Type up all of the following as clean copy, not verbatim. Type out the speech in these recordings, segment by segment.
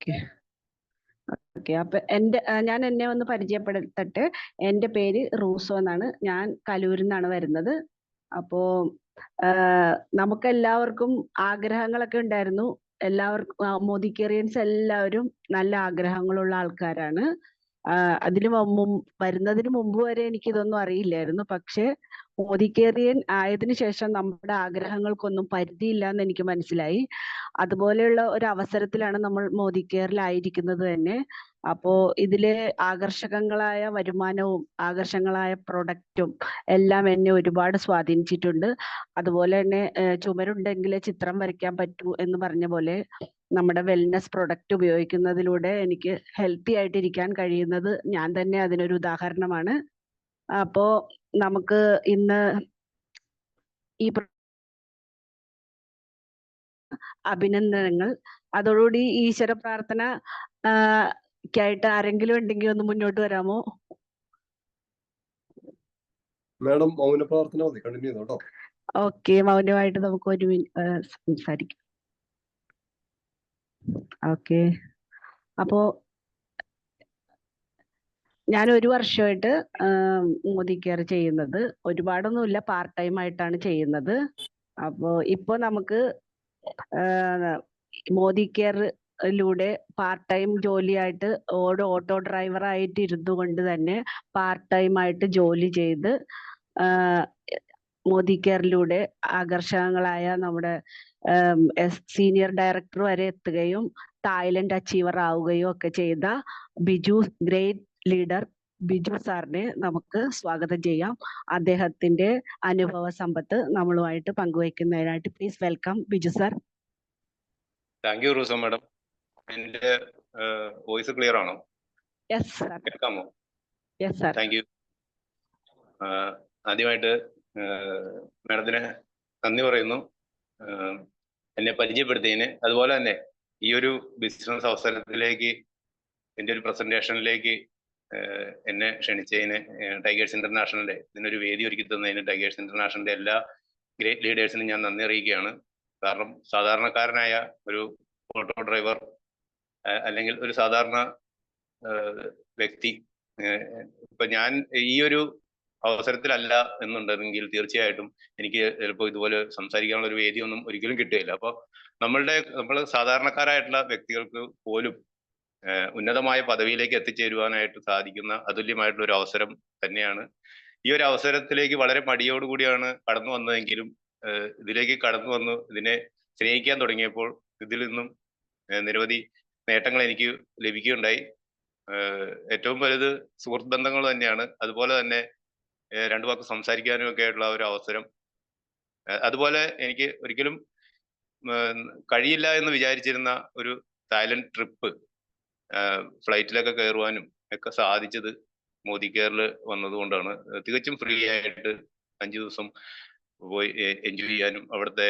Okay okay. അപ്പൊ ഞാൻ എന്നെ ഒന്ന് പരിചയപ്പെടുത്തട്ടെ. എൻ്റെ പേര് റൂസോ എന്നാണ്. ഞാൻ കലൂരിൽ നിന്നാണ് വരുന്നത്. അപ്പോ നമുക്കെല്ലാവർക്കും ആഗ്രഹങ്ങളൊക്കെ ഉണ്ടായിരുന്നു. എല്ലാവർക്കും മോദിക്കേറിയൻസ് എല്ലാവരും നല്ല ആഗ്രഹങ്ങളുള്ള ആൾക്കാരാണ്. അതിന് വരുന്നതിന് മുമ്പ് വരെ എനിക്ക് ഇതൊന്നും അറിയില്ലായിരുന്നു. പക്ഷെ മോദിക്കേറിയൻ ആയതിനു ശേഷം നമ്മുടെ ആഗ്രഹങ്ങൾക്കൊന്നും പരിധിയില്ല എന്ന് എനിക്ക് മനസ്സിലായി. അതുപോലെയുള്ള ഒരു അവസരത്തിലാണ് നമ്മൾ മോദി കെയറിലായിരിക്കുന്നത് തന്നെ. അപ്പോ ഇതിലെ ആകർഷകങ്ങളായ വരുമാനവും ആകർഷകങ്ങളായ പ്രൊഡക്റ്റും എല്ലാം എന്നെ ഒരുപാട് സ്വാധീനിച്ചിട്ടുണ്ട്. അതുപോലെ തന്നെ ചുമരുണ്ടെങ്കിലേ ചിത്രം വരയ്ക്കാൻ പറ്റൂ എന്ന് പറഞ്ഞ പോലെ നമ്മുടെ വെൽനസ് പ്രൊഡക്റ്റ് ഉപയോഗിക്കുന്നതിലൂടെ എനിക്ക് ഹെൽത്തി ആയിട്ടിരിക്കാൻ കഴിയുന്നത് ഞാൻ തന്നെ അതിനൊരു ഉദാഹരണമാണ്. അപ്പോ നമുക്ക് ഇന്ന് ഈ അഭിനന്ദനങ്ങൾ. അതോടുകൂടി ഈശ്വര പ്രാർത്ഥന ക്കായിട്ട് ആരെങ്കിലും ഉണ്ടെങ്കിൽ ഒന്ന് മുന്നോട്ട് വരാമോ? മാഡം മൗന പ്രാർത്ഥന മതി, കണ്ടിന്യൂ ചെയ്തോ. ഓക്കെ, മൗനമായിട്ട് നമുക്ക് ഒരു സംസാരിക്കാം. ഓക്കെ. അപ്പോ ഞാൻ ഒരു വർഷമായിട്ട് മോദി കെയർ ചെയ്യുന്നത്. ഒരുപാടൊന്നുമില്ല, പാർട്ട് ടൈം ആയിട്ടാണ് ചെയ്യുന്നത്. അപ്പോ ഇപ്പൊ നമുക്ക് മോദി കെയറിലൂടെ പാർട്ട് ടൈം ജോലിയായിട്ട് ഓട്ടോ ഡ്രൈവർ ആയിട്ട് ഇരുന്നു കൊണ്ട് തന്നെ പാർട്ട് ടൈം ആയിട്ട് ജോലി ചെയ്ത് മോദി കെയറിലൂടെ ആകർഷകങ്ങളായ നമ്മുടെ സീനിയർ ഡയറക്ടർ വരെ എത്തുകയും തായ്ലൻഡ് അച്ചീവർ ആവുകയും ഒക്കെ ചെയ്ത ബിജു, ഗ്രേറ്റ് ലീഡർ ബിജു സാറിനെ നമുക്ക് സ്വാഗതം ചെയ്യാം. അദ്ദേഹത്തിന്റെ അനുഭവ സമ്പത്ത് നമ്മളുമായിട്ട് പങ്കുവയ്ക്കുന്നതിനായിട്ട് please welcome Biju sir. Thank you Rousseau madam. എന്റെ വോയിസ് ക്ലിയർ ആണോ? Yes sir. കേൾക്കാമോ? Yes sir. Thank you. ആദ്യമായിട്ട് മാഡത്തിന് നന്ദി പറയുന്നു എന്നെ പരിചയപ്പെടുത്തിയതിന്. അതുപോലെ തന്നെ ഈ ഒരു ബിസിനസ് അവസരത്തിലേക്ക്, എൻ്റെ ഒരു പ്രസന്റേഷനിലേക്ക് എന്നെ ക്ഷണിച്ചതിന് ടൈഗേഴ്സ് ഇന്റർനാഷണലിന്റെ ഇതിനൊരു വേദി ഒരുക്കി തന്നതിന് ടൈഗേഴ്സ് ഇന്റർനാഷണലിന്റെ എല്ലാ ഗ്രേറ്റ് ലീഡേഴ്സിനും ഞാൻ നന്ദി അറിയിക്കുകയാണ്. കാരണം സാധാരണക്കാരനായ ഒരു ഓട്ടോ ഡ്രൈവർ അല്ലെങ്കിൽ ഒരു സാധാരണ വ്യക്തി ഇപ്പൊ ഞാൻ ഈ ഒരു അവസരത്തിലല്ല എന്നുണ്ടെങ്കിൽ തീർച്ചയായിട്ടും എനിക്ക് ചിലപ്പോൾ ഇതുപോലെ സംസാരിക്കാനുള്ള ഒരു വേദിയൊന്നും ഒരിക്കലും കിട്ടുകയില്ല. അപ്പോൾ നമ്മൾ സാധാരണക്കാരായിട്ടുള്ള വ്യക്തികൾക്ക് പോലും ഉന്നതമായ പദവിയിലേക്ക് എത്തിച്ചേരുവാനായിട്ട് സാധിക്കുന്ന അതുല്യമായിട്ടുള്ള ഒരു അവസരം തന്നെയാണ്. ഈ ഒരു അവസരത്തിലേക്ക് വളരെ മടിയോടുകൂടിയാണ് കടന്നു വന്നതെങ്കിലും ഇതിലേക്ക് കടന്നു വന്നു ഇതിനെ സ്നേഹിക്കാൻ തുടങ്ങിയപ്പോൾ ഇതിൽ നിന്നും നിരവധി നേട്ടങ്ങൾ എനിക്ക് ലഭിക്കുകയുണ്ടായി. ഏറ്റവും വലുത് സുഹൃത്ത് ബന്ധങ്ങൾ തന്നെയാണ്. അതുപോലെ തന്നെ രണ്ടു വാക്ക് സംസാരിക്കാനും ഒക്കെ ആയിട്ടുള്ള ഒരു അവസരം. അതുപോലെ എനിക്ക് ഒരിക്കലും കഴിയില്ല എന്ന് വിചാരിച്ചിരുന്ന ഒരു തായ്ലൻഡ് ട്രിപ്പ് ഫ്ലൈറ്റിലൊക്കെ കയറുവാനും ഒക്കെ സാധിച്ചത് മോദി കെയറിൽ വന്നതുകൊണ്ടാണ്. തികച്ചും ഫ്രീ ആയിട്ട് 5 ദിവസം പോയി എൻജോയ് ചെയ്യാനും അവിടുത്തെ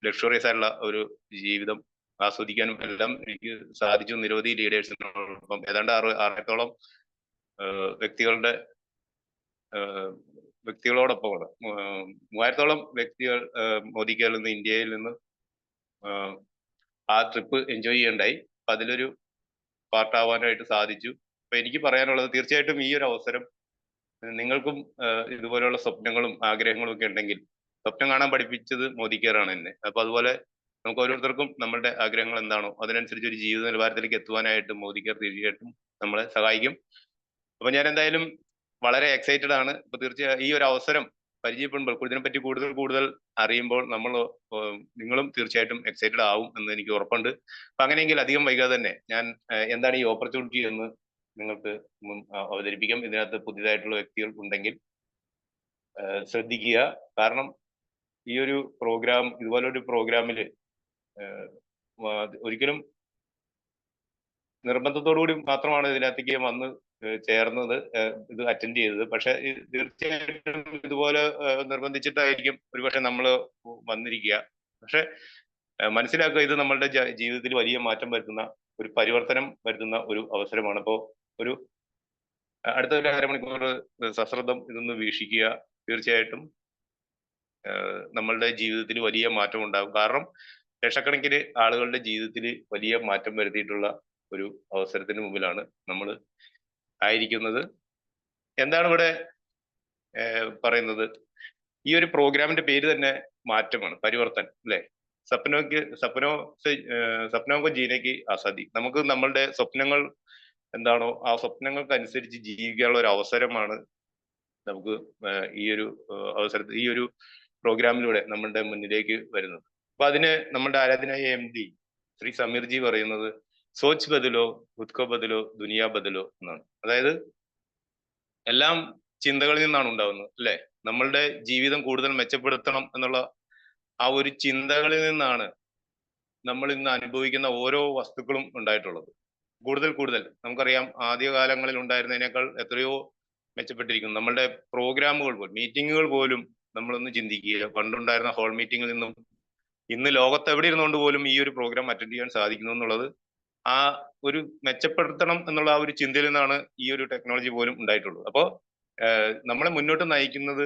ലക്ഷറിയസ് ആയിട്ടുള്ള ഒരു ജീവിതം ആസ്വദിക്കാനും എല്ലാം എനിക്ക് സാധിച്ചു. നിരവധി ലീഡേഴ്സിനോടൊപ്പം ഏതാണ്ട് 600ഓളം വ്യക്തികളോടൊപ്പമാണ്. 3000ഓളം വ്യക്തികൾ മോദി കെയറിൽ നിന്ന്, ഇന്ത്യയിൽ നിന്ന് ആ ട്രിപ്പ് എൻജോയ് ചെയ്യണ്ടായി. അപ്പൊ അതിലൊരു പാർട്ടാവാനായിട്ട് സാധിച്ചു. അപ്പൊ എനിക്ക് പറയാനുള്ളത്, തീർച്ചയായിട്ടും ഈ ഒരു അവസരം നിങ്ങൾക്കും ഇതുപോലെയുള്ള സ്വപ്നങ്ങളും ആഗ്രഹങ്ങളും ഒക്കെ ഉണ്ടെങ്കിൽ, സ്വപ്നം കാണാൻ പഠിപ്പിച്ചത് മോദി കെയർ ആണ് എന്നെ. അപ്പൊ അതുപോലെ നമുക്ക് ഓരോരുത്തർക്കും നമ്മളുടെ ആഗ്രഹങ്ങൾ എന്താണോ അതിനനുസരിച്ച് ഒരു ജീവിത നിലവാരത്തിലേക്ക് എത്തുവാനായിട്ട് മോദി കെയർ തീർച്ചയായിട്ടും നമ്മളെ സഹായിക്കും. അപ്പൊ ഞാൻ എന്തായാലും വളരെ എക്സൈറ്റഡ് ആണ്. അപ്പൊ തീർച്ചയായും ഈ ഒരു അവസരം പരിചയപ്പെടുമ്പോൾ, ഇതിനെപ്പറ്റി കൂടുതൽ അറിയുമ്പോൾ നിങ്ങളും തീർച്ചയായിട്ടും എക്സൈറ്റഡ് ആവും എന്ന് എനിക്ക് ഉറപ്പുണ്ട്. അപ്പൊ അങ്ങനെയെങ്കിൽ അധികം വൈകാതെ തന്നെ ഞാൻ എന്താണ് ഈ ഓപ്പർച്യൂണിറ്റി എന്ന് നിങ്ങൾക്ക് അവതരിപ്പിക്കാം. ഇതിനകത്ത് പുതിയതായിട്ടുള്ള വ്യക്തികൾ ഉണ്ടെങ്കിൽ ശ്രദ്ധിക്കുക. കാരണം ഈ ഒരു പ്രോഗ്രാം, ഇതുപോലൊരു പ്രോഗ്രാമിൽ ഒരിക്കലും നിർബന്ധത്തോടു കൂടി മാത്രമാണ് ഇതിനകത്തേക്ക് വന്ന് ചേർന്നത്, ഇത് അറ്റൻഡ് ചെയ്തത്. പക്ഷെ തീർച്ചയായിട്ടും ഇതുപോലെ നിർബന്ധിച്ചിട്ടായിരിക്കും ഒരുപക്ഷെ നമ്മൾ വന്നിരിക്കുക. പക്ഷെ മനസ്സിലാക്കുക, ഇത് നമ്മളുടെ ജീവിതത്തിൽ വലിയ മാറ്റം വരുത്തുന്ന, ഒരു പരിവർത്തനം വരുത്തുന്ന ഒരു അവസരമാണ്. അപ്പോൾ അടുത്ത ഒരു അരമണിക്കൂർ സശ്രദ്ധം ഇതൊന്ന് വീക്ഷിക്കുക. തീർച്ചയായിട്ടും നമ്മളുടെ ജീവിതത്തിൽ വലിയ മാറ്റം ഉണ്ടാകും. കാരണം ലക്ഷക്കണക്കിന് ആളുകളുടെ ജീവിതത്തിൽ വലിയ മാറ്റം വരുത്തിയിട്ടുള്ള ഒരു അവസരത്തിന് മുമ്പിലാണ് നമ്മൾ ആയിരിക്കുന്നത്. എന്താണ് ഇവിടെ പറയുന്നത്? ഈ ഒരു പ്രോഗ്രാമിന്റെ പേര് തന്നെ മാറ്റമാണ്, പരിവർത്തൻ, അല്ലെ? സപ്നോക്കോ ജീനയ്ക്ക് ആസാദി. നമുക്ക് നമ്മളുടെ സ്വപ്നങ്ങൾ എന്താണോ ആ സ്വപ്നങ്ങൾക്ക് അനുസരിച്ച് ജീവിക്കാനുള്ള ഒരു അവസരമാണ് നമുക്ക് ഈ ഒരു അവസരത്തിൽ ഈ ഒരു പ്രോഗ്രാമിലൂടെ നമ്മളുടെ മുന്നിലേക്ക് വരുന്നത്. അപ്പൊ അതിന് നമ്മുടെ ആരാധനായ MD ശ്രീ സമീർജി പറയുന്നത് സോച്ച് ബദലോ ഖുദ്കോ ബദലോ ദുനിയ ബദലോ എന്നാണ്. അതായത് എല്ലാം ചിന്തകളിൽ നിന്നാണ് ഉണ്ടാവുന്നത്, അല്ലെ? നമ്മളുടെ ജീവിതം കൂടുതൽ മെച്ചപ്പെടുത്തണം എന്നുള്ള ആ ഒരു ചിന്തകളിൽ നിന്നാണ് നമ്മൾ ഇന്ന് അനുഭവിക്കുന്ന ഓരോ വസ്തുക്കളും ഉണ്ടായിട്ടുള്ളത്. കൂടുതൽ നമുക്കറിയാം, ആദ്യകാലങ്ങളിൽ ഉണ്ടായിരുന്നതിനേക്കാൾ എത്രയോ മെച്ചപ്പെട്ടിരിക്കുന്നു. നമ്മളുടെ പ്രോഗ്രാമുകൾ പോലും, മീറ്റിങ്ങുകൾ പോലും നമ്മളൊന്ന് ചിന്തിക്കുക. പണ്ടുണ്ടായിരുന്ന ഹോൾ മീറ്റിംഗിൽ നിന്നും ഇന്ന് ലോകത്ത് എവിടെ ഇരുന്നുകൊണ്ട് പോലും ഈ ഒരു പ്രോഗ്രാം അറ്റൻഡ് ചെയ്യാൻ സാധിക്കുന്നു എന്നുള്ളത് ആ ഒരു മെച്ചപ്പെടുത്തണം എന്നുള്ള ആ ഒരു ചിന്തയിൽ നിന്നാണ് ഈ ഒരു ടെക്നോളജി പോലും ഉണ്ടായിട്ടുള്ളത്. അപ്പോൾ നമ്മളെ മുന്നോട്ട് നയിക്കുന്നത്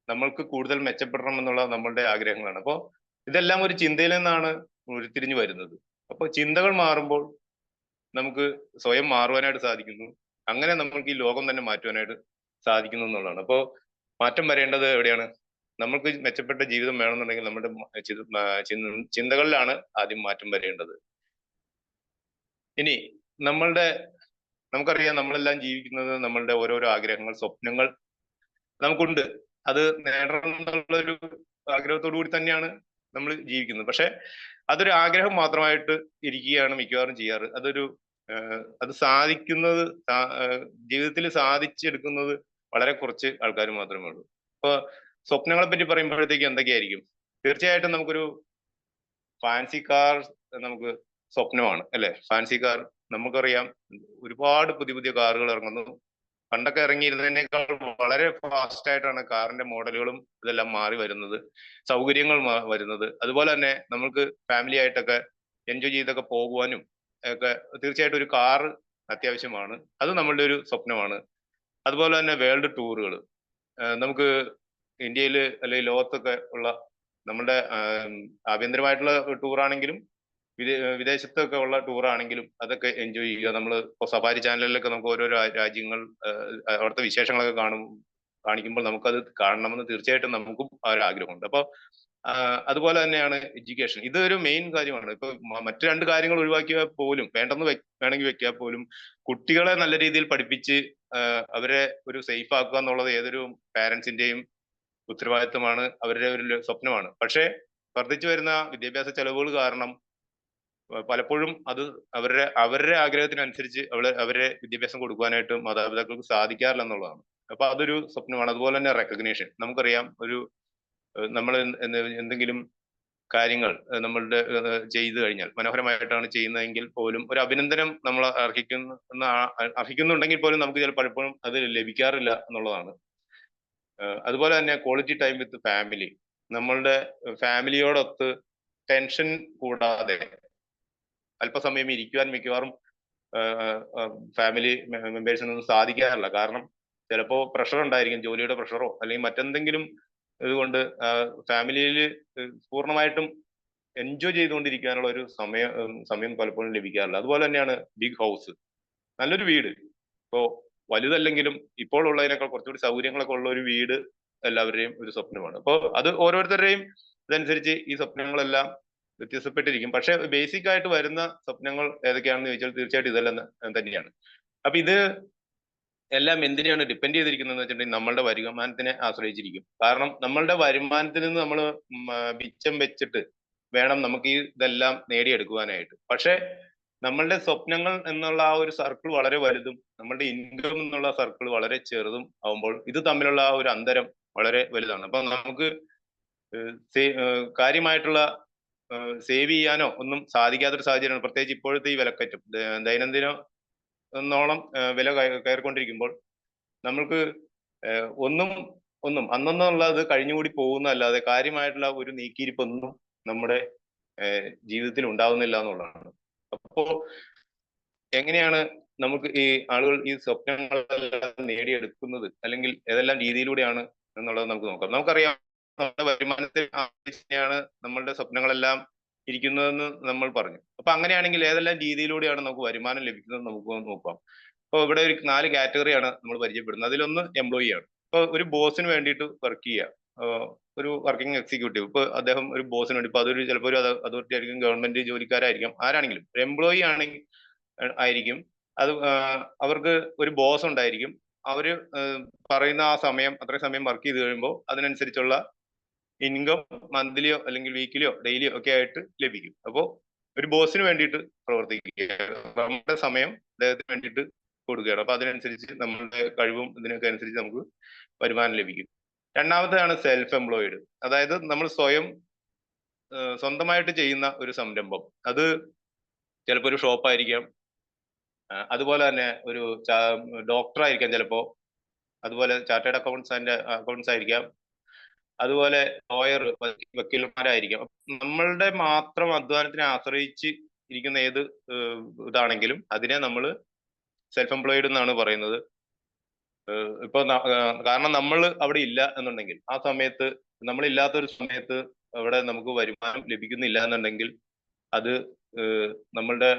നമ്മൾക്ക് കൂടുതൽ മെച്ചപ്പെടണം എന്നുള്ള നമ്മളുടെ ആഗ്രഹങ്ങളാണ്. അപ്പോൾ ഇതെല്ലാം ഒരു ചിന്തയിൽ നിന്നാണ് ഉരുത്തിരിഞ്ഞു വരുന്നത്. അപ്പോൾ ചിന്തകൾ മാറുമ്പോൾ നമുക്ക് സ്വയം മാറുവാനായിട്ട് സാധിക്കുന്നു. അങ്ങനെ നമുക്ക് ഈ ലോകം തന്നെ മാറ്റുവാനായിട്ട് സാധിക്കുന്നു എന്നുള്ളതാണ്. അപ്പോൾ മാറ്റം വരേണ്ടത് എവിടെയാണ്? നമുക്ക് മെച്ചപ്പെട്ട ജീവിതം വേണമെന്നുണ്ടെങ്കിൽ നമ്മുടെ ചിന്തകളിലാണ് ആദ്യം മാറ്റം വരേണ്ടത്. ഇനി നമുക്കറിയാം, നമ്മളെല്ലാം ജീവിക്കുന്നത് നമ്മളുടെ ഓരോരോ ആഗ്രഹങ്ങൾ, സ്വപ്നങ്ങൾ നമുക്കുണ്ട്. അത് നേടണം എന്നുള്ളൊരു ആഗ്രഹത്തോടു കൂടി തന്നെയാണ് നമ്മൾ ജീവിക്കുന്നത്. പക്ഷെ അതൊരു ആഗ്രഹം മാത്രമായിട്ട് ഇരിക്കുകയാണ് മിക്കവാറും ചെയ്യാറ്. അത് സാധിക്കുന്നത്, ജീവിതത്തിൽ സാധിച്ചെടുക്കുന്നത് വളരെ കുറച്ച് ആൾക്കാർ മാത്രമേ ഉള്ളൂ. അപ്പൊ സ്വപ്നങ്ങളെ പറ്റി പറയുമ്പോഴത്തേക്ക് എന്തൊക്കെയായിരിക്കും? തീർച്ചയായിട്ടും നമുക്കൊരു ഫാൻസി കാർ നമുക്ക് സ്വപ്നമാണ്, അല്ലെ? ഫാൻസി കാർ നമുക്കറിയാം, ഒരുപാട് പുതിയ കാറുകൾ ഇറങ്ങുന്നു. പണ്ടൊക്കെ ഇറങ്ങിയിരുന്നതിനേക്കാൾ വളരെ ഫാസ്റ്റ് ആയിട്ടാണ് കാറിന്റെ മോഡലുകളും ഇതെല്ലാം മാറി വരുന്നത്, സൗകര്യങ്ങൾ വരുന്നത്. അതുപോലെ തന്നെ നമുക്ക് ഫാമിലി ആയിട്ടൊക്കെ എൻജോയ് ചെയ്തൊക്കെ പോകുവാനും ഒക്കെ തീർച്ചയായിട്ടും ഒരു കാർ അത്യാവശ്യമാണ്. അത് നമ്മളുടെ ഒരു സ്വപ്നമാണ്. അതുപോലെ തന്നെ വേൾഡ് ടൂറുകൾ, നമുക്ക് ഇന്ത്യയിൽ അല്ലെങ്കിൽ ലോകത്തൊക്കെ ഉള്ള നമ്മളുടെ ആഭ്യന്തരമായിട്ടുള്ള ടൂറാണെങ്കിലും വിദേശത്തൊക്കെ ഉള്ള ടൂറാണെങ്കിലും അതൊക്കെ എൻജോയ് ചെയ്യുക. നമ്മൾ ഇപ്പോൾ സഫാരി ചാനലിലൊക്കെ നമുക്ക് ഓരോരോ രാജ്യങ്ങൾ, അവിടുത്തെ വിശേഷങ്ങളൊക്കെ കാണിക്കുമ്പോൾ നമുക്കത് കാണണമെന്ന് തീർച്ചയായിട്ടും നമുക്കും ആ ഒരു ആഗ്രഹമുണ്ട്. അപ്പോൾ അതുപോലെ തന്നെയാണ് എഡ്യൂക്കേഷൻ. ഇതൊരു മെയിൻ കാര്യമാണ്. ഇപ്പൊ മറ്റു രണ്ട് കാര്യങ്ങൾ ഒഴിവാക്കിയാൽ പോലും, വേണ്ടെന്ന് വേണമെങ്കിൽ വെക്കാൻ പോലും, കുട്ടികളെ നല്ല രീതിയിൽ പഠിപ്പിച്ച് അവരെ ഒരു സേഫ് ആക്കുക എന്നുള്ളത് ഏതൊരു പാരന്റ്സിന്റെയും ഉത്തരവാദിത്തമാണ്, അവരുടെ ഒരു സ്വപ്നമാണ്. പക്ഷേ വർദ്ധിച്ചു വരുന്ന വിദ്യാഭ്യാസ ചെലവുകൾ കാരണം പലപ്പോഴും അത് അവരുടെ ആഗ്രഹത്തിനനുസരിച്ച് അവരെ വിദ്യാഭ്യാസം കൊടുക്കുവാനായിട്ട് മാതാപിതാക്കൾക്ക് സാധിക്കാറില്ല എന്നുള്ളതാണ്. അപ്പൊ അതൊരു സ്വപ്നമാണ്. അതുപോലെ തന്നെ റെക്കഗ്നേഷൻ. നമുക്കറിയാം, നമ്മൾ എന്തെങ്കിലും കാര്യങ്ങൾ നമ്മളുടെ ചെയ്തു കഴിഞ്ഞാൽ, മനോഹരമായിട്ടാണ് ചെയ്യുന്നതെങ്കിൽ പോലും ഒരു അഭിനന്ദനം നമ്മൾ അർഹിക്കുന്നുണ്ടെങ്കിൽ പോലും നമുക്ക് ചില പലപ്പോഴും അത് ലഭിക്കാറില്ല എന്നുള്ളതാണ്. അതുപോലെ തന്നെ ക്വാളിറ്റി ടൈം വിത്ത് ഫാമിലി. നമ്മളുടെ ഫാമിലിയോടൊത്ത് ടെൻഷൻ കൂടാതെ അല്പസമയം ഇരിക്കുവാൻ മിക്കവാറും ഫാമിലി മെമ്പേഴ്സിനൊന്നും സാധിക്കാറില്ല. കാരണം ചിലപ്പോൾ പ്രഷർ ഉണ്ടായിരിക്കും, ജോലിയുടെ പ്രഷറോ അല്ലെങ്കിൽ മറ്റെന്തെങ്കിലും ഇതുകൊണ്ട് ഫാമിലിയിൽ പൂർണ്ണമായിട്ടും എൻജോയ് ചെയ്തുകൊണ്ടിരിക്കാനുള്ള ഒരു സമയം പലപ്പോഴും ലഭിക്കാറില്ല. അതുപോലെ തന്നെയാണ് ബിഗ് ഹൗസ്, നല്ലൊരു വീട്. ഇപ്പോ വലുതല്ലെങ്കിലും ഇപ്പോൾ ഉള്ളതിനേക്കാൾ കുറച്ചുകൂടി സൗകര്യങ്ങളൊക്കെ ഉള്ള ഒരു വീട് എല്ലാവരുടെയും ഒരു സ്വപ്നമാണ്. അപ്പോൾ അത് ഓരോരുത്തരുടെയും ഇതനുസരിച്ച് ഈ സ്വപ്നങ്ങളെല്ലാം വ്യത്യസ്തപ്പെട്ടിരിക്കും. പക്ഷെ ബേസിക് ആയിട്ട് വരുന്ന സ്വപ്നങ്ങൾ ഏതൊക്കെയാണെന്ന് ചോദിച്ചാൽ തീർച്ചയായിട്ടും ഇതെല്ലാം തന്നെയാണ്. അപ്പൊ ഇത് എല്ലാം എന്തിനാണ് ഡിപ്പെൻഡ് ചെയ്തിരിക്കുന്നത് എന്ന് വെച്ചിട്ടുണ്ടെങ്കിൽ നമ്മളുടെ വരുമാനത്തിനെ ആശ്രയിച്ചിരിക്കും. കാരണം നമ്മളുടെ വരുമാനത്തിൽ നിന്ന് നമ്മൾ മിച്ചം വെച്ചിട്ട് വേണം നമുക്ക് ഇതെല്ലാം നേടിയെടുക്കുവാനായിട്ട്. പക്ഷെ നമ്മളുടെ സ്വപ്നങ്ങൾ എന്നുള്ള ആ ഒരു സർക്കിൾ വളരെ വലുതും നമ്മളുടെ ഇൻകം എന്നുള്ള സർക്കിൾ വളരെ ചെറുതും ആവുമ്പോൾ ഇത് തമ്മിലുള്ള ആ ഒരു അന്തരം വളരെ വലുതാണ്. അപ്പൊ നമുക്ക് കാര്യമായിട്ടുള്ള സേവ് ചെയ്യാനോ ഒന്നും സാധിക്കാത്തൊരു സാഹചര്യമാണ്. പ്രത്യേകിച്ച് ഇപ്പോഴത്തെ ഈ വിലക്കയറ്റം, ദൈനംദിനം എന്നോളം വില കയറിക്കൊണ്ടിരിക്കുമ്പോൾ നമ്മൾക്ക് ഒന്നും അന്നുള്ളത് കഴിഞ്ഞുകൂടി പോകുന്നതല്ലാതെ കാര്യമായിട്ടുള്ള ഒരു നീക്കിയിരിപ്പൊന്നും നമ്മുടെ ജീവിതത്തിൽ ഉണ്ടാവുന്നില്ല എന്നുള്ളതാണ്. അപ്പോ എങ്ങനെയാണ് നമുക്ക് ഈ ആളുകൾ ഈ സ്വപ്നങ്ങളെല്ലാം നേടിയെടുക്കുന്നത്, അല്ലെങ്കിൽ ഏതെല്ലാം രീതിയിലൂടെയാണ് എന്നുള്ളത് നമുക്ക് നോക്കാം. നമുക്കറിയാം, നമ്മുടെ വരുമാനത്തെ ആവശ്യമാണ് നമ്മളുടെ സ്വപ്നങ്ങളെല്ലാം ഇരിക്കുന്നതെന്ന് നമ്മൾ പറഞ്ഞു. അപ്പൊ അങ്ങനെയാണെങ്കിൽ ഏതെല്ലാം രീതിയിലൂടെയാണ് നമുക്ക് വരുമാനം ലഭിക്കുന്നത് നമുക്ക് നോക്കാം. അപ്പോൾ ഇവിടെ ഒരു 4 കാറ്റഗറിയാണ് നമ്മൾ പരിചയപ്പെടുന്നത്. അതിലൊന്ന് എംപ്ലോയി ആണ്. ഇപ്പൊ ഒരു ബോസിന് വേണ്ടിയിട്ട് വർക്ക് ചെയ്യുക, ഒരു വർക്കിംഗ് എക്സിക്യൂട്ടീവ്, ഇപ്പൊ അദ്ദേഹം ഒരു ബോസിന് വേണ്ടി, ഇപ്പൊ അതൊരു ചിലപ്പോൾ ഒരു അതോറിറ്റി ആയിരിക്കും, ഗവൺമെന്റ് ജോലിക്കാരായിരിക്കാം, ആരാണെങ്കിലും ഒരു എംപ്ലോയി ആണെങ്കിൽ ആയിരിക്കും. അത് അവർക്ക് ഒരു ബോസ് ഉണ്ടായിരിക്കും. അവര് പറയുന്ന ആ സമയം, അത്രയും സമയം വർക്ക് ചെയ്ത് കഴിയുമ്പോൾ അതിനനുസരിച്ചുള്ള ഇൻകം മന്ത്ലിയോ അല്ലെങ്കിൽ വീക്കിലിയോ ഡെയിലിയോ ഒക്കെ ആയിട്ട് ലഭിക്കും. അപ്പോൾ ഒരു ബോസിന് വേണ്ടിയിട്ട് പ്രവർത്തിക്കുക, നമ്മുടെ സമയം അദ്ദേഹത്തിന് വേണ്ടിയിട്ട് കൊടുക്കുകയാണ്. അപ്പൊ അതിനനുസരിച്ച് നമ്മളുടെ കഴിവും ഇതിനൊക്കെ അനുസരിച്ച് നമുക്ക് വരുമാനം ലഭിക്കും. രണ്ടാമത്തേതാണ് സെൽഫ് എംപ്ലോയിഡ്, അതായത് നമ്മൾ സ്വന്തമായിട്ട് ചെയ്യുന്ന ഒരു സംരംഭം. അത് ചിലപ്പോൾ ഒരു ഷോപ്പായിരിക്കാം, അതുപോലെ തന്നെ ഒരു ഡോക്ടർ ആയിരിക്കാം ചിലപ്പോ, അതുപോലെ ചാർട്ടേഡ് അക്കൗണ്ട്സ് ആയിരിക്കാം, അതുപോലെ ലോയർ, വക്കീലന്മാരായിരിക്കാം. നമ്മളുടെ മാത്രം അധ്വാനത്തിനെ ആശ്രയിച്ച് ഇരിക്കുന്ന ഏത് ഇതാണെങ്കിലും അതിനെ നമ്മൾ സെൽഫ് എംപ്ലോയിഡ് എന്നാണ് പറയുന്നത്. ഇപ്പൊ കാരണം നമ്മൾ അവിടെ ഇല്ല എന്നുണ്ടെങ്കിൽ, ആ സമയത്ത് നമ്മളില്ലാത്തൊരു സമയത്ത് അവിടെ നമുക്ക് വരുമാനം ലഭിക്കുന്നില്ല എന്നുണ്ടെങ്കിൽ അത് നമ്മളുടെ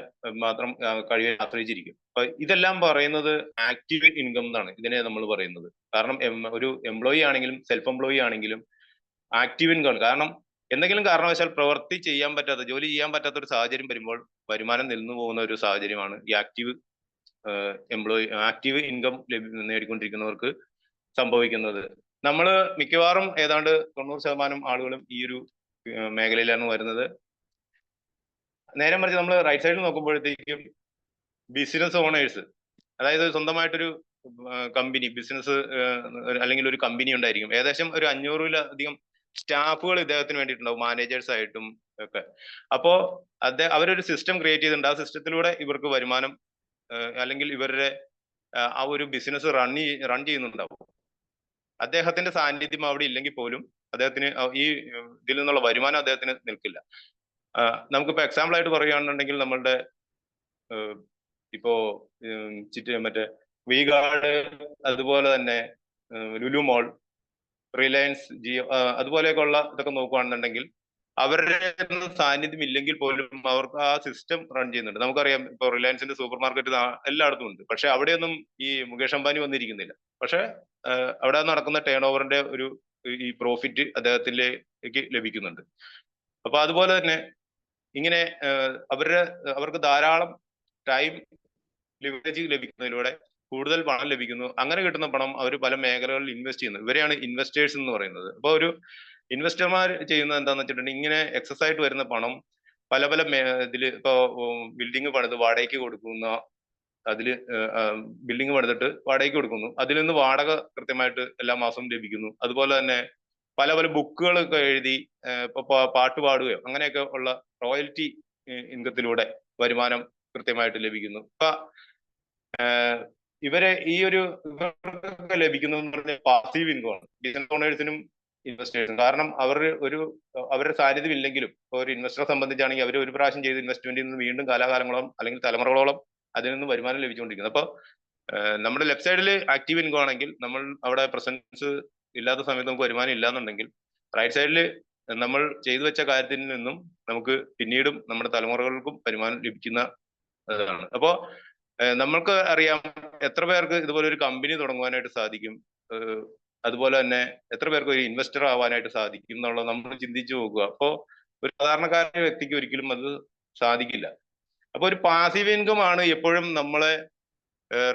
മാത്രം കഴിവിനെ ആശ്രയിച്ചിരിക്കും. അപ്പൊ ഇതെല്ലാം പറയുന്നത് ആക്റ്റീവ് ഇൻകം എന്നാണ് ഇതിനെ നമ്മൾ പറയുന്നത്. കാരണം ഒരു എംപ്ലോയി ആണെങ്കിലും സെൽഫ് എംപ്ലോയി ആണെങ്കിലും ആക്റ്റീവ് ഇൻകം ആണ്. കാരണം എന്തെങ്കിലും കാരണവശാൽ പ്രവൃത്തി ചെയ്യാൻ പറ്റാത്ത, ജോലി ചെയ്യാൻ പറ്റാത്ത ഒരു സാഹചര്യം വരുമ്പോൾ വരുമാനം നിന്നു പോകുന്ന ഒരു സാഹചര്യമാണ് ഈ ആക്റ്റീവ് ഇൻകം നേടിക്കൊണ്ടിരിക്കുന്നവർക്ക് സംഭവിക്കുന്നത്. നമ്മൾ മിക്കവാറും ഏതാണ്ട് 90% ആളുകളും ഈ ഒരു മേഖലയിലാണ് വരുന്നത്. നേരെ മറിച്ച് നമ്മൾ റൈറ്റ് സൈഡിൽ നോക്കുമ്പോഴത്തേക്കും ബിസിനസ് ഓണേഴ്സ്, അതായത് സ്വന്തമായിട്ടൊരു കമ്പനി, ബിസിനസ് അല്ലെങ്കിൽ ഒരു കമ്പനി ഉണ്ടായിരിക്കും. ഏകദേശം ഒരു 500-ലധികം സ്റ്റാഫുകൾ ഇദ്ദേഹത്തിന് വേണ്ടിയിട്ടുണ്ടാവും, മാനേജേഴ്സ് ആയിട്ടും ഒക്കെ. അപ്പോ അവരൊരു സിസ്റ്റം ക്രിയേറ്റ് ചെയ്തിട്ടുണ്ട്. ആ സിസ്റ്റത്തിലൂടെ ഇവർക്ക് വരുമാനം അല്ലെങ്കിൽ ഇവരുടെ ആ ഒരു ബിസിനസ് റൺ ചെയ്യുന്നുണ്ടാവും. അദ്ദേഹത്തിന്റെ സാന്നിധ്യം അവിടെ ഇല്ലെങ്കിൽ പോലും അദ്ദേഹത്തിന് ഈ ഇതിൽ നിന്നുള്ള വരുമാനം അദ്ദേഹത്തിന് നിൽക്കില്ല. നമുക്കിപ്പോ എക്സാമ്പിൾ ആയിട്ട് പറയുകയാണെന്നുണ്ടെങ്കിൽ നമ്മളുടെ ഇപ്പോ മറ്റേ വി ഗാർഡ്, അതുപോലെ തന്നെ ലുലു മോൾ, റിലയൻസ്, ജിയോ, അതുപോലെയൊക്കെ ഉള്ള ഇതൊക്കെ നോക്കുകയാണെന്നുണ്ടെങ്കിൽ അവരുടെ സാന്നിധ്യം ഇല്ലെങ്കിൽ പോലും അവർക്ക് ആ സിസ്റ്റം റൺ ചെയ്യുന്നുണ്ട്. നമുക്കറിയാം ഇപ്പൊ റിലയൻസിന്റെ സൂപ്പർ മാർക്കറ്റ് എല്ലായിടത്തും ഉണ്ട്. പക്ഷെ അവിടെയൊന്നും ഈ മുകേഷ് അംബാനി വന്നിരിക്കുന്നില്ല. പക്ഷെ അവിടെ നടക്കുന്ന ടേൺ ഓവറിന്റെ ഈ പ്രോഫിറ്റ് അദ്ദേഹത്തിലേക്ക് ലഭിക്കുന്നുണ്ട്. അപ്പൊ അതുപോലെ തന്നെ ഇങ്ങനെ അവർക്ക് ധാരാളം ടൈം ലിവറേജ് ലഭിക്കുന്നതിലൂടെ കൂടുതൽ പണം ലഭിക്കുന്നു. അങ്ങനെ കിട്ടുന്ന പണം അവർ പല മേഖലകളിൽ ഇൻവെസ്റ്റ് ചെയ്യുന്നു. ഇവരെയാണ് ഇൻവെസ്റ്റേഴ്സ് എന്ന് പറയുന്നത്. അപ്പൊ ഒരു ഇൻവെസ്റ്റർമാർ ചെയ്യുന്നത് എന്താണെന്ന് വെച്ചിട്ടുണ്ടെങ്കിൽ ഇങ്ങനെ എക്സസ് ആയിട്ട് വരുന്ന പണം പല ഇതിൽ ഇപ്പോ ബിൽഡിംഗ് പണിത് വാടകയ്ക്ക് കൊടുക്കുന്ന, അതില് ബിൽഡിംഗ് പണിതിട്ട് വാടകയ്ക്ക് കൊടുക്കുന്നു. അതിൽ നിന്ന് വാടക കൃത്യമായിട്ട് എല്ലാ മാസവും ലഭിക്കുന്നു. അതുപോലെ തന്നെ പല ബുക്കുകളൊക്കെ എഴുതി ഇപ്പൊ പാട്ട് പാടുകയോ അങ്ങനെയൊക്കെ ഉള്ള റോയൽറ്റി ഇൻകത്തിലൂടെ വരുമാനം കൃത്യമായിട്ട് ലഭിക്കുന്നു. ഇപ്പൊ ഇവരെ ഈ ഇവർക്കൊക്കെ ലഭിക്കുന്നതെന്ന് പറഞ്ഞാൽ പാസീവ് ഇൻകം ആണ്, ബിസിനസ് ഓണേഴ്സിനും ഇൻവെസ്റ്റേഴ്സിനും. കാരണം അവരുടെ സാന്നിധ്യം ഇല്ലെങ്കിലും ഒരു ഇൻവെസ്റ്ററെ സംബന്ധിച്ചാണെങ്കിൽ അവർ ഒരു പ്രാവശ്യം ചെയ്ത ഇൻവെസ്റ്റ്മെന്റിൽ നിന്ന് വീണ്ടും കാലാകാലങ്ങളോളം അല്ലെങ്കിൽ തലമുറകളോളം അതിൽ നിന്ന് വരുമാനം ലഭിച്ചുകൊണ്ടിരിക്കുന്നത്. അപ്പൊ നമ്മുടെ ലെഫ്റ്റ് സൈഡിൽ ആക്റ്റീവ് ഇൻകം ആണെങ്കിൽ നമ്മൾ അവിടെ പ്രസൻസ് ഇല്ലാത്ത സമയത്ത് നമുക്ക് വരുമാനം ഇല്ലാന്നുണ്ടെങ്കിൽ റൈറ്റ് സൈഡിൽ നമ്മൾ ചെയ്തു വെച്ച കാര്യത്തിൽ നിന്നും നമുക്ക് പിന്നീടും നമ്മുടെ തലമുറകൾക്കും വരുമാനം ലഭിക്കുന്നതാണ്. അപ്പോ നമ്മൾക്ക് അറിയാം എത്ര പേർക്ക് ഇതുപോലെ ഒരു കമ്പനി തുടങ്ങുവാനായിട്ട് സാധിക്കും, അതുപോലെ തന്നെ എത്ര പേർക്ക് ഒരു ഇൻവെസ്റ്റർ ആവാനായിട്ട് സാധിക്കും എന്നുള്ളത് നമ്മൾ ചിന്തിച്ചു നോക്കുക. അപ്പോ ഒരു സാധാരണക്കാരന്റെ വ്യക്തിക്ക് ഒരിക്കലും അത് സാധിക്കില്ല. അപ്പൊ ഒരു പാസീവ് ഇൻകം ആണ് എപ്പോഴും നമ്മളെ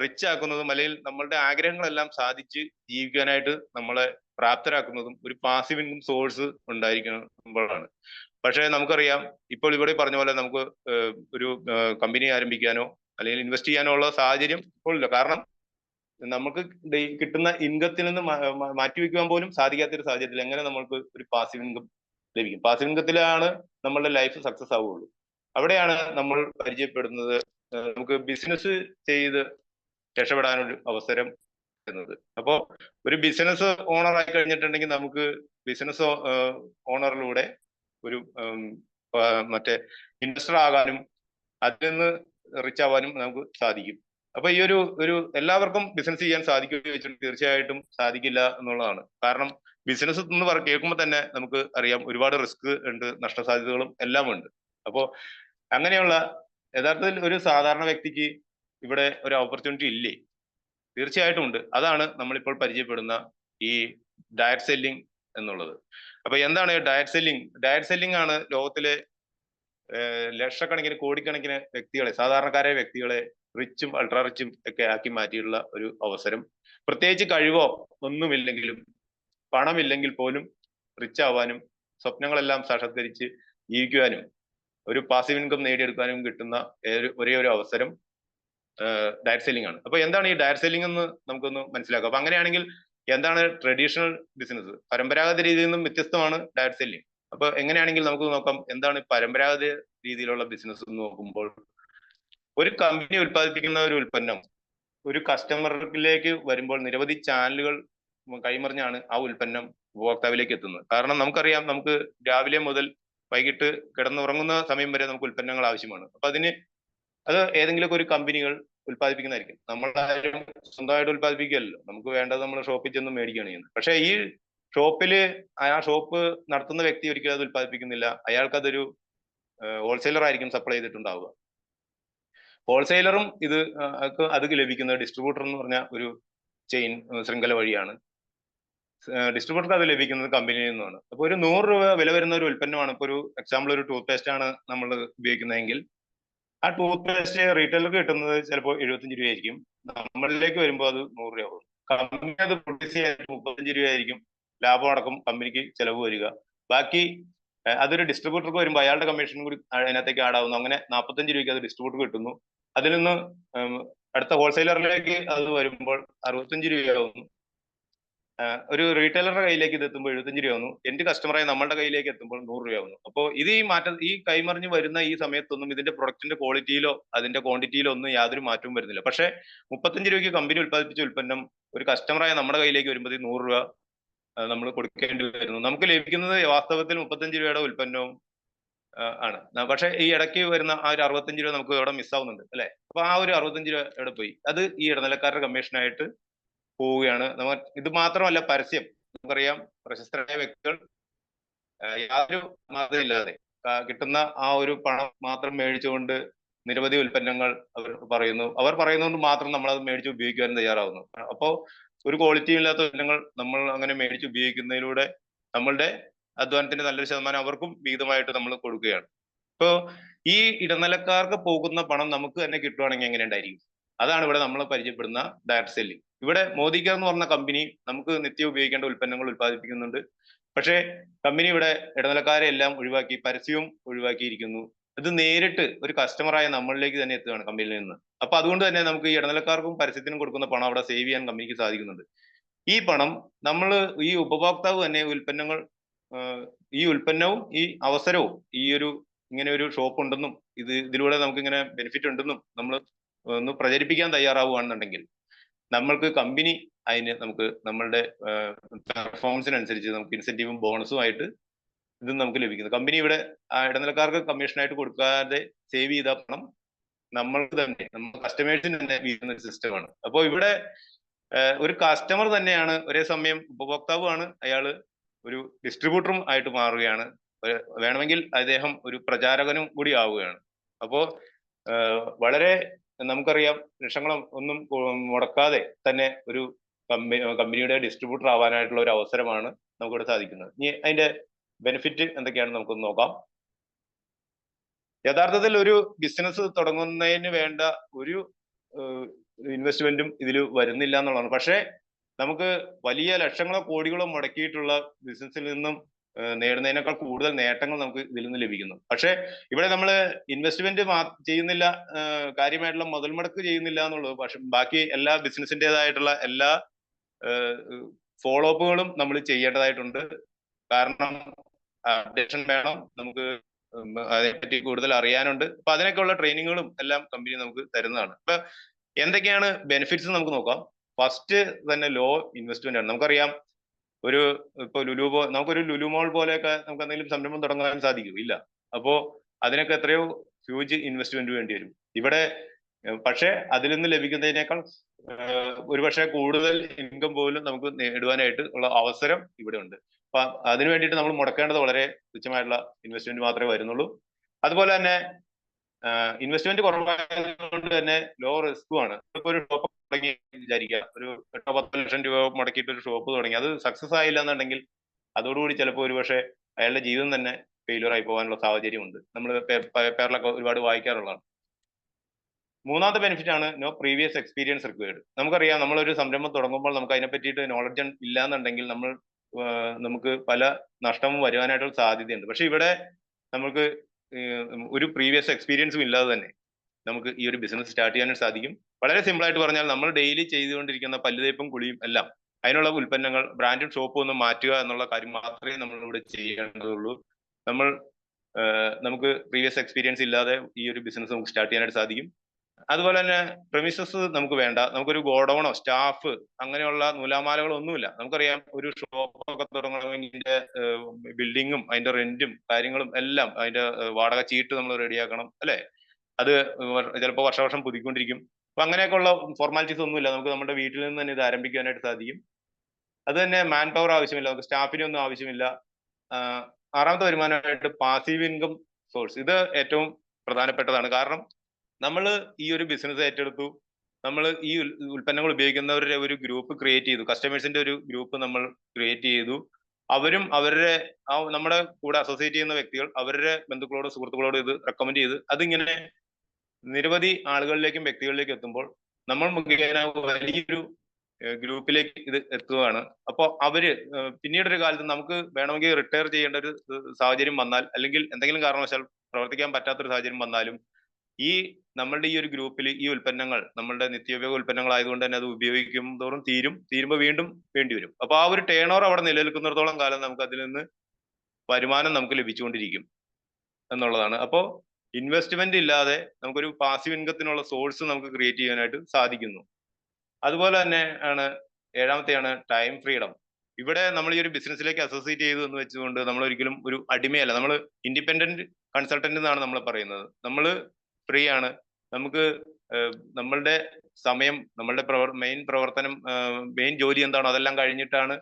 റിച്ച് ആക്കുന്നതും അല്ലെങ്കിൽ നമ്മളുടെ ആഗ്രഹങ്ങളെല്ലാം സാധിച്ച് ജീവിക്കാനായിട്ട് നമ്മളെ പ്രാപ്തരാക്കുന്നതും ഒരു പാസീവ് ഇൻകം സോഴ്സ് ഉണ്ടായിരിക്കുമ്പോഴാണ്. പക്ഷെ നമുക്കറിയാം ഇപ്പോൾ ഇവിടെ പറഞ്ഞ പോലെ നമുക്ക് ഒരു കമ്പനി ആരംഭിക്കാനോ അല്ലെങ്കിൽ ഇൻവെസ്റ്റ് ചെയ്യാനോ ഉള്ള സാഹചര്യം ഇപ്പോൾ ഇല്ല. കാരണം നമുക്ക് കിട്ടുന്ന ഇൻകത്തിൽ നിന്ന് മാറ്റിവെക്കുവാൻ പോലും സാധിക്കാത്തൊരു സാഹചര്യത്തിൽ എങ്ങനെ നമ്മൾക്ക് ഒരു പാസീവ് ഇൻകം ലഭിക്കും? പാസീവ് ഇൻകത്തിലാണ് നമ്മളുടെ ലൈഫ് സക്സസ് ആവുകയുള്ളൂ. അവിടെയാണ് നമ്മൾ പരിചയപ്പെടുന്നത് നമുക്ക് ബിസിനസ് ചെയ്ത് രക്ഷപ്പെടാനൊരു അവസരം വരുന്നത്. അപ്പോ ഒരു ബിസിനസ് ഓണർ ആയി കഴിഞ്ഞിട്ടുണ്ടെങ്കിൽ നമുക്ക് ബിസിനസ് ഓണറിലൂടെ ഒരു മറ്റേ ഇൻവെസ്റ്റർ ആകാനും അതിൽ നിന്ന് റിച്ച് ആവാനും നമുക്ക് സാധിക്കും. അപ്പൊ ഈ ഒരു എല്ലാവർക്കും ബിസിനസ് ചെയ്യാൻ സാധിക്കുമെന്ന് ചോദിച്ചിട്ട് തീർച്ചയായിട്ടും സാധിക്കില്ല എന്നുള്ളതാണ്. കാരണം ബിസിനസ് എന്ന് കേൾക്കുമ്പോൾ തന്നെ നമുക്ക് അറിയാം ഒരുപാട് റിസ്ക് ഉണ്ട്, നഷ്ടസാധ്യതകളും എല്ലാം ഉണ്ട്. അപ്പോൾ അങ്ങനെയുള്ള യഥാർത്ഥത്തിൽ ഒരു സാധാരണ വ്യക്തിക്ക് ഇവിടെ ഒരു ഓപ്പർച്യൂണിറ്റി ഇല്ലേ? തീർച്ചയായിട്ടും ഉണ്ട്. അതാണ് നമ്മളിപ്പോൾ പരിചയപ്പെടുന്ന ഈ ഡയറക്ട് സെല്ലിംഗ് എന്നുള്ളത്. അപ്പൊ എന്താണ് ഡയറക്ട് സെല്ലിംഗ്? ഡയറക്ട് സെല്ലിംഗ് ആണ് ലോകത്തിലെ ലക്ഷക്കണക്കിന് കോടിക്കണക്കിന് വ്യക്തികളെ, സാധാരണക്കാരായ വ്യക്തികളെ റിച്ചും അൾട്രാ റിച്ചും ഒക്കെ ആക്കി മാറ്റിയിട്ടുള്ള ഒരു അവസരം. പ്രത്യേകിച്ച് കഴിവോ ഒന്നുമില്ലെങ്കിലും, പണമില്ലെങ്കിൽ പോലും റിച്ച് ആവാനും സ്വപ്നങ്ങളെല്ലാം സാക്ഷാത്കരിച്ച് ജീവിക്കുവാനും ഒരു പാസീവ് ഇൻകം നേടിയെടുക്കാനും കിട്ടുന്ന ഒരേ ഒരു അവസരം ഡയറക്ട് സെല്ലിംഗ് ആണ്. അപ്പൊ എന്താണ് ഈ ഡയറക്ട് സെല്ലിംഗ് എന്ന് നമുക്കൊന്ന് മനസ്സിലാക്കാം. അപ്പൊ അങ്ങനെയാണെങ്കിൽ എന്താണ് ട്രഡീഷണൽ ബിസിനസ്? പരമ്പരാഗത രീതിയിൽ നിന്നും വ്യത്യസ്തമാണ് ഡയറക്ട് സെല്ലിംഗ്. അപ്പൊ എങ്ങനെയാണെങ്കിൽ നമുക്ക് നോക്കാം എന്താണ് പരമ്പരാഗത രീതിയിലുള്ള ബിസിനസ് എന്ന് നോക്കുമ്പോൾ, ഒരു കമ്പനി ഉൽപ്പാദിപ്പിക്കുന്ന ഒരു ഉൽപ്പന്നം ഒരു കസ്റ്റമറിലേക്ക് വരുമ്പോൾ നിരവധി ചാനലുകൾ കൈമറിഞ്ഞാണ് ആ ഉൽപ്പന്നം ഉപഭോക്താവിലേക്ക് എത്തുന്നത്. കാരണം നമുക്കറിയാം, നമുക്ക് രാവിലെ മുതൽ വൈകിട്ട് കിടന്നുറങ്ങുന്ന സമയം വരെ നമുക്ക് ഉൽപ്പന്നങ്ങൾ ആവശ്യമാണ്. അപ്പൊ അത് ഏതെങ്കിലും ഒരു കമ്പനികൾ ഉൽപ്പാദിപ്പിക്കുന്നതായിരിക്കും. നമ്മളാരും സ്വന്തമായിട്ട് ഉൽപ്പാദിപ്പിക്കുകയല്ലോ, നമുക്ക് വേണ്ടത് നമ്മൾ ഷോപ്പിൽ ചെന്ന് മേടിക്കുകയാണ് ചെയ്യുന്നത്. പക്ഷെ ഈ ആ ഷോപ്പ് നടത്തുന്ന വ്യക്തി ഒരിക്കലും അത് ഉൽപ്പാദിപ്പിക്കുന്നില്ല. അയാൾക്കതൊരു ഹോൾസെയിലർ ആയിരിക്കും സപ്ലൈ ചെയ്തിട്ടുണ്ടാവുക. ഹോൾസെയിലറും അത് ലഭിക്കുന്നത് ഡിസ്ട്രിബ്യൂട്ടർ എന്ന് പറഞ്ഞ ഒരു ചെയിൻ ശൃംഖല വഴിയാണ്. ഡിസ്ട്രിബ്യൂട്ടർക്ക് അത് ലഭിക്കുന്നത് കമ്പനിയിൽ നിന്നാണ്. അപ്പൊ ഒരു 100 രൂപ വില വരുന്ന ഒരു ഉൽപ്പന്നമാണ്. ഇപ്പൊ ഒരു എക്സാമ്പിൾ, ഒരു ടൂത്ത് പേസ്റ്റ് ആണ് നമ്മൾ ഉപയോഗിക്കുന്നതെങ്കിൽ ആ ടൂത്ത് പേസ്റ്റ് റീറ്റെയിലർക്ക് കിട്ടുന്നത് ചിലപ്പോൾ 75 രൂപയായിരിക്കും. നമ്മളിലേക്ക് വരുമ്പോൾ അത് 100 രൂപയാവും. കമ്പനി അത് പ്രൊഡ്യൂസ് ചെയ്യാൻ 35 രൂപയായിരിക്കും ലാഭം അടക്കം കമ്പനിക്ക് ചെലവ് വരിക. ബാക്കി അതൊരു ഡിസ്ട്രിബ്യൂട്ടർക്ക് വരുമ്പോൾ അയാളുടെ കമ്മീഷൻ കൂടി അതിനകത്തേക്ക് ആഡ് ആവുന്നു. അങ്ങനെ 45 രൂപയ്ക്ക് അത് ഡിസ്ട്രിബ്യൂട്ടർ കിട്ടുന്നു. അതിൽ നിന്ന് അടുത്ത ഹോൾസെയിലറിലേക്ക് അത് വരുമ്പോൾ 65 രൂപയാവുന്നു. ഒരു റീറ്റെയിലറുടെ കയ്യിലേക്ക് ഇത് എത്തുമ്പോൾ 75 രൂപയാവുന്നു. എന്റെ കസ്റ്റമറായി നമ്മളുടെ കയ്യിലേക്ക് എത്തുമ്പോൾ 100 രൂപയാവുന്നു. അപ്പോൾ ഇത് ഈ കൈമറിഞ്ഞ് വരുന്ന ഈ സമയത്തൊന്നും ഇതിന്റെ പ്രൊഡക്റ്റിന്റെ ക്വാളിറ്റിയിലോ അതിന്റെ ക്വാണ്ടിറ്റിയിലോ ഒന്നും യാതൊരു മാറ്റവും വരുന്നില്ല. പക്ഷേ 35 രൂപയ്ക്ക് കമ്പനി ഉൽപ്പാദിപ്പിച്ച ഉൽപ്പന്നം ഒരു കസ്റ്റമറായ നമ്മുടെ കയ്യിലേക്ക് വരുമ്പോൾ 100 രൂപ നമ്മൾ കൊടുക്കേണ്ടി വരുന്നു. നമുക്ക് ലഭിക്കുന്നത് വാസ്തവത്തിൽ 35 രൂപയുടെ ഉൽപ്പന്നവും ആണ്. പക്ഷെ ഈ ഇടയ്ക്ക് വരുന്ന ആ ഒരു 65 രൂപ നമുക്ക് ഇവിടെ മിസ്സാവുന്നുണ്ട് അല്ലെ? അപ്പൊ ആ ഒരു 65 രൂപ എവിടെ പോയി? അത് ഈ ഇടനിലക്കാരുടെ കമ്മീഷനായിട്ട് പോവുകയാണ്. ഇത് മാത്രമല്ല, പരസ്യം. നമുക്കറിയാം, പ്രശസ്തരായ വ്യക്തികൾ യാതൊരു മാതൃകയില്ലാതെ കിട്ടുന്ന ആ ഒരു പണം മാത്രം മേടിച്ചുകൊണ്ട് നിരവധി ഉൽപ്പന്നങ്ങൾ അവർ പറയുന്നതുകൊണ്ട് മാത്രം നമ്മൾ അത് മേടിച്ച് ഉപയോഗിക്കാൻ തയ്യാറാവുന്നു. അപ്പോൾ ഒരു ക്വാളിറ്റിയും ഇല്ലാത്ത ഉൽപ്പന്നങ്ങൾ നമ്മൾ അങ്ങനെ മേടിച്ച് ഉപയോഗിക്കുന്നതിലൂടെ നമ്മളുടെ അധ്വാനത്തിന്റെ നല്ലൊരു ശതമാനം അവർക്കും വിഹിതമായിട്ട് നമ്മൾ കൊടുക്കുകയാണ്. ഇപ്പോ ഈ ഇടനിലക്കാർക്ക് പോകുന്ന പണം നമുക്ക് തന്നെ കിട്ടുവാണെങ്കിൽ എങ്ങനെ ഉണ്ടായിരിക്കും? അതാണ് ഇവിടെ നമ്മൾ പരിചയപ്പെടുന്ന ഡയറക്ട് സെല്ലിംഗ്. ഇവിടെ മോദികെയർ എന്ന് പറഞ്ഞ കമ്പനി നമുക്ക് നിത്യം ഉപയോഗിക്കേണ്ട ഉൽപ്പന്നങ്ങൾ ഉൽപ്പാദിപ്പിക്കുന്നുണ്ട്. പക്ഷേ കമ്പനി ഇവിടെ ഇടനിലക്കാരെ എല്ലാം ഒഴിവാക്കി, പരസ്യവും ഒഴിവാക്കിയിരിക്കുന്നു. ഇത് നേരിട്ട് ഒരു കസ്റ്റമറായ നമ്മളിലേക്ക് തന്നെ എത്തുകയാണ് കമ്പനിയിൽ നിന്ന്. അപ്പൊ അതുകൊണ്ട് തന്നെ നമുക്ക് ഈ ഇടനിലക്കാർക്കും പരസ്യത്തിനും കൊടുക്കുന്ന പണം അവിടെ സേവ് ചെയ്യാൻ കമ്പനിക്ക് സാധിക്കുന്നുണ്ട്. ഈ പണം ഈ ഉപഭോക്താവ് തന്നെ ഈ ഉൽപ്പന്നവും ഈ അവസരവും ഇങ്ങനെ ഒരു ഷോപ്പ് ഉണ്ടെന്നും ഇതിലൂടെ നമുക്ക് ഇങ്ങനെ ബെനിഫിറ്റ് ഉണ്ടെന്നും നമ്മൾ ഒന്ന് പ്രചരിപ്പിക്കാൻ തയ്യാറാവുകയാണെന്നുണ്ടെങ്കിൽ നമ്മൾക്ക് കമ്പനി നമുക്ക് നമ്മളുടെ പെർഫോമൻസിനനുസരിച്ച് നമുക്ക് ഇൻസെന്റീവും ബോണസും ആയിട്ട് ഇതും നമുക്ക് ലഭിക്കുന്നത്. കമ്പനി ഇവിടെ ഇടനിലക്കാർക്ക് കമ്മീഷനായിട്ട് കൊടുക്കാതെ സേവ് ചെയ്ത പണം നമ്മൾക്ക് തന്നെ, നമ്മുടെ കസ്റ്റമേഴ്സിന് തന്നെ വീഴുന്ന ഒരു സിസ്റ്റമാണ്. അപ്പോൾ ഇവിടെ ഒരു കസ്റ്റമർ തന്നെയാണ് ഒരേ സമയം ഉപഭോക്താവുമാണ്, അയാള് ഒരു ഡിസ്ട്രിബ്യൂട്ടറും ആയിട്ട് മാറുകയാണ്. വേണമെങ്കിൽ അദ്ദേഹം ഒരു പ്രചാരകനും കൂടി ആവുകയാണ്. അപ്പോ വളരെ നമുക്കറിയാം, ലക്ഷങ്ങളൊന്നും മുടക്കാതെ തന്നെ ഒരു കമ്പനിയുടെ ഡിസ്ട്രിബ്യൂട്ടർ ആവാനായിട്ടുള്ള ഒരു അവസരമാണ് നമുക്കിവിടെ സാധിക്കുന്നത്. ഇനി അതിന്റെ ബെനിഫിറ്റ് എന്തൊക്കെയാണെന്ന് നമുക്കൊന്ന് നോക്കാം. യഥാർത്ഥത്തിൽ ഒരു ബിസിനസ് തുടങ്ങുന്നതിന് വേണ്ട ഒരു ഇൻവെസ്റ്റ്മെന്റും ഇതിൽ വരുന്നില്ല എന്നുള്ളതാണ്. പക്ഷേ നമുക്ക് വലിയ ലക്ഷങ്ങളോ കോടികളോ മുടക്കിയിട്ടുള്ള ബിസിനസ്സിൽ നിന്നും നേടുന്നതിനേക്കാൾ കൂടുതൽ നേട്ടങ്ങൾ നമുക്ക് ഇതിൽ നിന്ന് ലഭിക്കുന്നു. പക്ഷെ ഇവിടെ നമ്മൾ ഇൻവെസ്റ്റ്മെന്റ് ചെയ്യുന്നില്ല, കാര്യമായിട്ടുള്ള മുതൽ മുടക്ക് ചെയ്യുന്നില്ല എന്നുള്ളത്. പക്ഷെ ബാക്കി എല്ലാ ബിസിനസിൻ്റെതായിട്ടുള്ള എല്ലാ ഫോളോ അപ്പുകളും നമ്മൾ ചെയ്യേണ്ടതായിട്ടുണ്ട്. കാരണം അപ്ഡേഷൻ വേണം, നമുക്ക് അതിനെപ്പറ്റി കൂടുതൽ അറിയാനുണ്ട്. അപ്പൊ അതിനൊക്കെയുള്ള ട്രെയിനിങ്ങുകളും എല്ലാം കമ്പനി നമുക്ക് തരുന്നതാണ്. അപ്പൊ എന്തൊക്കെയാണ് ബെനിഫിറ്റ്സ് നമുക്ക് നോക്കാം. ഫസ്റ്റ് തന്നെ ലോ ഇൻവെസ്റ്റ്മെന്റ് ആണ്. നമുക്കറിയാം, ഇപ്പൊ നമുക്കൊരു ലുലു മോൾ പോലെയൊക്കെ നമുക്ക് എന്തെങ്കിലും സംരംഭം തുടങ്ങാൻ സാധിക്കും? ഇല്ല. അപ്പോ അതിനൊക്കെ എത്രയോ ഹ്യൂജ് ഇൻവെസ്റ്റ്മെന്റ് വേണ്ടി വരും ഇവിടെ. പക്ഷെ അതിൽ നിന്ന് ലഭിക്കുന്നതിനേക്കാൾ ഒരുപക്ഷെ കൂടുതൽ ഇൻകം പോലും നമുക്ക് നേടുവാനായിട്ട് ഉള്ള അവസരം ഇവിടെ ഉണ്ട്. അപ്പൊ അതിനു വേണ്ടിയിട്ട് നമ്മൾ മുടക്കേണ്ടത് വളരെ തുച്ഛമായിട്ടുള്ള ഇൻവെസ്റ്റ്മെന്റ് മാത്രമേ വരുന്നുള്ളൂ. അതുപോലെ തന്നെ ഇൻവെസ്റ്റ്മെന്റ് കുറവായതുകൊണ്ട് തന്നെ ലോ റിസ്കും ആണ്. ഇപ്പൊ ഒരു ഷോപ്പ് തുടങ്ങി വിചാരിക്കുക, ഒരു 8-10 ലക്ഷം രൂപ മുടക്കിയിട്ട് ഒരു ഷോപ്പ് തുടങ്ങി, അത് സക്സസ് ആയില്ല എന്നുണ്ടെങ്കിൽ അതോടുകൂടി ചിലപ്പോൾ ഒരുപക്ഷെ അയാളുടെ ജീവിതം തന്നെ ഫെയിലിയർ ആയി പോകാനുള്ള സാഹചര്യമുണ്ട്. നമ്മൾ പേപ്പറിലൊക്കെ ഒരുപാട് വായിക്കാറുള്ളതാണ്. മൂന്നാമത്തെ ബെനിഫിറ്റ് ആണ് നോ പ്രീവിയസ് എക്സ്പീരിയൻസ് റിക്വയർഡ്. നമുക്കറിയാം, നമ്മളൊരു സംരംഭം തുടങ്ങുമ്പോൾ നമുക്ക് അതിനെ പറ്റിയിട്ട് നോളജ് ഇല്ല എന്നുണ്ടെങ്കിൽ നമുക്ക് പല നഷ്ടവും വരുവാനായിട്ടുള്ള സാധ്യതയുണ്ട്. പക്ഷെ ഇവിടെ നമുക്ക് ഒരു പ്രീവിയസ് എക്സ്പീരിയൻസും ഇല്ലാതെ തന്നെ നമുക്ക് ഈ ഒരു ബിസിനസ് സ്റ്റാർട്ട് ചെയ്യാനായിട്ട് സാധിക്കും. വളരെ സിമ്പിൾ ആയിട്ട് പറഞ്ഞാൽ, നമ്മൾ ഡെയിലി ചെയ്തുകൊണ്ടിരിക്കുന്ന പല്ലുതേപ്പും കുളിയും എല്ലാം, അതിനുള്ള ഉൽപ്പന്നങ്ങൾ ബ്രാൻഡഡ് ഷോപ്പ് ഒന്ന് മാറ്റുക എന്നുള്ള കാര്യം മാത്രമേ നമ്മൾ ഇവിടെ ചെയ്യേണ്ടതുള്ളൂ. നമുക്ക് പ്രീവിയസ് എക്സ്പീരിയൻസ് ഇല്ലാതെ ഈ ഒരു ബിസിനസ് നമുക്ക് സ്റ്റാർട്ട് ചെയ്യാനായിട്ട് സാധിക്കും. അതുപോലെ തന്നെ പ്രെമിസസ് നമുക്ക് വേണ്ട, നമുക്കൊരു ഗോഡൌണോ സ്റ്റാഫ് അങ്ങനെയുള്ള നൂലാമാലകളൊന്നുമില്ല. നമുക്കറിയാം, ഒരു ഷോപ്പൊക്കെ തുടങ്ങണമെങ്കിൽ ബിൽഡിങ്ങും അതിന്റെ റെന്റും കാര്യങ്ങളും എല്ലാം, അതിന്റെ വാടക ചീട്ട് നമ്മൾ റെഡിയാക്കണം, അല്ലെ? അത് ചിലപ്പോൾ വർഷം പുതുക്കൊണ്ടിരിക്കും. അപ്പൊ അങ്ങനെയൊക്കെയുള്ള ഫോർമാലിറ്റീസ് ഒന്നുമില്ല, നമുക്ക് നമ്മുടെ വീട്ടിൽ നിന്ന് തന്നെ ഇത് ആരംഭിക്കാനായിട്ട് സാധിക്കും. അത് തന്നെ മാൻ പവർ ആവശ്യമില്ല, നമുക്ക് സ്റ്റാഫിനെ ഒന്നും ആവശ്യമില്ല. ആറാമത്തെ വരുമാനമായിട്ട് പാസീവ് ഇൻകം സോഴ്സ്, ഇത് ഏറ്റവും പ്രധാനപ്പെട്ടതാണ്. കാരണം നമ്മൾ ഈ ഒരു ബിസിനസ് ഏറ്റെടുത്തു, നമ്മൾ ഈ ഉൽപ്പന്നങ്ങൾ ഉപയോഗിക്കുന്നവരുടെ ഒരു ഗ്രൂപ്പ് ക്രിയേറ്റ് ചെയ്തു, കസ്റ്റമേഴ്സിന്റെ ഒരു ഗ്രൂപ്പ് നമ്മൾ ക്രിയേറ്റ് ചെയ്തു. അവരും അവരുടെ നമ്മുടെ കൂടെ അസോസിയേറ്റ് ചെയ്യുന്ന വ്യക്തികൾ അവരുടെ ബന്ധുക്കളോട് സുഹൃത്തുക്കളോട് ഇത് റെക്കമെൻഡ് ചെയ്ത് അതിങ്ങനെ നിരവധി ആളുകളിലേക്കും വ്യക്തികളിലേക്കും എത്തുമ്പോൾ നമ്മൾ മുഖേന വലിയൊരു ഗ്രൂപ്പിലേക്ക് ഇത് എത്തുകയാണ്. അപ്പോൾ അവര് പിന്നീടൊരു കാലത്ത് നമുക്ക് വേണമെങ്കിൽ റിട്ടയർ ചെയ്യേണ്ട ഒരു സാഹചര്യം വന്നാൽ, അല്ലെങ്കിൽ എന്തെങ്കിലും കാരണവശാൽ പ്രവർത്തിക്കാൻ പറ്റാത്തൊരു സാഹചര്യം വന്നാലും, ഈ നമ്മളുടെ ഈ ഒരു ഗ്രൂപ്പിൽ ഈ ഉൽപ്പന്നങ്ങൾ നമ്മളുടെ നിത്യോപയോഗ ഉൽപ്പന്നങ്ങൾ ആയതുകൊണ്ട് തന്നെ അത് ഉപയോഗിക്കും തോറും തീരുമ്പോൾ വീണ്ടും വേണ്ടി വരും. അപ്പൊ ആ ഒരു ടേൺ ഓവർ അവിടെ നിലനിൽക്കുന്നിടത്തോളം കാലം നമുക്ക് അതിൽ നിന്ന് വരുമാനം നമുക്ക് ലഭിച്ചുകൊണ്ടിരിക്കും എന്നുള്ളതാണ്. അപ്പോൾ ഇൻവെസ്റ്റ്മെന്റ് ഇല്ലാതെ നമുക്കൊരു പാസീവ് ഇൻകത്തിനുള്ള സോഴ്സ് നമുക്ക് ക്രിയേറ്റ് ചെയ്യാനായിട്ട് സാധിക്കുന്നു. അതുപോലെ തന്നെ ആണ് ഏഴാമത്തെയാണ് ടൈം ഫ്രീഡം. ഇവിടെ നമ്മൾ ഈ ഒരു ബിസിനസ്സിലേക്ക് അസോസിയേറ്റ് ചെയ്തു എന്ന് വെച്ചുകൊണ്ട് നമ്മൾ ഒരിക്കലും ഒരു അടിമയല്ല. നമ്മൾ ഇൻഡിപെൻഡന്റ് കൺസൾട്ടന്റ് എന്നാണ് നമ്മൾ പറയുന്നത്. നമ്മൾ ഫ്രീ ആണ്. നമുക്ക് നമ്മളുടെ സമയം, നമ്മളുടെ മെയിൻ പ്രവർത്തനം, മെയിൻ ജോലി എന്താണോ അതെല്ലാം കഴിഞ്ഞിട്ടാണ്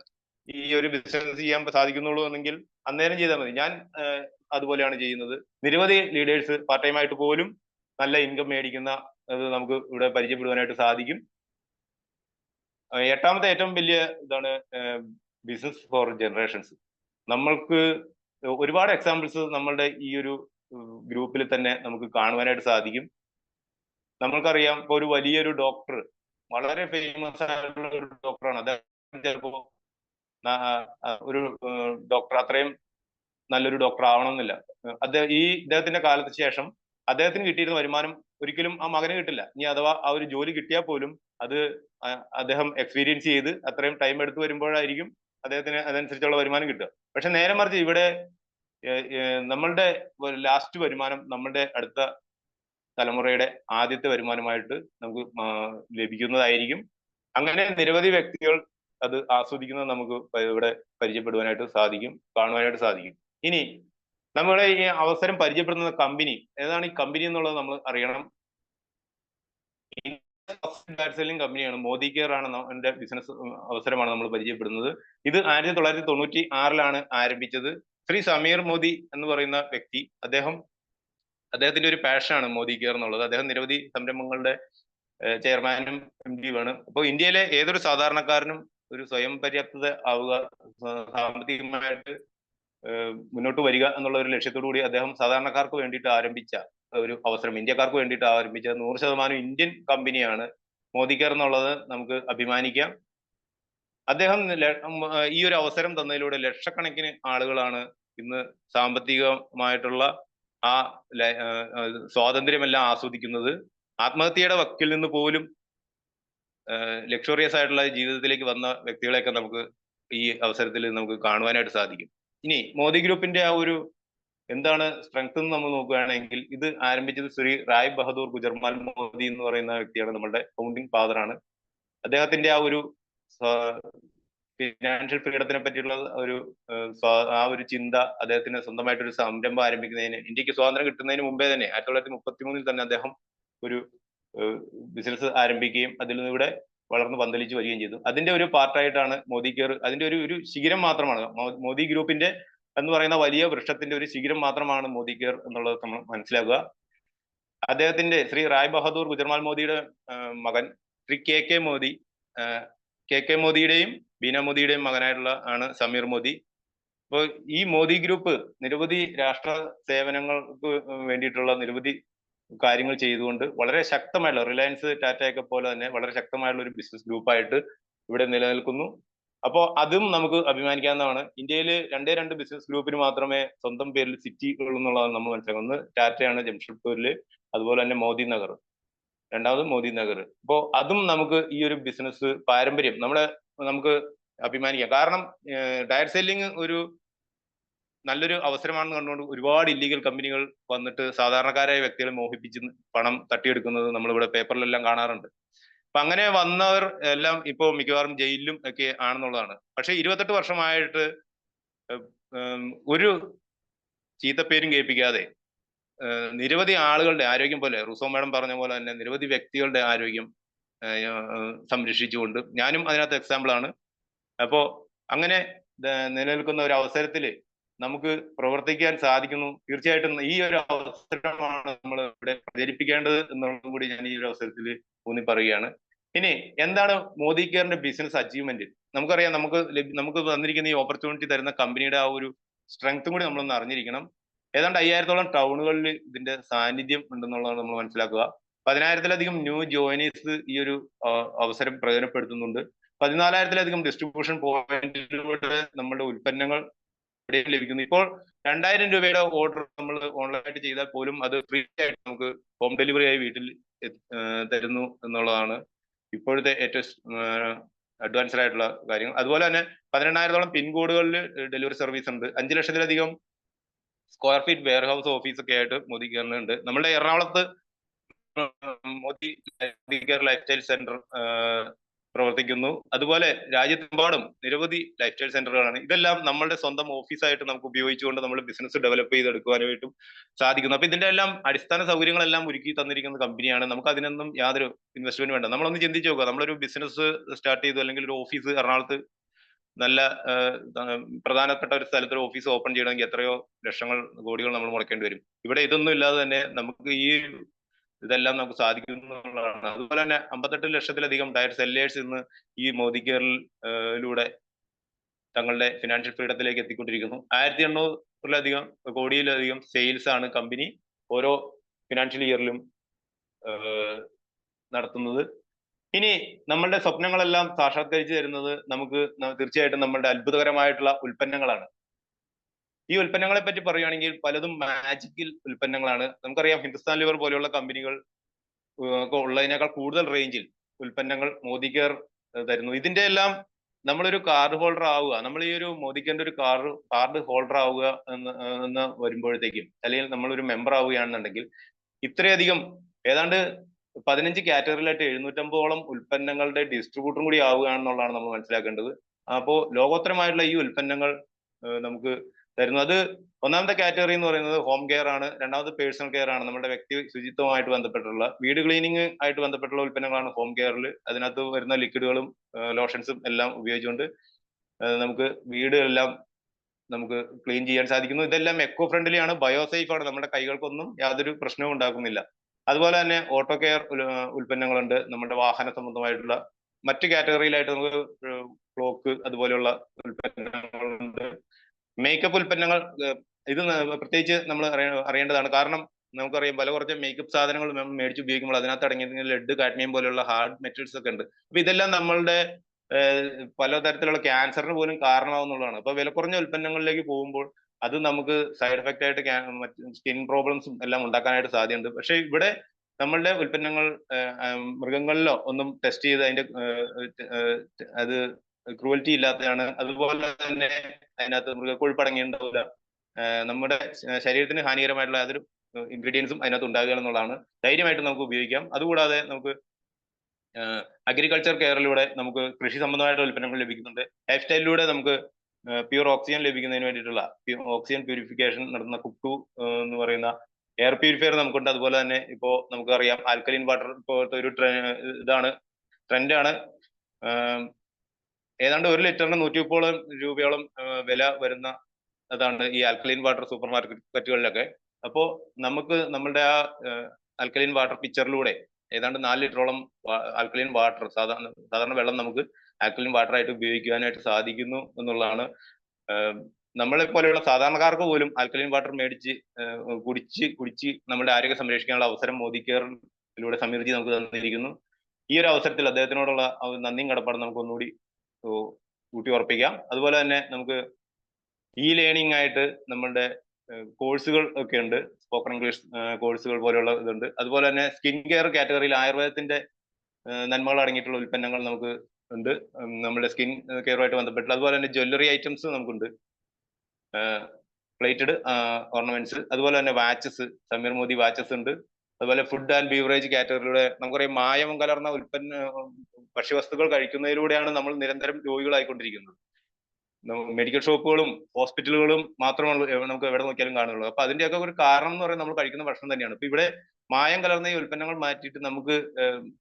ഈ ഒരു ബിസിനസ് ചെയ്യാൻ സാധിക്കുന്നുള്ളൂ എന്നെങ്കിൽ അന്നേരം ചെയ്താൽ മതി. ഞാൻ അതുപോലെയാണ് ചെയ്യുന്നത്. നിരവധി ലീഡേഴ്സ് പാർട്ട് ടൈം ആയിട്ട് പോലും നല്ല ഇൻകം മേടിക്കുന്ന അത് നമുക്ക് ഇവിടെ പരിചയപ്പെടുവാനായിട്ട് സാധിക്കും. എട്ടാമത്തെ ഏറ്റവും വലിയ ഇതാണ് ബിസിനസ് ഫോർ ജനറേഷൻസ്. നമ്മൾക്ക് ഒരുപാട് എക്സാമ്പിൾസ് നമ്മളുടെ ഈ ഒരു ഗ്രൂപ്പിൽ തന്നെ നമുക്ക് കാണുവാനായിട്ട് സാധിക്കും. നമ്മൾക്കറിയാം, ഇപ്പൊ ഒരു വലിയൊരു ഡോക്ടർ, വളരെ ഫേമസ് ആയിട്ടുള്ള ഒരു ഡോക്ടറാണ്. അദ്ദേഹം ചിലപ്പോ ഒരു ഡോക്ടർ അത്രയും നല്ലൊരു ഡോക്ടർ ആവണമെന്നില്ല. ഇദ്ദേഹത്തിന്റെ കാലത്ത് ശേഷം അദ്ദേഹത്തിന് കിട്ടിയിരുന്ന വരുമാനം ഒരിക്കലും ആ മകന് കിട്ടില്ല. ഇനി അഥവാ ആ ഒരു ജോലി കിട്ടിയാൽ പോലും അത് അദ്ദേഹം എക്സ്പീരിയൻസ് ചെയ്ത് അത്രയും ടൈം എടുത്തു വരുമ്പോഴായിരിക്കും അദ്ദേഹത്തിന് അതനുസരിച്ചുള്ള വരുമാനം കിട്ടുക. പക്ഷെ നേരെ മറിച്ച് ഇവിടെ നമ്മളുടെ ലാസ്റ്റ് വരുമാനം നമ്മളുടെ അടുത്ത തലമുറയുടെ ആദ്യത്തെ വരുമാനമായിട്ട് നമുക്ക് ലഭിക്കുന്നതായിരിക്കും. അങ്ങനെ നിരവധി വ്യക്തികൾ അത് ആസ്വദിക്കുന്നത് നമുക്ക് ഇവിടെ പരിചയപ്പെടുവാനായിട്ട് സാധിക്കും, കാണുവാനായിട്ട് സാധിക്കും. ഇനി നമ്മുടെ ഈ അവസരം പരിചയപ്പെടുന്ന കമ്പനി ഏതാണ്? ഈ കമ്പനി എന്നുള്ളത് നമ്മൾ അറിയണം. സെല്ലിംഗ് കമ്പനിയാണ്. മോദി കെയർ ആണ് എന്റെ ബിസിനസ് അവസരമാണ് നമ്മൾ പരിചയപ്പെടുന്നത്. ഇത് 1996 ആരംഭിച്ചത്. ശ്രീ സമീർ മോദി എന്ന് പറയുന്ന വ്യക്തി, അദ്ദേഹത്തിന്റെ ഒരു പാഷനാണ് മോദി കെയർ എന്നുള്ളത്. അദ്ദേഹം നിരവധി സംരംഭങ്ങളുടെ ചെയർമാനും MD-യുമാണ്. അപ്പോൾ ഇന്ത്യയിലെ ഏതൊരു സാധാരണക്കാരനും ഒരു സ്വയം പര്യാപ്തത ആവുക, സാമ്പത്തികമായിട്ട് മുന്നോട്ട് വരിക എന്നുള്ള ഒരു ലക്ഷ്യത്തോടു കൂടി അദ്ദേഹം സാധാരണക്കാർക്ക് വേണ്ടിയിട്ട് ആരംഭിച്ച ഒരു അവസരം, ഇന്ത്യക്കാർക്ക് വേണ്ടിയിട്ട് ആരംഭിച്ച 100% ഇന്ത്യൻ കമ്പനിയാണ് മോദി കെയർ എന്നുള്ളത് നമുക്ക് അഭിമാനിക്കാം. അദ്ദേഹം ഈ ഒരു അവസരം തന്നതിലൂടെ ലക്ഷക്കണക്കിന് ആളുകളാണ് ഇന്ന് സാമ്പത്തികമായിട്ടുള്ള ആ സ്വാതന്ത്ര്യമെല്ലാം ആസ്വദിക്കുന്നത്. ആത്മഹത്യയുടെ വക്കിൽ നിന്ന് പോലും ലക്ഷറിയസ് ആയിട്ടുള്ള ജീവിതത്തിലേക്ക് വന്ന വ്യക്തികളെയൊക്കെ നമുക്ക് ഈ അവസരത്തിൽ നമുക്ക് കാണുവാനായിട്ട് സാധിക്കും. ഇനി മോദി ഗ്രൂപ്പിന്റെ ആ ഒരു എന്താണ് സ്ട്രെങ്ത് എന്ന് നമ്മൾ നോക്കുകയാണെങ്കിൽ, ഇത് ആരംഭിച്ചത് ശ്രീ റായ് ബഹദൂർ ഗുജർമാൽ മോദി എന്ന് പറയുന്ന വ്യക്തിയാണ്, നമ്മുടെ ഫൗണ്ടിങ് ഫാദർ ആണ്. അദ്ദേഹത്തിന്റെ ആ ഒരു ഫിനാൻഷ്യൽ ഫ്രീഡത്തിനെ പറ്റിയുള്ള ഒരു ചിന്ത, അദ്ദേഹത്തിന് സ്വന്തമായിട്ടൊരു സംരംഭം ആരംഭിക്കുന്നതിന്, ഇന്ത്യക്ക് സ്വാതന്ത്ര്യം കിട്ടുന്നതിന് മുമ്പേ തന്നെ 1933 തന്നെ അദ്ദേഹം ഒരു ബിസിനസ് ആരംഭിക്കുകയും അതിൽ നിന്ന് ഇവിടെ വളർന്ന് പന്തലിച്ച് വരികയും ചെയ്തു. അതിന്റെ ഒരു പാർട്ടായിട്ടാണ് മോദി കെയർ. അതിന്റെ ഒരു ശിഖരം മാത്രമാണ് മോദി ഗ്രൂപ്പിന്റെ എന്ന് പറയുന്ന വലിയ വൃക്ഷത്തിന്റെ ഒരു ശിഖരം മാത്രമാണ് മോദി കെയർ എന്നുള്ളത് നമ്മൾ മനസ്സിലാക്കുക. അദ്ദേഹത്തിന്റെ ശ്രീ റായ് ബഹദൂർ ഗുജറാൾ മോദിയുടെ മകൻ ശ്രീ കെ മോദി, കെ മോദിയുടെയും ബീന മോദിയുടെയും മകനായിട്ടുള്ള ആണ് സമീർ മോദി. അപ്പോൾ ഈ മോദി ഗ്രൂപ്പ് നിരവധി രാഷ്ട്ര സേവനങ്ങൾക്ക് വേണ്ടിയിട്ടുള്ള നിരവധി കാര്യങ്ങൾ ചെയ്തുകൊണ്ട് വളരെ ശക്തമായിട്ടുള്ള റിലയൻസ് ടാറ്റയൊക്കെ പോലെ തന്നെ വളരെ ശക്തമായിട്ടുള്ള ഒരു ബിസിനസ് ഗ്രൂപ്പായിട്ട് ഇവിടെ നിലനിൽക്കുന്നു. അപ്പോൾ അതും നമുക്ക് അഭിമാനിക്കാവുന്നതാണ്. ഇന്ത്യയിൽ രണ്ട് ബിസിനസ് ഗ്രൂപ്പിന് മാത്രമേ സ്വന്തം പേരിൽ സിറ്റി ഉള്ളൂ എന്നുള്ളതാണ് നമ്മൾ മനസ്സിലാക്കുന്നത്. ടാറ്റയാണ് ജംഷഡ്പൂരിൽ, അതുപോലെ തന്നെ മോദി നഗർ, രണ്ടാമത് മോദി നഗർ. അപ്പോൾ അതും നമുക്ക് ഈ ഒരു ബിസിനസ് പാരമ്പര്യം നമുക്ക് അഭിമാനിക്കാം. കാരണം ഡയറക്ട് സെല്ലിംഗ് ഒരു നല്ലൊരു അവസരമാണെന്ന് കണ്ടുകൊണ്ട് ഒരുപാട് ഇല്ലീഗൽ കമ്പനികൾ വന്നിട്ട് സാധാരണക്കാരായ വ്യക്തികളെ മോഹിപ്പിച്ച് പണം തട്ടിയെടുക്കുന്നത് നമ്മളിവിടെ പേപ്പറിലെല്ലാം കാണാറുണ്ട്. അപ്പൊ അങ്ങനെ വന്നവർ എല്ലാം ഇപ്പോൾ മിക്കവാറും ജയിലിലും ഒക്കെ ആണെന്നുള്ളതാണ്. പക്ഷെ 28 വർഷമായിട്ട് ഒരു ചീത്തപ്പേരും കേൾപ്പിക്കാതെ നിരവധി ആളുകളുടെ ആരോഗ്യം പോലെ റുസോ മാഡം പറഞ്ഞ പോലെ തന്നെ നിരവധി വ്യക്തികളുടെ ആരോഗ്യം സംരക്ഷിച്ചുകൊണ്ട് ഞാനും അതിനകത്ത് എക്സാമ്പിൾ ആണ്. അപ്പോ അങ്ങനെ നിലനിൽക്കുന്ന ഒരു അവസരത്തിൽ നമുക്ക് പ്രവർത്തിക്കാൻ സാധിക്കുന്നു. തീർച്ചയായിട്ടും ഈ ഒരു അവസരമാണ് നമ്മൾ ഇവിടെ പ്രചരിപ്പിക്കേണ്ടത് എന്നുള്ളതും കൂടി ഞാൻ ഈ ഒരു അവസരത്തിൽ ഊന്നി പറയുകയാണ്. ഇനി എന്താണ് മോദി കെയറിന്റെ ബിസിനസ് അച്ചീവ്മെന്റ്? നമുക്കറിയാം, നമുക്ക് തന്നിരിക്കുന്ന ഈ ഓപ്പർച്യൂണിറ്റി തരുന്ന കമ്പനിയുടെ ആ ഒരു സ്ട്രെങ്ത്തും കൂടി നമ്മളൊന്ന് അറിഞ്ഞിരിക്കണം. ഏതാണ്ട് 5000-ഓളം ടൗണുകളിൽ ഇതിന്റെ സാന്നിധ്യം ഉണ്ടെന്നുള്ളതാണ് നമ്മൾ മനസ്സിലാക്കുക. 10,000-ലധികം ന്യൂ ജോയിനേഴ്സ് ഈ ഒരു അവസരം പ്രയോജനപ്പെടുത്തുന്നുണ്ട്. 14,000-ലധികം ഡിസ്ട്രിബ്യൂഷൻ പോയിന്റിലൂടെ നമ്മുടെ ഉൽപ്പന്നങ്ങൾ ഇവിടെ ലഭിക്കുന്നു. ഇപ്പോൾ 2000 രൂപയുടെ ഓർഡർ നമ്മൾ ഓൺലൈനായിട്ട് ചെയ്താൽ പോലും അത് ഫ്രീ ആയിട്ട് നമുക്ക് ഹോം ഡെലിവറി ആയി വീട്ടിൽ തരുന്നു എന്നുള്ളതാണ് ഇപ്പോഴത്തെ ഏറ്റവും അഡ്വാൻസ്ഡ് ആയിട്ടുള്ള കാര്യങ്ങൾ. അതുപോലെ തന്നെ 18,000-ഓളം പിൻകോഡുകളിൽ ഡെലിവറി സർവീസ് ഉണ്ട്. 5 ലക്ഷത്തിലധികം square feet warehouse office ഒക്കെ ആയിട്ട് മോദി കെയറിനുണ്ട്. നമ്മുടെ എറണാകുളത്ത് Modicare lifestyle centre പ്രവർത്തിക്കുന്നു. അതുപോലെ രാജ്യത്തെമ്പാടും നിരവധി ലൈഫ് സ്റ്റൈൽ സെന്ററുകളാണ്. ഇതെല്ലാം നമ്മളുടെ സ്വന്തം ഓഫീസായിട്ട് നമുക്ക് ഉപയോഗിച്ചുകൊണ്ട് നമ്മൾ ബിസിനസ് ഡെവലപ്പ് ചെയ്തെടുക്കുവാനായിട്ടും സാധിക്കുന്നു. അപ്പൊ ഇതിന്റെ എല്ലാം അടിസ്ഥാന സൗകര്യങ്ങളെല്ലാം ഒരുക്കി തന്നിരിക്കുന്ന കമ്പനിയാണ്. നമുക്ക് അതിനൊന്നും യാതൊരു ഇൻവെസ്റ്റ്മെന്റ് വേണ്ട. നമ്മളൊന്ന് ചിന്തിച്ചു നോക്കുക, നമ്മളൊരു ബിസിനസ് സ്റ്റാർട്ട് ചെയ്തു അല്ലെങ്കിൽ ഒരു ഓഫീസ് എറണാകുളത്ത് നല്ല പ്രധാനപ്പെട്ട ഒരു സ്ഥലത്ത് ഒരു ഓഫീസ് ഓപ്പൺ ചെയ്യണമെങ്കിൽ എത്രയോ ലക്ഷങ്ങൾ കോടികൾ നമ്മൾ മുടക്കേണ്ടി വരും. ഇവിടെ ഇതൊന്നും ഇല്ലാതെ തന്നെ നമുക്ക് ഇതെല്ലാം നമുക്ക് സാധിക്കുന്നതാണ്. അതുപോലെ തന്നെ 58 ലക്ഷത്തിലധികം ഡയറക്ട് സെല്ലേഴ്സ് ഇന്ന് ഈ മോദി കെയറിലൂടെ തങ്ങളുടെ ഫിനാൻഷ്യൽ ഫ്രീഡത്തിലേക്ക് എത്തിക്കൊണ്ടിരിക്കുന്നു. 1800-ലധികം കോടിയിലധികം സെയിൽസ് ആണ് കമ്പനി ഓരോ ഫിനാൻഷ്യൽ ഇയറിലും നടത്തുന്നത്. ഇനി നമ്മളുടെ സ്വപ്നങ്ങളെല്ലാം സാക്ഷാത്കരിച്ചു തരുന്നത് നമുക്ക് തീർച്ചയായിട്ടും നമ്മളുടെ അത്ഭുതകരമായിട്ടുള്ള ഉൽപ്പന്നങ്ങളാണ്. ഈ ഉൽപ്പന്നങ്ങളെ പറ്റി പറയുകയാണെങ്കിൽ പലതും മാജിക്കൽ ഉൽപ്പന്നങ്ങളാണ്. നമുക്കറിയാം, ഹിന്ദുസ്ഥാൻ ലിവർ പോലെയുള്ള കമ്പനികൾ ഉള്ളതിനേക്കാൾ കൂടുതൽ റേഞ്ചിൽ ഉൽപ്പന്നങ്ങൾ മോദി കെയർ തരുന്നു. ഇതിന്റെ എല്ലാം നമ്മളൊരു കാർഡ് ഹോൾഡർ ആവുക, നമ്മൾ ഈ ഒരു മോദി കെയറിന്റെ ഒരു കാർഡ് ഹോൾഡർ ആവുക എന്ന് വരുമ്പോഴത്തേക്കും, അല്ലെങ്കിൽ നമ്മളൊരു മെമ്പർ ആവുകയാണെന്നുണ്ടെങ്കിൽ ഇത്രയധികം ഏതാണ്ട് 15 കാറ്റഗറിയിലായിട്ട് 750-ഓളം ഉൽപ്പന്നങ്ങളുടെ ഡിസ്ട്രിബ്യൂട്ടറും കൂടി ആവുകയാണെന്നുള്ളതാണ് നമ്മൾ മനസ്സിലാക്കേണ്ടത്. അപ്പോൾ ലോകോത്തരമായിട്ടുള്ള ഈ ഉൽപ്പന്നങ്ങൾ നമുക്ക് തരുന്നു. അത് ഒന്നാമത്തെ കാറ്റഗറി എന്ന് പറയുന്നത് ഹോം കെയർ ആണ്. രണ്ടാമത് പേഴ്സണൽ കെയർ ആണ്. നമ്മുടെ വ്യക്തി ശുചിത്വമായിട്ട് ബന്ധപ്പെട്ടുള്ള വീട് ക്ലീനിങ് ആയിട്ട് ബന്ധപ്പെട്ടുള്ള ഉൽപ്പന്നങ്ങളാണ് ഹോം കെയറിൽ. അതിനകത്ത് വരുന്ന ലിക്വിഡുകളും ലോഷൻസും എല്ലാം ഉപയോഗിച്ചുകൊണ്ട് നമുക്ക് വീട് എല്ലാം നമുക്ക് ക്ലീൻ ചെയ്യാൻ സാധിക്കുന്നു. ഇതെല്ലാം എക്കോ ഫ്രണ്ട്ലി ആണ്, ബയോസേഫ് ആണ്, നമ്മുടെ കൈകൾക്കൊന്നും യാതൊരു പ്രശ്നവും ഉണ്ടാക്കുന്നില്ല. അതുപോലെ തന്നെ ഓട്ടോ കെയർ ഉൽപ്പന്നങ്ങളുണ്ട്. നമ്മുടെ വാഹന സംബന്ധമായിട്ടുള്ള മറ്റ് കാറ്റഗറിയിലായിട്ട് നമുക്ക് ക്ലോക്ക് അതുപോലെയുള്ള ഉൽപ്പന്നങ്ങളുണ്ട്. മേക്കപ്പ് ഉൽപ്പന്നങ്ങൾ, ഇത് പ്രത്യേകിച്ച് നമ്മൾ അറിയേണ്ടതാണ്. കാരണം നമുക്കറിയാം, വില കുറച്ച മേക്കപ്പ് സാധനങ്ങൾ മേടിച്ച് ഉപയോഗിക്കുമ്പോൾ അതിനകത്ത് അടങ്ങിയിരിക്കുന്ന ലെഡ്, കാഡ്മിയം പോലെയുള്ള ഹാർഡ് മെറ്റൽസ് ഒക്കെ ഉണ്ട്. അപ്പൊ ഇതെല്ലാം നമ്മളുടെ പലതരത്തിലുള്ള ക്യാൻസറിന് പോലും കാരണമാവുന്നതാണ്. അപ്പൊ വില കുറഞ്ഞ ഉൽപ്പന്നങ്ങളിലേക്ക് പോകുമ്പോൾ അത് നമുക്ക് സൈഡ് എഫക്റ്റ് ആയിട്ട് സ്കിൻ പ്രോബ്ലംസും എല്ലാം ഉണ്ടാക്കാനായിട്ട് സാധ്യതയുണ്ട്. പക്ഷെ ഇവിടെ നമ്മളുടെ ഉൽപ്പന്നങ്ങൾ മൃഗങ്ങളിലോ ഒന്നും ടെസ്റ്റ് ചെയ്ത് അതിന്റെ അത് ക്രൂവൽറ്റി ഇല്ലാത്തതാണ്. അതുപോലെ തന്നെ അതിനകത്ത് മൃഗക്കൊഴുപ്പ് അടങ്ങിയിട്ടുണ്ടാവില്ല. നമ്മുടെ ശരീരത്തിന് ഹാനികരമായിട്ടുള്ള യാതൊരു ഇൻഗ്രീഡിയൻസും അതിനകത്ത് ഉണ്ടാകുക എന്നുള്ളതാണ്. ധൈര്യമായിട്ട് നമുക്ക് ഉപയോഗിക്കാം. അതുകൂടാതെ നമുക്ക് അഗ്രികൾച്ചർ കെയറിലൂടെ നമുക്ക് കൃഷി സംബന്ധമായിട്ടുള്ള ഉൽപ്പന്നങ്ങൾ ലഭിക്കുന്നുണ്ട്. ലൈഫ് സ്റ്റൈലിലൂടെ നമുക്ക് പ്യൂർ ഓക്സിജൻ ലഭിക്കുന്നതിന് വേണ്ടിയിട്ടുള്ള ഓക്സിജൻ പ്യൂരിഫിക്കേഷൻ നടത്തുന്ന കുക്ടു എന്ന് പറയുന്ന എയർ പ്യൂരിഫയർ നമുക്കുണ്ട്. അതുപോലെ തന്നെ ഇപ്പോ നമുക്കറിയാം, ആൽക്കലൈൻ വാട്ടർ ഇപ്പോഴത്തെ ഒരു ട്രെൻഡാണ്. ഏതാണ്ട് 1 ലിറ്ററിന് 130 രൂപയോളം വില വരുന്ന അതാണ് ഈ ആൽക്കലൈൻ വാട്ടർ സൂപ്പർ മാർക്കറ്റുകളിലൊക്കെ. അപ്പോൾ നമുക്ക് നമ്മളുടെ ആ ആൽക്കലൈൻ വാട്ടർ പിക്ചറിലൂടെ ഏതാണ്ട് 4 ലിറ്ററോളം ആൽക്കലൈൻ വാട്ടർ, സാധാരണ വെള്ളം നമുക്ക് ആൽക്കലൈൻ വാട്ടർ ആയിട്ട് ഉപയോഗിക്കുവാനായിട്ട് സാധിക്കുന്നു എന്നുള്ളതാണ്. നമ്മളെ പോലെയുള്ള സാധാരണക്കാർക്ക് പോലും ആൽക്കലൈൻ വാട്ടർ മേടിച്ച് കുടിച്ച് നമ്മുടെ ആരോഗ്യം സംരക്ഷിക്കാനുള്ള അവസരം മോദി കെയറിലൂടെ സമീർജി നമുക്ക് തന്നിരിക്കുന്നു. ഈ ഒരു അവസരത്തിൽ അദ്ദേഹത്തിനോടുള്ള നന്ദിയും കടപ്പാടും നമുക്ക് ഒന്നുകൂടി ഊട്ടി ഉറപ്പിക്കാം. അതുപോലെ തന്നെ നമുക്ക് ഇ ലേണിംഗ് ആയിട്ട് നമ്മളുടെ കോഴ്സുകൾ ഒക്കെ ഉണ്ട്, സ്പോക്കൺ ഇംഗ്ലീഷ് കോഴ്സുകൾ പോലെയുള്ള ഇതുണ്ട്. അതുപോലെ തന്നെ സ്കിൻ കെയർ കാറ്റഗറിയിൽ ആയുർവേദത്തിന്റെ നന്മകൾ അടങ്ങിയിട്ടുള്ള ഉൽപ്പന്നങ്ങൾ നമുക്ക് ഉണ്ട്, നമ്മുടെ സ്കിൻ കെയറുമായിട്ട് ബന്ധപ്പെട്ട്. അതുപോലെ തന്നെ ജ്വല്ലറി ഐറ്റംസ് നമുക്കുണ്ട്, പ്ലേറ്റഡ് ഓർണമെന്റ്സ്. അതുപോലെ തന്നെ വാച്ചസ്, സമീർ മോദി വാച്ചസ് ഉണ്ട്. അതുപോലെ ഫുഡ് ആൻഡ് ബീവറേജ് കാറ്റഗറിയിലൂടെ നമുക്കറിയാം മായം കലർന്ന ഭക്ഷ്യവസ്തുക്കൾ കഴിക്കുന്നതിലൂടെയാണ് നമ്മൾ നിരന്തരം രോഗികളായിക്കൊണ്ടിരിക്കുന്നത്. മെഡിക്കൽ ഷോപ്പുകളും ഹോസ്പിറ്റലുകളും മാത്രമാണ് നമുക്ക് എവിടെ നോക്കിയാലും കാണുന്നുള്ളൂ. അപ്പൊ അതിന്റെയൊക്കെ ഒരു കാരണം എന്ന് പറയുന്നത് നമ്മൾ കഴിക്കുന്ന ഭക്ഷണം തന്നെയാണ്. ഇപ്പൊ ഇവിടെ മായം കലർന്ന ഈ ഉൽപ്പന്നങ്ങൾ മാറ്റിയിട്ട് നമുക്ക്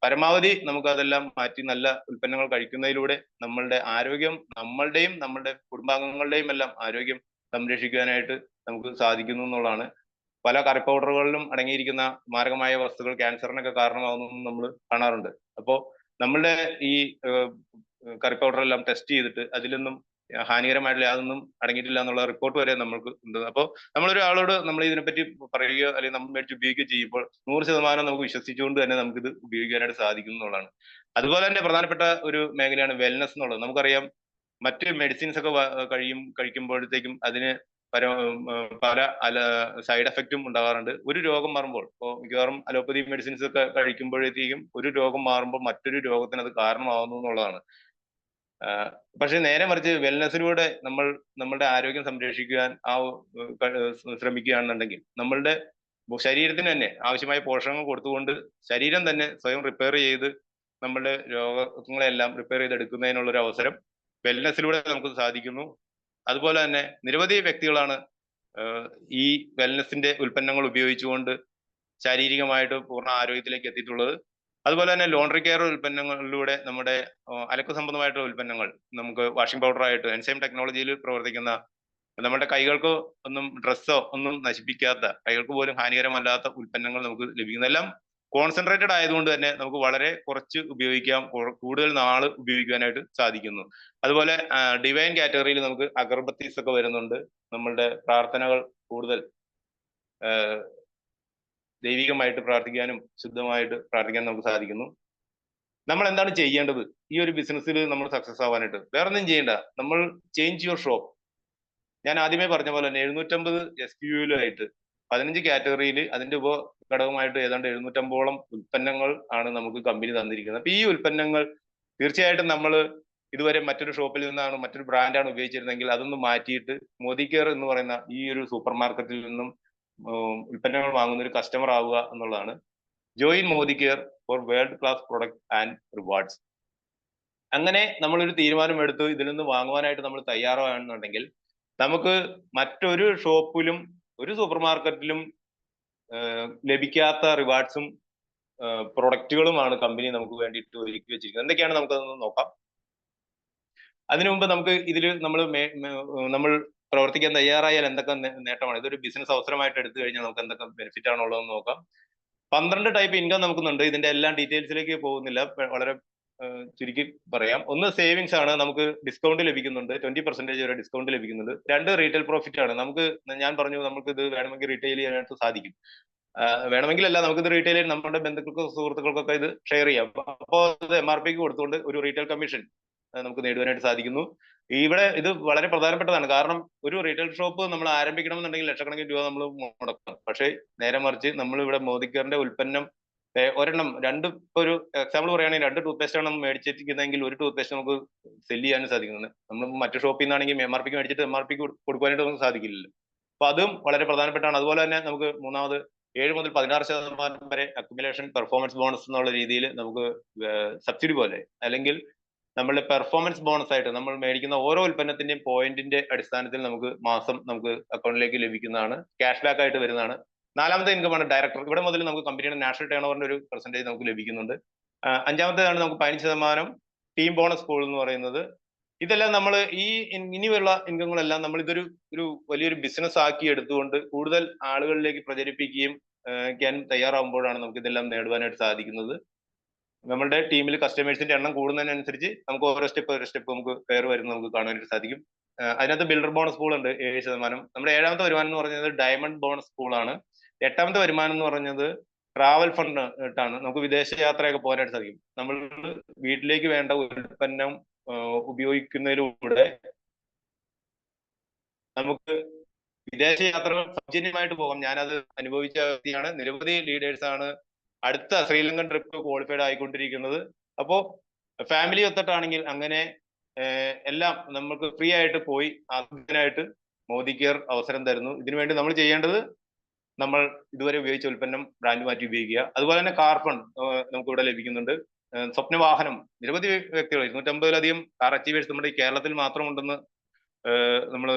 പരമാവധി നമുക്ക് അതെല്ലാം മാറ്റി നല്ല ഉൽപ്പന്നങ്ങൾ കഴിക്കുന്നതിലൂടെ നമ്മളുടെ ആരോഗ്യം, നമ്മളുടെയും നമ്മളുടെ കുടുംബാംഗങ്ങളുടെയും എല്ലാം ആരോഗ്യം സംരക്ഷിക്കാനായിട്ട് നമുക്ക് സാധിക്കുന്നു എന്നുള്ളതാണ്. പല കറി പൗഡറുകളിലും അടങ്ങിയിരിക്കുന്ന മാരകമായ വസ്തുക്കൾ ക്യാൻസറിനൊക്കെ കാരണമാകുന്നു നമ്മൾ കാണാറുണ്ട്. അപ്പോൾ നമ്മളുടെ ഈ കറി പൗഡർ എല്ലാം ടെസ്റ്റ് ചെയ്തിട്ട് അതിലൊന്നും ഹാനികരമായിട്ടുള്ള യാതൊന്നും അടങ്ങിയിട്ടില്ല എന്നുള്ള റിപ്പോർട്ട് വരെ നമ്മൾക്ക് ഉണ്ട്. അപ്പോൾ നമ്മളൊരാളോട് നമ്മൾ ഇതിനെപ്പറ്റി പറയുകയോ അല്ലെങ്കിൽ നമ്മൾ മേടിച്ച് ഉപയോഗിക്കുകയോ ചെയ്യുമ്പോൾ 100% നമുക്ക് വിശ്വസിച്ചുകൊണ്ട് തന്നെ നമുക്കിത് ഉപയോഗിക്കാനായിട്ട് സാധിക്കും എന്നുള്ളതാണ്. അതുപോലെ തന്നെ പ്രധാനപ്പെട്ട ഒരു മേഖലയാണ് വെൽനസ് എന്നുള്ളത്. നമുക്കറിയാം മറ്റ് മെഡിസിൻസ് ഒക്കെ കഴിക്കുമ്പോഴത്തേക്കും അതിന് പല സൈഡ് എഫക്റ്റും ഉണ്ടാകാറുണ്ട്. ഒരു രോഗം മാറുമ്പോൾ, ഇപ്പോൾ മിക്കവാറും അലോപ്പതി മെഡിസിൻസ് ഒക്കെ കഴിക്കുമ്പോഴത്തേക്കും ഒരു രോഗം മാറുമ്പോൾ മറ്റൊരു രോഗത്തിന് അത് കാരണമാകുന്നു എന്നുള്ളതാണ്. പക്ഷെ നേരെ മറിച്ച് വെൽനെസ്സിലൂടെ നമ്മളുടെ ആരോഗ്യം സംരക്ഷിക്കുവാൻ ശ്രമിക്കുകയാണെന്നുണ്ടെങ്കിൽ നമ്മളുടെ ശരീരത്തിന് തന്നെ ആവശ്യമായ പോഷകങ്ങൾ കൊടുത്തുകൊണ്ട് ശരീരം തന്നെ സ്വയം റിപ്പയർ ചെയ്ത് നമ്മളുടെ രോഗങ്ങളെല്ലാം റിപ്പയർ ചെയ്തെടുക്കുന്നതിനുള്ള ഒരു അവസരം വെൽനെസ്സിലൂടെ നമുക്ക് സാധിക്കുന്നു. അതുപോലെ തന്നെ നിരവധി വ്യക്തികളാണ് ഈ വെൽനെസ്സിന്റെ ഉൽപ്പന്നങ്ങൾ ഉപയോഗിച്ചുകൊണ്ട് ശാരീരികമായിട്ട് പൂർണ്ണ ആരോഗ്യത്തിലേക്ക് എത്തിയിട്ടുള്ളത്. അതുപോലെ തന്നെ ലോണ്ടറി കെയർ ഉൽപ്പന്നങ്ങളിലൂടെ നമ്മുടെ അലക്ക് സംബന്ധമായിട്ടുള്ള ഉൽപ്പന്നങ്ങൾ, നമുക്ക് വാഷിംഗ് പൗഡർ ആയിട്ട് എൻസൈം ടെക്നോളജിയിൽ പ്രവർത്തിക്കുന്ന, നമ്മുടെ കൈകൾക്ക് ഒന്നും ഡ്രസ്സോ ഒന്നും നശിപ്പിക്കാത്ത, കൈകൾക്ക് പോലും ഹാനികരമല്ലാത്ത ഉൽപ്പന്നങ്ങൾ നമുക്ക് ലഭിക്കുന്നു. എല്ലാം കോൺസെൻട്രേറ്റഡ് ആയതുകൊണ്ട് തന്നെ നമുക്ക് വളരെ കുറച്ച് ഉപയോഗിക്കാം, കൂടുതൽ നാള് ഉപയോഗിക്കാനായിട്ട് സാധിക്കുന്നു. അതുപോലെ ഡിവൈൻ കാറ്റഗറിയിൽ നമുക്ക് അഗർബത്തീസ് ഒക്കെ വരുന്നുണ്ട്. നമ്മളുടെ പ്രാർത്ഥനകൾ കൂടുതൽ ദൈവികമായിട്ട് പ്രാർത്ഥിക്കാനും ശുദ്ധമായിട്ട് പ്രാർത്ഥിക്കാനും നമുക്ക് സാധിക്കുന്നു. നമ്മൾ എന്താണ് ചെയ്യേണ്ടത് ഈ ഒരു ബിസിനസ്സിൽ നമ്മൾ സക്സസ് ആവാനായിട്ട്? വേറെ ഒന്നും ചെയ്യേണ്ട, നമ്മൾ ചേഞ്ച് യുവർ ഷോപ്പ്. ഞാൻ ആദ്യമേ പറഞ്ഞ പോലെ തന്നെ 750 SKU-ലായിട്ട് 15 കാറ്റഗറിയിൽ അതിന്റെ ഉപഘടകമായിട്ട് ഏതാണ്ട് 750ഓളം ഉൽപ്പന്നങ്ങൾ ആണ് നമുക്ക് കമ്പനി തന്നിരിക്കുന്നത്. അപ്പൊ ഈ ഉൽപ്പന്നങ്ങൾ തീർച്ചയായിട്ടും നമ്മൾ ഇതുവരെ മറ്റൊരു ഷോപ്പിൽ നിന്നാണ്, മറ്റൊരു ബ്രാൻഡാണ് ഉപയോഗിച്ചിരുന്നെങ്കിൽ അതൊന്ന് മാറ്റിയിട്ട് മോദി കെയർ എന്ന് പറയുന്ന ഈ ഒരു സൂപ്പർ മാർക്കറ്റിൽ നിന്നും ഉൽപ്പന്നങ്ങൾ വാങ്ങുന്ന ഒരു കസ്റ്റമർ ആവുക എന്നുള്ളതാണ്. Join Modi care for world class product and rewards. അങ്ങനെ നമ്മളൊരു തീരുമാനം എടുത്ത് ഇതിൽ നിന്ന് വാങ്ങുവാനായിട്ട് നമ്മൾ തയ്യാറാണെന്നുണ്ടെങ്കിൽ നമുക്ക് മറ്റൊരു ഷോപ്പിലും ഒരു സൂപ്പർ മാർക്കറ്റിലും ലഭിക്കാത്ത റിവാർഡ്സും പ്രൊഡക്റ്റുകളുമാണ് കമ്പനി നമുക്ക് വേണ്ടിയിട്ട് ഒരുക്കി വെച്ചിരിക്കുന്നത്. എന്തൊക്കെയാണ് നമുക്കതൊന്ന് നോക്കാം. അതിനു മുമ്പ് നമുക്ക് ഇതിൽ നമ്മൾ പ്രവർത്തിക്കാൻ തയ്യാറായാൽ എന്തൊക്കെ നേട്ടമാണ്, ഇതൊരു ബിസിനസ് അവസരമായിട്ട് എടുത്തു കഴിഞ്ഞാൽ നമുക്ക് എന്തൊക്കെ ബെനിഫിറ്റ് ആണുള്ളതെന്ന് നോക്കാം. 12 ടൈപ്പ് ഇൻകം നമുക്കുന്നുണ്ട്. ഇതിന്റെ എല്ലാം ഡീറ്റെയിൽസിലേക്ക് പോകുന്നില്ല, വളരെ ചുരുക്കി പറയാം. ഒന്ന് സേവിങ്സ് ആണ്, നമുക്ക് ഡിസ്കൗണ്ട് ലഭിക്കുന്നുണ്ട്, 20% വരെ ഡിസ്കൗണ്ട് ലഭിക്കുന്നുണ്ട്. 2 റീറ്റെയിൽ പ്രോഫിറ്റ് ആണ്. ഞാൻ പറഞ്ഞു നമുക്ക് ഇത് വേണമെങ്കിൽ റീറ്റെയിൽ ചെയ്യാനായിട്ട് സാധിക്കും. വേണമെങ്കിലല്ല, നമുക്കിത് റീറ്റെയിൽ ചെയ്ത് നമ്മുടെ ബന്ധുക്കൾക്കോ സുഹൃത്തുക്കൾക്കൊക്കെ ഇത് ഷെയർ ചെയ്യാം. അപ്പോൾ ഇത് MRPക്ക് കൊടുത്തുകൊണ്ട് ഒരു റീറ്റെയിൽ കമ്മീഷൻ നമുക്ക് നേടുവാനായിട്ട് സാധിക്കുന്നു. ഇവിടെ ഇത് വളരെ പ്രധാനപ്പെട്ടതാണ്. കാരണം ഒരു റീറ്റെയിൽ ഷോപ്പ് നമ്മൾ ആരംഭിക്കണമെന്നുണ്ടെങ്കിൽ ലക്ഷക്കണക്കിന് രൂപ നമ്മൾ മുടക്കണം. പക്ഷേ നേരെ മറിച്ച് നമ്മൾ ഇവിടെ മോദി കെയറിന്റെ ഉൽപ്പന്നം ഒരെണ്ണം, ഒരു എക്സാമ്പിൾ പറയുകയാണെങ്കിൽ 2 ടൂത്ത് പേസ്റ്റ് ആണ് നമ്മൾ മേടിച്ചിരിക്കുന്നതെങ്കിൽ ഒരു ടൂത്ത് പേസ്റ്റ് നമുക്ക് സെല്ല് ചെയ്യാനും സാധിക്കുന്നത്. നമ്മൾ മറ്റു ഷോപ്പിൽ നിന്നാണെങ്കിൽ MRPക്ക് മേടിച്ചിട്ട് MRPക്ക് കൊടുക്കുവാനായിട്ട് നമുക്ക് സാധിക്കില്ലല്ലോ. അപ്പൊ അതും വളരെ പ്രധാനപ്പെട്ടാണ്. അതുപോലെ തന്നെ നമുക്ക് മൂന്നാമത് 7 മുതൽ 16% വരെ അക്യുമുലേഷൻ പെർഫോമൻസ് ബോണസ് എന്നുള്ള രീതിയിൽ നമുക്ക് സബ്സിഡി പോലെ അല്ലെങ്കിൽ നമ്മളുടെ പെർഫോമൻസ് ബോണസ് ആയിട്ട് നമ്മൾ മേടിക്കുന്ന ഓരോ ഉൽപ്പന്നത്തിന്റെയും പോയിന്റിന്റെ അടിസ്ഥാനത്തിൽ മാസം നമുക്ക് അക്കൗണ്ടിലേക്ക് ലഭിക്കുന്നതാണ്, ക്യാഷ് ബാക്ക് ആയിട്ട് വരുന്നതാണ്. 4ാമത്തെ ഇൻകമാണ് ഡയറക്ടർ. ഇവിടെ മുതൽ നമുക്ക് കമ്പനിയുടെ നാഷണൽ ടേൺ ഓവറിന്റെ ഒരു പെർസെന്റേജ് നമുക്ക് ലഭിക്കുന്നുണ്ട്. 5ാമത്തേതാണ് നമുക്ക് 15% ടീം ബോണസ് പൂൾ എന്ന് പറയുന്നത്. ഇതെല്ലാം നമ്മൾ ഇനിയുള്ള ഇൻകങ്ങളെല്ലാം നമ്മൾ ഇതൊരു വലിയൊരു ബിസിനസ് ആക്കി എടുത്തുകൊണ്ട് കൂടുതൽ ആളുകളിലേക്ക് പ്രചരിപ്പിക്കുകയും തയ്യാറാവുമ്പോഴാണ് നമുക്ക് ഇതെല്ലാം നേടുവാനായിട്ട് സാധിക്കുന്നത്. നമ്മളുടെ ടീമിൽ കസ്റ്റമേഴ്സിന്റെ എണ്ണം കൂടുന്നതിനനുസരിച്ച് നമുക്ക് ഓരോ സ്റ്റെപ്പ് നമുക്ക് കയറി വരുന്നത് നമുക്ക് കാണാനായിട്ട് സാധിക്കും. അതിനകത്ത് ബിൽഡർ ബോണസ് പൂൾ ഉണ്ട് 7%. നമ്മുടെ 7ാമത്തെ വരുമാനം എന്ന് പറയുന്നത് ഡയമണ്ട് ബോണസ് പൂളാണ്. 8ാമത്തെ വരുമാനം എന്ന് പറയുന്നത് ട്രാവൽ ഫണ്ട് ആണ്. നമുക്ക് വിദേശ യാത്രയൊക്കെ പോകാനായിട്ട് സാധിക്കും. നമ്മൾ വീട്ടിലേക്ക് വേണ്ട ഉൽപ്പന്നം ഉപയോഗിക്കുന്നതിലൂടെ നമുക്ക് വിദേശ യാത്രകൾ സൗജന്യമായിട്ട് പോകാം. ഞാനത് അനുഭവിച്ച വ്യക്തിയാണ്. നിരവധി ലീഡേഴ്സ് ആണ് അടുത്ത ശ്രീലങ്കൻ ട്രിപ്പ് ക്വാളിഫൈഡ് ആയിക്കൊണ്ടിരിക്കുന്നത്. അപ്പോ ഫാമിലി ഒത്തിട്ടാണെങ്കിൽ അങ്ങനെ എല്ലാം നമുക്ക് ഫ്രീ ആയിട്ട് പോയി ആസ്വദിക്കാനായിട്ട് മോദി കെയർ അവസരം തരുന്നു. ഇതിനുവേണ്ടി നമ്മൾ ചെയ്യേണ്ടത് നമ്മൾ ഇതുവരെ ഉപയോഗിച്ച ഉൽപ്പന്നം ബ്രാൻഡ് മാറ്റി ഉപയോഗിക്കുക. അതുപോലെ തന്നെ കാർ ഫണ്ട് നമുക്ക് ഇവിടെ ലഭിക്കുന്നുണ്ട്. സ്വപ്ന വാഹനം നിരവധി വ്യക്തികൾ 250-ലധികം കാർ അച്ചീവേഴ്സ് നമ്മുടെ കേരളത്തിൽ മാത്രമുണ്ടെന്ന് നമ്മൾ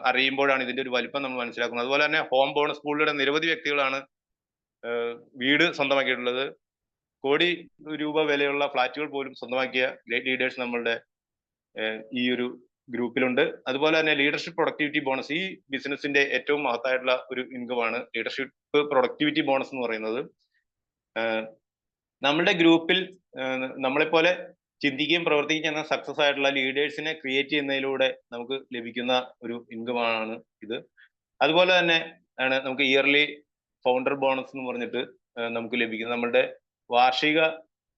അറിയുമ്പോഴാണ് ഇതിന്റെ ഒരു വലിപ്പം നമ്മൾ മനസ്സിലാക്കുന്നത്. അതുപോലെ തന്നെ ഹോം ബോണസ് പൂളിലൂടെ നിരവധി വ്യക്തികളാണ് വീട് സ്വന്തമാക്കിയിട്ടുള്ളത്. കോടി രൂപ വിലയുള്ള ഫ്ലാറ്റുകൾ പോലും സ്വന്തമാക്കിയ ഗ്രേറ്റ് ലീഡേഴ്സ് നമ്മളുടെ ഈ ഒരു ഗ്രൂപ്പിലുണ്ട്. അതുപോലെ തന്നെ ലീഡർഷിപ്പ് പ്രൊഡക്ടിവിറ്റി ബോണസ് ഈ ബിസിനസിന്റെ ഏറ്റവും മഹത്തായിട്ടുള്ള ഒരു ഇൻകമാണ് ലീഡർഷിപ്പ് പ്രൊഡക്ടിവിറ്റി ബോണസ് എന്ന് പറയുന്നത്. നമ്മളുടെ ഗ്രൂപ്പിൽ നമ്മളെപ്പോലെ ചിന്തിക്കുകയും പ്രവർത്തിക്കുകയും ചെയ്യുന്ന സക്സസ് ആയിട്ടുള്ള ലീഡേഴ്സിനെ ക്രിയേറ്റ് ചെയ്യുന്നതിലൂടെ നമുക്ക് ലഭിക്കുന്ന ഒരു ഇൻകമാണ് ഇത്. അതുപോലെ തന്നെ ആണ് നമുക്ക് ഇയർലി ഫൗണ്ടർ ബോണസ് എന്ന് പറഞ്ഞിട്ട് നമുക്ക് ലഭിക്കുന്നത്. നമ്മളുടെ വാർഷിക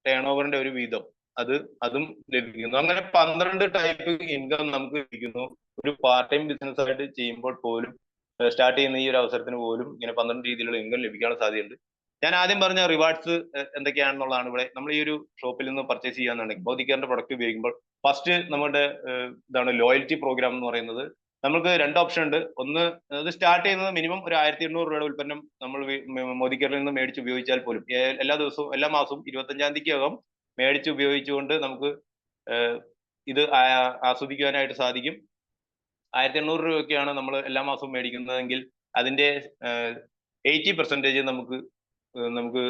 ടേൺ ഓവറിന്റെ ഒരു വീതം അതും ലഭിക്കുന്നു. അങ്ങനെ 12 ടൈപ്പ് ഇൻകം നമുക്ക് ലഭിക്കുന്നു. ഒരു പാർട്ട് ടൈം ബിസിനസ് ആയിട്ട് ചെയ്യുമ്പോൾ പോലും സ്റ്റാർട്ട് ചെയ്യുന്ന ഈ ഒരു അവസരത്തിന് പോലും ഇങ്ങനെ 12 രീതിയിലുള്ള ഇൻകം ലഭിക്കാൻ സാധ്യതയുണ്ട്. ഞാൻ ആദ്യം പറഞ്ഞ റിവാർഡ്സ് എന്തൊക്കെയാണെന്നുള്ളതാണ് ഇവിടെ. നമ്മൾ ഈ ഒരു ഷോപ്പിൽ നിന്ന് പർച്ചേസ് ചെയ്യാന്നുണ്ടെങ്കിൽ മോദി കെയറിന്റെ പ്രൊഡക്റ്റ് ഉപയോഗിക്കുമ്പോൾ ഫസ്റ്റ് നമ്മുടെ ഇതാണ് ലോയൽറ്റി പ്രോഗ്രാം എന്ന് പറയുന്നത്. നമുക്ക് 2 ഓപ്ഷൻ ഉണ്ട്. ഒന്ന്, അത് സ്റ്റാർട്ട് ചെയ്യുന്നത് മിനിമം ഒരു 1800 രൂപയുടെ ഉൽപ്പന്നം നമ്മൾ മോദി കെയറിൽ നിന്ന് മേടിച്ച് ഉപയോഗിച്ചാൽ പോലും എല്ലാ മാസവും 25-ാം തീയതിക്കകം മേടിച്ച് ഉപയോഗിച്ചുകൊണ്ട് നമുക്ക് ഇത് ആസ്വദിക്കുവാനായിട്ട് സാധിക്കും. 1800 രൂപയ്ക്കാണ് നമ്മൾ എല്ലാ മാസവും മേടിക്കുന്നതെങ്കിൽ അതിന്റെ 80% നമുക്ക്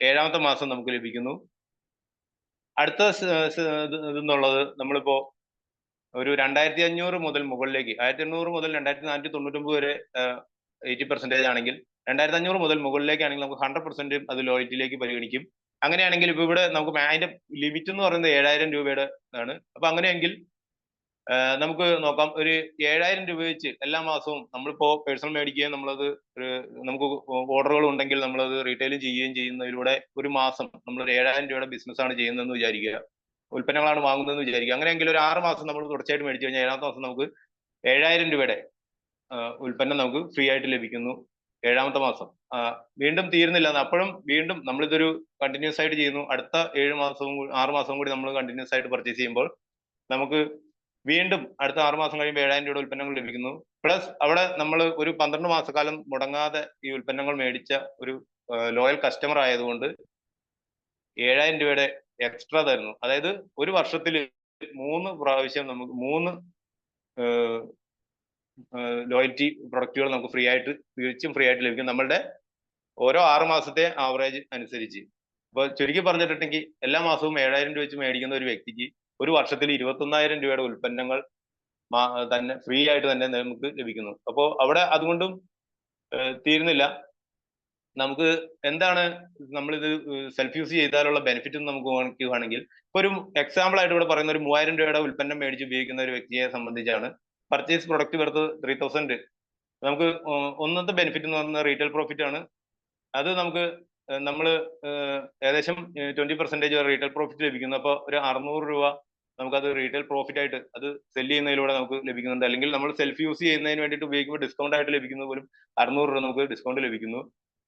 7ാമത്തെ മാസം നമുക്ക് ലഭിക്കുന്നു. അടുത്ത ഇതെന്നുള്ളത് നമ്മളിപ്പോ ഒരു 2500 മുതൽ മുകളിലേക്ക് 1800 മുതൽ 2499 വരെ 80% ആണെങ്കിൽ 2500 മുതൽ മുകളിലേക്കാണെങ്കിൽ നമുക്ക് 100% അത് ലോയൽറ്റിയിലേക്ക് പരിഗണിക്കും. അങ്ങനെയാണെങ്കിൽ ഇപ്പൊ ഇവിടെ നമുക്ക് അതിന്റെ ലിമിറ്റ് എന്ന് പറയുന്നത് 7000 രൂപയുടെ ആണ്. അപ്പൊ അങ്ങനെയെങ്കിൽ നമുക്ക് നോക്കാം, ഒരു 7000 രൂപ വെച്ച് എല്ലാ മാസവും നമ്മളിപ്പോ പേഴ്സണൽ മേടിക്കുകയും നമ്മളത് നമുക്ക് ഓർഡറുകൾ ഉണ്ടെങ്കിൽ നമ്മളത് റീറ്റെയിൽ ചെയ്യുകയും ചെയ്യുന്നതിലൂടെ ഒരു മാസം നമ്മൾ 7000 രൂപയുടെ ബിസിനസ് ആണ് ചെയ്യുന്നതെന്ന് വിചാരിക്കുക, ഉൽപ്പന്നങ്ങളാണ് വാങ്ങുന്നതെന്ന് വിചാരിക്കുക. അങ്ങനെയെങ്കിൽ ഒരു 6 മാസം നമ്മൾ തുടർച്ചയായിട്ട് മേടിച്ചു കഴിഞ്ഞാൽ 7ാമത്തെ മാസം നമുക്ക് 7000 രൂപയുടെ ഉൽപ്പന്നം നമുക്ക് ഫ്രീ ആയിട്ട് ലഭിക്കുന്നു 7ാമത്തെ മാസം. വീണ്ടും തീരുന്നില്ല, അപ്പോഴും വീണ്ടും നമ്മളിതൊരു കണ്ടിന്യൂസ് ആയിട്ട് ചെയ്യുന്നു. അടുത്ത 6 മാസവും കൂടി നമ്മൾ കണ്ടിന്യൂസ് ആയിട്ട് പർച്ചേസ് ചെയ്യുമ്പോൾ നമുക്ക് വീണ്ടും അടുത്ത 6 മാസം കഴിയുമ്പോൾ 7000 രൂപയുടെ ഉൽപ്പന്നങ്ങൾ ലഭിക്കുന്നു. പ്ലസ് അവിടെ നമ്മൾ ഒരു 12 മാസക്കാലം മുടങ്ങാതെ ഈ ഉൽപ്പന്നങ്ങൾ മേടിച്ച ഒരു ലോയൽ കസ്റ്റമർ ആയതുകൊണ്ട് 7000 രൂപയുടെ എക്സ്ട്രാ തരുന്നു. അതായത് ഒരു വർഷത്തിൽ 3 പ്രാവശ്യം നമുക്ക് 3 ലോയൽറ്റി പ്രൊഡക്റ്റുകൾ നമുക്ക് തികച്ചും ഫ്രീ ആയിട്ട് ലഭിക്കും നമ്മളുടെ ഓരോ 6 മാസത്തെ ആവറേജ് അനുസരിച്ച്. അപ്പൊ ചുരുക്കി പറഞ്ഞിട്ടുണ്ടെങ്കിൽ എല്ലാ മാസവും 7000 രൂപ വെച്ച് മേടിക്കുന്ന ഒരു വ്യക്തിക്ക് ഒരു വർഷത്തിൽ 21000 രൂപയുടെ ഉൽപ്പന്നങ്ങൾ തന്നെ ഫ്രീ ആയിട്ട് തന്നെ നമുക്ക് ലഭിക്കുന്നു. അപ്പോൾ അവിടെ അതുകൊണ്ടും തീരുന്നില്ല. നമുക്ക് എന്താണ് നമ്മളിത് സെൽഫ് യൂസ് ചെയ്താലുള്ള ബെനിഫിറ്റ് എന്ന് നമുക്ക് നോക്കുകയാണെങ്കിൽ, ഇപ്പൊ ഒരു എക്സാമ്പിൾ ആയിട്ട് ഇവിടെ പറയുന്ന ഒരു 3000 രൂപയുടെ ഉൽപ്പന്നം മേടിച്ച് ഉപയോഗിക്കുന്ന ഒരു വ്യക്തിയെ സംബന്ധിച്ചാണ് പർച്ചേസ് പ്രൊഡക്റ്റ് വെറുതെ 3000. നമുക്ക് ഒന്നത്തെ ബെനിഫിറ്റ് എന്ന് പറയുന്നത് റീറ്റെയിൽ പ്രോഫിറ്റ് ആണ്. അത് നമുക്ക് നമ്മൾ ഏകദേശം 20% റീറ്റെയിൽ പ്രോഫിറ്റ് ലഭിക്കുന്നു. അപ്പോൾ ഒരു 600 രൂപ നമുക്കത് റീറ്റെയിൽ പ്രോഫിറ്റ് ആയിട്ട് അത് സെല് ചെയ്യുന്നതിലൂടെ നമുക്ക് ലഭിക്കുന്നുണ്ട്. അല്ലെങ്കിൽ നമ്മൾ സെൽഫ് യൂസ് ചെയ്യുന്നതിന് വേണ്ടിയിട്ട് ഉപയോഗിക്കുമ്പോൾ ഡിസ്കൗണ്ട് ആയിട്ട് ലഭിക്കുന്നത് പോലും 600 രൂപ നമുക്ക് ഡിസ്കൗണ്ട് ലഭിക്കുന്നു.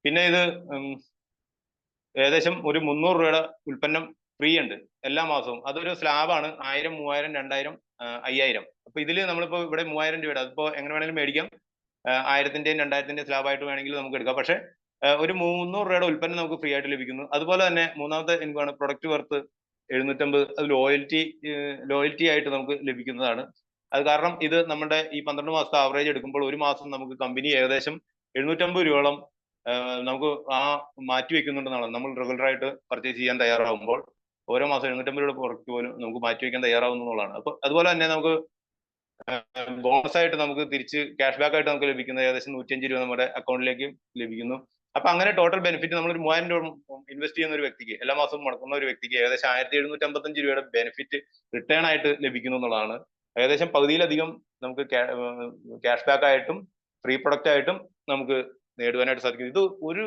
പിന്നെ ഇത് ഏകദേശം ഒരു 300 രൂപയുടെ ഉൽപ്പന്നം ഫ്രീ ഉണ്ട് എല്ലാ മാസവും. അതൊരു സ്ലാബാണ്. 1000, 3000, 2000, 5000. അപ്പൊ ഇതിൽ നമ്മളിപ്പോ ഇവിടെ 3000 രൂപയുടെ അതിപ്പോ എങ്ങനെ വേണമെങ്കിലും മേടിക്കാം. 1000-ന്റെയും 2000-ന്റെയും സ്ലാബ് ആയിട്ട് വേണമെങ്കിൽ നമുക്ക് എടുക്കാം. പക്ഷെ ഒരു 300 രൂപയുടെ ഉൽപ്പന്നം നമുക്ക് ഫ്രീ ആയിട്ട് ലഭിക്കുന്നു. അതുപോലെ തന്നെ മൂന്നാമത്തെ ഇൻകമാണ് പ്രൊഡക്റ്റ് വർത്ത് 750. അത് ലോയൽറ്റി ആയിട്ട് നമുക്ക് ലഭിക്കുന്നതാണ്. അത് കാരണം ഇത് നമ്മുടെ ഈ 12 മാസത്തെ ആവറേജ് എടുക്കുമ്പോൾ ഒരു മാസം നമുക്ക് കമ്പനി ഏകദേശം 750 രൂപയോളം നമുക്ക് മാറ്റി വെക്കുന്നുണ്ടെന്നാണ് നമ്മൾ റെഗുലർ ആയിട്ട് പർച്ചേസ് ചെയ്യാൻ തയ്യാറാവുമ്പോൾ. ഓരോ മാസം 750 രൂപ പുറത്ത് പോലും നമുക്ക് മാറ്റിവെക്കാൻ തയ്യാറാവുന്നു എന്നുള്ളതാണ്. അപ്പൊ അതുപോലെ തന്നെ നമുക്ക് ബോണസ് ആയിട്ട് നമുക്ക് തിരിച്ച് ക്യാഷ് ബാക്ക് ആയിട്ട് നമുക്ക് ലഭിക്കുന്നത് ഏകദേശം 105 രൂപ നമ്മുടെ അക്കൗണ്ടിലേക്ക് ലഭിക്കുന്നു. അപ്പൊ അങ്ങനെ ടോട്ടൽ ബെനിഫിറ്റ് നമ്മൾ ഒരു 3000 രൂപ ഇൻവെസ്റ്റ് ചെയ്യുന്ന ഒരു വ്യക്തിക്ക്, എല്ലാ മാസവും മുടക്കുന്ന ഒരു വ്യക്തിക്ക് ഏകദേശം 1755 രൂപയുടെ ബെനിഫിറ്റ് റിട്ടേൺ ആയിട്ട് ലഭിക്കുന്നു എന്നുള്ളതാണ്. ഏകദേശം പകുതിയിലധികം നമുക്ക് ക്യാഷ് ബാക്ക് ആയിട്ടും ഫ്രീ പ്രൊഡക്റ്റ് ആയിട്ടും നമുക്ക് നേടുവാനായിട്ട് സാധിക്കും. ഇത് ഒരു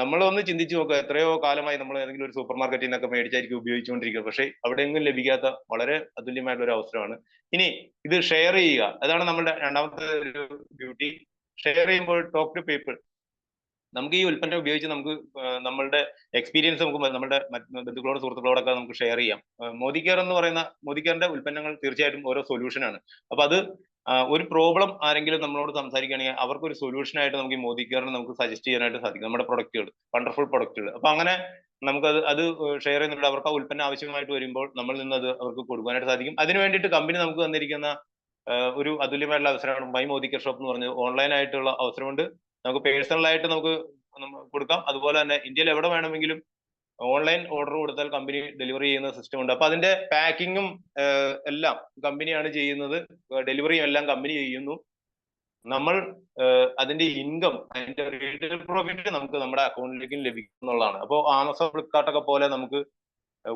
നമ്മളൊന്ന് ചിന്തിച്ചു നോക്കുക, എത്രയോ കാലമായി നമ്മൾ ഏതെങ്കിലും ഒരു സൂപ്പർ മാർക്കറ്റിൽ നിന്നൊക്കെ മേടിച്ചായിരിക്കും ഉപയോഗിച്ചുകൊണ്ടിരിക്കുക. പക്ഷേ അവിടെയെങ്കിലും ലഭിക്കാത്ത വളരെ അതുല്യമായിട്ടുള്ള ഒരു അവസരമാണ്. ഇനി ഇത് ഷെയർ ചെയ്യുക, അതാണ് നമ്മുടെ രണ്ടാമത്തെ ഒരു ഡ്യൂട്ടി. ഷെയർ ചെയ്യുമ്പോൾ ടോക്ക് ടു പീപ്പിൾ. നമുക്ക് ഈ ഉൽപ്പന്നം ഉപയോഗിച്ച് നമുക്ക് നമ്മളുടെ എക്സ്പീരിയൻസ് നമുക്ക് നമ്മുടെ ബന്ധുക്കളോട് സുഹൃത്തുക്കളോടൊക്കെ നമുക്ക് ഷെയർ ചെയ്യാം. മോദി കെയർ എന്ന് പറയുന്ന മോദി കെയറിന്റെ ഉൽപ്പന്നങ്ങൾ തീർച്ചയായിട്ടും ഓരോ സൊല്യൂഷനാണ്. അപ്പൊ അത് ഒരു പ്രോബ്ലം ആരെങ്കിലും നമ്മളോട് സംസാരിക്കുകയാണെങ്കിൽ അവർക്ക് ഒരു സൊല്യൂഷൻ ആയിട്ട് നമുക്ക് ഈ മോദി കെയറിന് നമുക്ക് സജസ്റ്റ് ചെയ്യാനായിട്ട് സാധിക്കും, നമ്മുടെ പ്രൊഡക്റ്റുകൾ, വണ്ടർഫുൾ പ്രൊഡക്റ്റുകൾ. അപ്പൊ അങ്ങനെ നമുക്കത് ഷെയർ ചെയ്യുന്നുണ്ട്. അവർക്ക് ആ ഉൽപ്പന്നം ആവശ്യമായിട്ട് വരുമ്പോൾ നമ്മൾ നിന്ന് അത് അവർക്ക് കൊടുക്കാനായിട്ട് സാധിക്കും. അതിന് വേണ്ടിയിട്ട് കമ്പനി നമുക്ക് തന്നിരിക്കുന്ന ഒരു അതുല്യമായിട്ടുള്ള അവസരമാണ് മൈ മോദി കെയർ ഷോപ്പ് എന്ന് പറഞ്ഞത്. ഓൺലൈൻ ആയിട്ടുള്ള അവസരമുണ്ട്, നമുക്ക് പേഴ്സണലായിട്ട് നമുക്ക് കൊടുക്കാം. അതുപോലെ തന്നെ ഇന്ത്യയിൽ എവിടെ വേണമെങ്കിലും ഓൺലൈൻ ഓർഡർ കൊടുത്താൽ കമ്പനി ഡെലിവറി ചെയ്യുന്ന സിസ്റ്റം ഉണ്ട്. അപ്പൊ അതിന്റെ പാക്കിങ്ങും എല്ലാം കമ്പനിയാണ് ചെയ്യുന്നത്, ഡെലിവറിയും എല്ലാം കമ്പനി ചെയ്യുന്നു. നമ്മൾ അതിന്റെ ഇൻകം, അതിന്റെ റീറ്റെയിൽ പ്രോഫിറ്റ് നമുക്ക് നമ്മുടെ അക്കൗണ്ടിലേക്ക് ലഭിക്കും എന്നുള്ളതാണ്. അപ്പോൾ ആമസോൺ, ഫ്ലിപ്കാർട്ടൊക്കെ പോലെ നമുക്ക്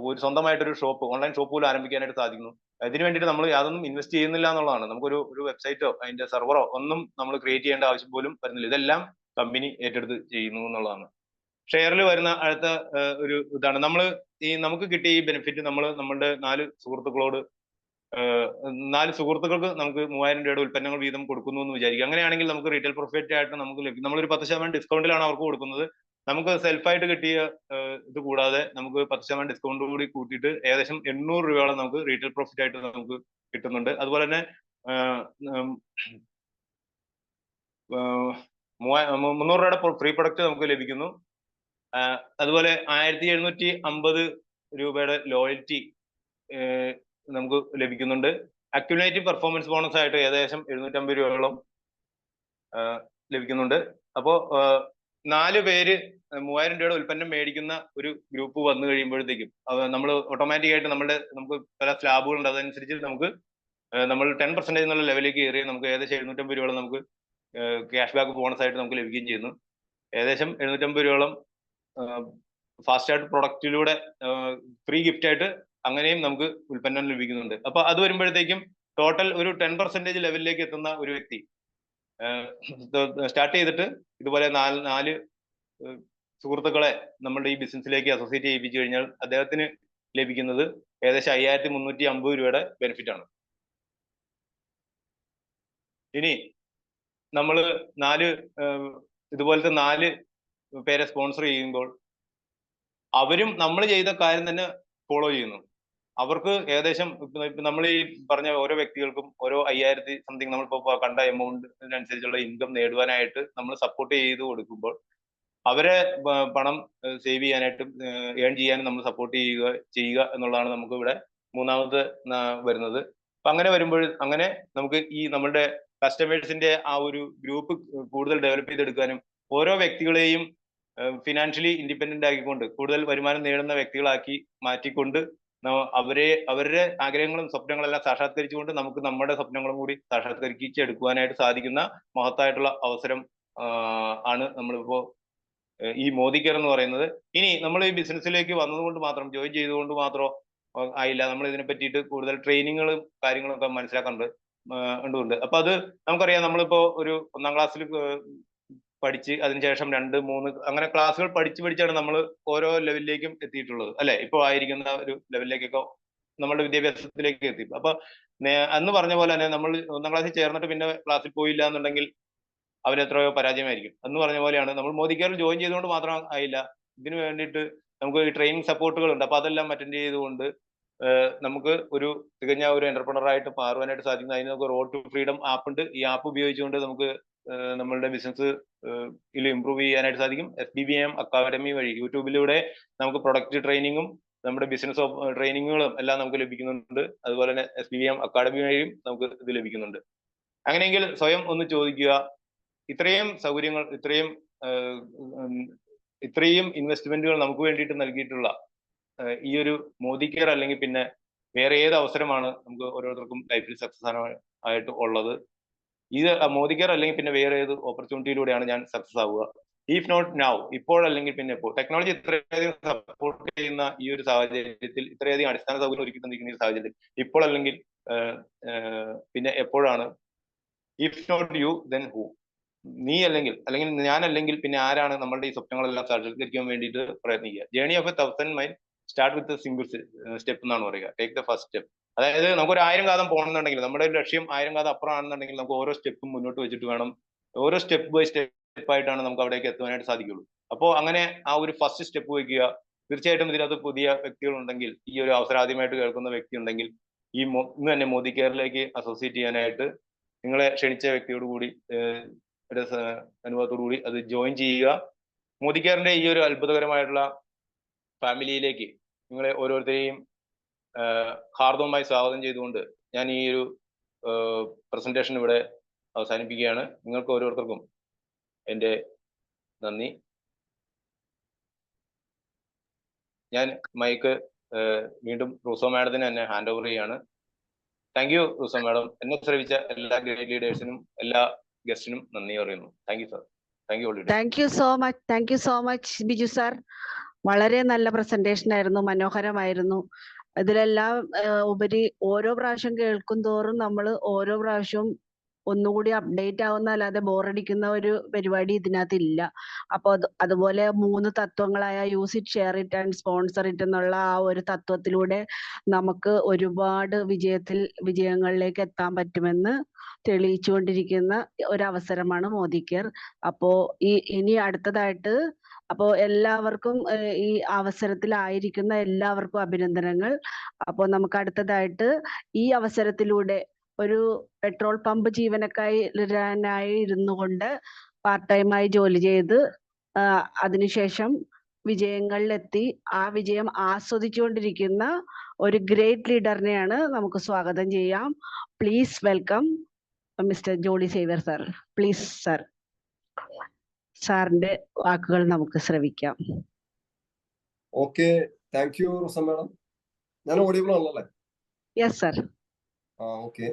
ഒരു സ്വന്തമായിട്ടൊരു ഷോപ്പ്, ഓൺലൈൻ ഷോപ്പ് പോലും ആരംഭിക്കാനായിട്ട് സാധിക്കുന്നു. ഇതിനു വേണ്ടിയിട്ട് നമ്മൾ യാതൊന്നും ഇൻവെസ്റ്റ് ചെയ്യുന്നില്ല എന്നുള്ളതാണ്. നമുക്കൊരു വെബ്സൈറ്റോ അതിന്റെ സെർവറോ ഒന്നും നമ്മൾ ക്രിയേറ്റ് ചെയ്യേണ്ട ആവശ്യം പോലും വരുന്നില്ല. ഇതെല്ലാം കമ്പനി ഏറ്റെടുത്ത് ചെയ്യുന്നു എന്നുള്ളതാണ്. ഷെയറിൽ വരുന്ന അടുത്ത ഒരു ഇതാണ്, നമുക്ക് കിട്ടിയ ഈ ബെനിഫിറ്റ് നമ്മൾ നമ്മളുടെ 4 സുഹൃത്തുക്കൾക്ക് നമുക്ക് 3000 രൂപയുടെ ഉൽപ്പന്നങ്ങൾ വീതം കൊടുക്കുന്നു എന്ന് വിചാരിക്കുക. അങ്ങനെയാണെങ്കിൽ നമുക്ക് റീറ്റെയിൽ പ്രോഫിറ്റ് ആയിട്ട് നമുക്ക് ലഭിക്കും. നമ്മളൊരു 10% ഡിസ്കൗണ്ടിലാണ് അവർക്ക് കൊടുക്കുന്നത്. നമുക്ക് സെൽഫായിട്ട് കിട്ടിയ ഇത് കൂടാതെ നമുക്ക് 10% ഡിസ്കൗണ്ട് കൂടി കൂട്ടിയിട്ട് ഏകദേശം 800 രൂപയോളം നമുക്ക് റീറ്റെയിൽ പ്രോഫിറ്റ് ആയിട്ട് നമുക്ക് കിട്ടുന്നുണ്ട്. അതുപോലെ തന്നെ 300 രൂപയുടെ ഫ്രീ പ്രൊഡക്റ്റ് നമുക്ക് ലഭിക്കുന്നു. അതുപോലെ 1750 രൂപയുടെ ലോയൽറ്റി നമുക്ക് ലഭിക്കുന്നുണ്ട്. അക്യുമുലേറ്റീവ് പെർഫോമൻസ് ബോണസ് ആയിട്ട് ഏകദേശം 750 രൂപയോളം ലഭിക്കുന്നുണ്ട്. അപ്പോ 4 പേര് 3000 രൂപയുടെ ഉൽപ്പന്നം മേടിക്കുന്ന ഒരു ഗ്രൂപ്പ് വന്നു കഴിയുമ്പോഴത്തേക്കും നമ്മൾ ഓട്ടോമാറ്റിക് ആയിട്ട് നമുക്ക് പല സ്ലാബുകളുണ്ട്, അതനുസരിച്ച് നമുക്ക് നമ്മൾ 10% എന്നുള്ള ലെവലിലേക്ക് കയറി നമുക്ക് ഏകദേശം 750 രൂപയോളം നമുക്ക് ക്യാഷ് ബാക്ക് ബോണസ് ആയിട്ട് നമുക്ക് ലഭിക്കുകയും ചെയ്യുന്നു. ഏകദേശം 750 രൂപയോളം ഫാസ്റ്റ് ആയിട്ട് പ്രൊഡക്റ്റിലൂടെ ഫ്രീ ഗിഫ്റ്റ് ആയിട്ട് അങ്ങനെയും നമുക്ക് ഉൽപ്പന്നം ലഭിക്കുന്നുണ്ട്. അപ്പൊ അത് വരുമ്പോഴത്തേക്കും ടോട്ടൽ ഒരു 10% ലെവലിലേക്ക് എത്തുന്ന ഒരു വ്യക്തി സ്റ്റാർട്ട് ചെയ്തിട്ട് ഇതുപോലെ 4 സുഹൃത്തുക്കളെ നമ്മളുടെ ഈ ബിസിനസ്സിലേക്ക് അസോസിയേറ്റ് ചെയ്യിപ്പിച്ചു കഴിഞ്ഞാൽ അദ്ദേഹത്തിന് ലഭിക്കുന്നത് ഏകദേശം 5350 രൂപയുടെ ബെനിഫിറ്റ് ആണ്. ഇനി നമ്മൾ ഇതുപോലത്തെ 4 പേരെ സ്പോൺസർ ചെയ്യുമ്പോൾ അവരും നമ്മൾ ചെയ്ത കാര്യം തന്നെ ഫോളോ ചെയ്യുന്നു. അവർക്ക് ഏകദേശം നമ്മൾ ഈ പറഞ്ഞ ഓരോ വ്യക്തികൾക്കും ഓരോ 5000 സംതിങ് നമ്മളിപ്പോ കണ്ട എമൗണ്ടിനനുസരിച്ചുള്ള ഇൻകം നേടുവാനായിട്ട് നമ്മൾ സപ്പോർട്ട് ചെയ്ത് കൊടുക്കുമ്പോൾ അവരെ പണം സേവ് ചെയ്യാനായിട്ടും ഏൺ ചെയ്യാനും നമ്മൾ സപ്പോർട്ട് ചെയ്യുക എന്നുള്ളതാണ് നമുക്ക് ഇവിടെ മൂന്നാമത് വരുന്നത്. അപ്പൊ അങ്ങനെ വരുമ്പോൾ അങ്ങനെ നമുക്ക് ഈ നമ്മളുടെ കസ്റ്റമേഴ്സിന്റെ ആ ഒരു ഗ്രൂപ്പ് കൂടുതൽ ഡെവലപ്പ് ചെയ്തെടുക്കാനും ഓരോ വ്യക്തികളെയും ഫിനാൻഷ്യലി ഇൻഡിപെൻഡന്റ് ആക്കിക്കൊണ്ട് കൂടുതൽ വരുമാനം നേടുന്ന വ്യക്തികളാക്കി മാറ്റിക്കൊണ്ട് അവരുടെ ആഗ്രഹങ്ങളും സ്വപ്നങ്ങളെല്ലാം സാക്ഷാത്കരിച്ചുകൊണ്ട് നമുക്ക് നമ്മുടെ സ്വപ്നങ്ങളും കൂടി സാക്ഷാത്കരിച്ചെടുക്കുവാനായിട്ട് സാധിക്കുന്ന മഹത്തായിട്ടുള്ള അവസരം ആണ് നമ്മളിപ്പോ ഈ മോദി കെയർ എന്ന് പറയുന്നത്. ഇനി നമ്മൾ ഈ ബിസിനസ്സിലേക്ക് വന്നതുകൊണ്ട് മാത്രം, ജോയിൻ ചെയ്തുകൊണ്ട് മാത്രം ആയില്ല, നമ്മൾ ഇതിനെ പറ്റിയിട്ട് കൂടുതൽ ട്രെയിനിങ്ങുകളും കാര്യങ്ങളൊക്കെ മനസ്സിലാക്കേണ്ടതുണ്ട്. അപ്പൊ അത് നമുക്കറിയാം, നമ്മളിപ്പോ ഒരു 1ാം ക്ലാസ്സിൽ പഠിച്ച് അതിനുശേഷം 2, 3 അങ്ങനെ ക്ലാസ്സുകൾ പഠിച്ചാണ് നമ്മൾ ഓരോ ലെവലിലേക്കും എത്തിയിട്ടുള്ളത്, അല്ലെ? ഇപ്പൊ ആയിരിക്കുന്ന ഒരു ലെവലിലേക്കൊക്കെ നമ്മളുടെ വിദ്യാഭ്യാസത്തിലേക്ക് എത്തി. അപ്പൊ അന്ന് പറഞ്ഞ പോലെ തന്നെ നമ്മൾ 1ാം ക്ലാസ്സിൽ ചേർന്നിട്ട് പിന്നെ ക്ലാസ്സിൽ പോയില്ല എന്നുണ്ടെങ്കിൽ അവരെത്രയോ പരാജയമായിരിക്കും. എന്ന് പറഞ്ഞ പോലെയാണ് നമ്മൾ മോദി കെയറിൽ ജോയിൻ ചെയ്തുകൊണ്ട് മാത്രം ആയില്ല, ഇതിനു വേണ്ടിയിട്ട് നമുക്ക് ഈ ട്രെയിനിങ് സപ്പോർട്ടുകൾ ഉണ്ട്. അപ്പൊ അതെല്ലാം അറ്റൻഡ് ചെയ്തുകൊണ്ട് നമുക്ക് ഒരു തികഞ്ഞ ഒരു എന്റർപ്രണർ ആയിട്ട് മാറുവാനായിട്ട് സാധിക്കും. അതിന് നമുക്ക് റോഡ് ടു ഫ്രീഡം ആപ്പ് ഉണ്ട്. ഈ ആപ്പ് ഉപയോഗിച്ചുകൊണ്ട് നമുക്ക് നമ്മളുടെ ബിസിനസ് ഇംപ്രൂവ് ചെയ്യാനായിട്ട് സാധിക്കും. SBBM അക്കാദമി വഴി യൂട്യൂബിലൂടെ നമുക്ക് പ്രൊഡക്റ്റ് ട്രെയിനിങ്ങും നമ്മുടെ ബിസിനസ് ട്രെയിനിങ്ങുകളും എല്ലാം നമുക്ക് ലഭിക്കുന്നുണ്ട്. അതുപോലെ തന്നെ SBBM അക്കാദമി വഴിയും നമുക്ക് ഇത് ലഭിക്കുന്നുണ്ട്. അങ്ങനെയെങ്കിൽ സ്വയം ഒന്ന് ചോദിക്കുക, ഇത്രയും സൗകര്യങ്ങൾ, ഇത്രയും ഇൻവെസ്റ്റ്മെന്റുകൾ നമുക്ക് വേണ്ടിയിട്ട് നൽകിയിട്ടുള്ള ഈ ഒരു മോദി കെയർ അല്ലെങ്കിൽ പിന്നെ വേറെ ഏത് അവസരമാണ് നമുക്ക് ഓരോരുത്തർക്കും ലൈഫിൽ സക്സസ് ആയിട്ട് ഉള്ളത്? ഇത് മോദി കെയർ അല്ലെങ്കിൽ പിന്നെ വേറെ ഏത് ഓപ്പർച്യൂണിറ്റിയിലൂടെയാണ് ഞാൻ സക്സസ് ആവുക? ഇഫ് നോട്ട് നൗ, ഇപ്പോഴല്ലെങ്കിൽ പിന്നെ എപ്പോൾ? ടെക്നോളജി ഇത്രയധികം സപ്പോർട്ട് ചെയ്യുന്ന ഈ ഒരു സാഹചര്യത്തിൽ, ഇത്രയധികം അടിസ്ഥാന സൗകര്യം ഒരുക്കി തന്നിരിക്കുന്ന ഈ സാഹചര്യത്തിൽ ഇപ്പോൾ അല്ലെങ്കിൽ പിന്നെ എപ്പോഴാണ്? If not you then who? നീ അല്ലെങ്കിൽ ഞാനല്ലെങ്കിൽ പിന്നെ ആരാണ് നമ്മളുടെ ഈ സ്വപ്നങ്ങളെല്ലാം സാക്ഷാത്കരിക്കാൻ വേണ്ടിയിട്ട് പ്രയത്നിക്കുക? Journey of a 1000 mile start with single step എന്നാണ് പറയുക. Take the first step. അതായത് നമുക്ക് ഒരു 1000 കാതം പോകണമെന്നുണ്ടെങ്കിൽ, നമ്മുടെ ഒരു ലക്ഷ്യം 1000 കാതം അപ്പുറമാണെന്നുണ്ടെങ്കിൽ നമുക്ക് ഓരോ സ്റ്റെപ്പും മുന്നോട്ട് വെച്ചിട്ട് വേണം, ഓരോ സ്റ്റെപ്പ് ബൈ സ്റ്റെപ്പ് ആയിട്ടാണ് നമുക്ക് അവിടേക്ക് എത്തുവാനായിട്ട് സാധിക്കുള്ളൂ. അപ്പോൾ അങ്ങനെ ആ ഒരു ഫസ്റ്റ് സ്റ്റെപ്പ് വയ്ക്കുക. തീർച്ചയായിട്ടും ഇതിനകത്ത് പുതിയ വ്യക്തികളുണ്ടെങ്കിൽ, ഈ ഒരു അവസരം ആദ്യമായിട്ട് കേൾക്കുന്ന വ്യക്തി ഉണ്ടെങ്കിൽ, ഇന്ന് തന്നെ മോദി കെയറിലേക്ക് അസോസിയേറ്റ് ചെയ്യാനായിട്ട് നിങ്ങളെ ക്ഷണിച്ച വ്യക്തിയോട് കൂടി അനുഭവത്തോടു കൂടി അത് ജോയിൻ ചെയ്യുക. മോദി കെയറിന്റെ ഈ ഒരു അത്ഭുതകരമായിട്ടുള്ള ഫാമിലിയിലേക്ക് നിങ്ങളെ ഓരോരുത്തരെയും ഹാർദവമായി സ്വാഗതം ചെയ്തുകൊണ്ട് ഞാൻ ഈ ഒരു പ്രസന്റേഷൻ ഇവിടെ അവസാനിപ്പിക്കുകയാണ്. നിങ്ങൾക്ക് ഓരോരുത്തർക്കും എൻ്റെ നന്ദി. ഞാൻ മൈക്ക് വീണ്ടും റൂസോ മാഡത്തിന് തന്നെ ഹാൻഡ് ഓവർ ചെയ്യാണ്. Thank you Rousseau madam. എന്നെ ശ്രമിച്ച എല്ലാ ഗ്രേറ്റ് ലീഡേഴ്സിനും എല്ലാ ഗസ്റ്റിനും നന്ദി പറയുന്നു. Thank you sir. Thank you all. Thank you so much Biju sir. വളരെ നല്ല പ്രസന്റേഷൻ ആയിരുന്നു, മനോഹരമായിരുന്നു. ഇതിലെല്ലാം ഉപരി ഓരോ പ്രാവശ്യം കേൾക്കും തോറും നമ്മൾ ഓരോ പ്രാവശ്യവും ഒന്നുകൂടി അപ്ഡേറ്റ് ആവുന്ന, അല്ലാതെ ബോറടിക്കുന്ന ഒരു പരിപാടി ഇതിനകത്ത് ഇല്ല. അപ്പൊ അതുപോലെ 3 തത്വങ്ങളായ use it, share it and sponsor it എന്നുള്ള ആ ഒരു തത്വത്തിലൂടെ നമുക്ക് ഒരുപാട് വിജയങ്ങളിലേക്ക് എത്താൻ പറ്റുമെന്ന് തെളിയിച്ചുകൊണ്ടിരിക്കുന്ന ഒരു അവസരമാണ് മോദി കെയർ. അപ്പോ ഇനി അടുത്തതായിട്ട് എല്ലാവർക്കും ഈ അവസരത്തിലായിരിക്കുന്ന എല്ലാവർക്കും അഭിനന്ദനങ്ങൾ. അപ്പോൾ നമുക്ക് അടുത്തതായിട്ട് ഈ അവസരത്തിലൂടെ ഒരു പെട്രോൾ പമ്പ് ജീവനക്കാരനായി ഇരുന്നു കൊണ്ട് പാർട്ട് ടൈമായി ജോലി ചെയ്ത് അതിനുശേഷം വിജയങ്ങളിലെത്തി ആ വിജയം ആസ്വദിച്ചുകൊണ്ടിരിക്കുന്ന ഒരു ഗ്രേറ്റ് ലീഡറിനെയാണ് നമുക്ക് സ്വാഗതം ചെയ്യാം. Please welcome mister Jolly Xavier sir. Please sir, സാറിന്റെ വാക്കുകൾ നമുക്ക് ശ്രവിക്കാം. Okay, thank you Rosa madam. ഞാൻ ഓഡിയബിൾ ആണല്ലേ? Yes sir. ഓക്കെ.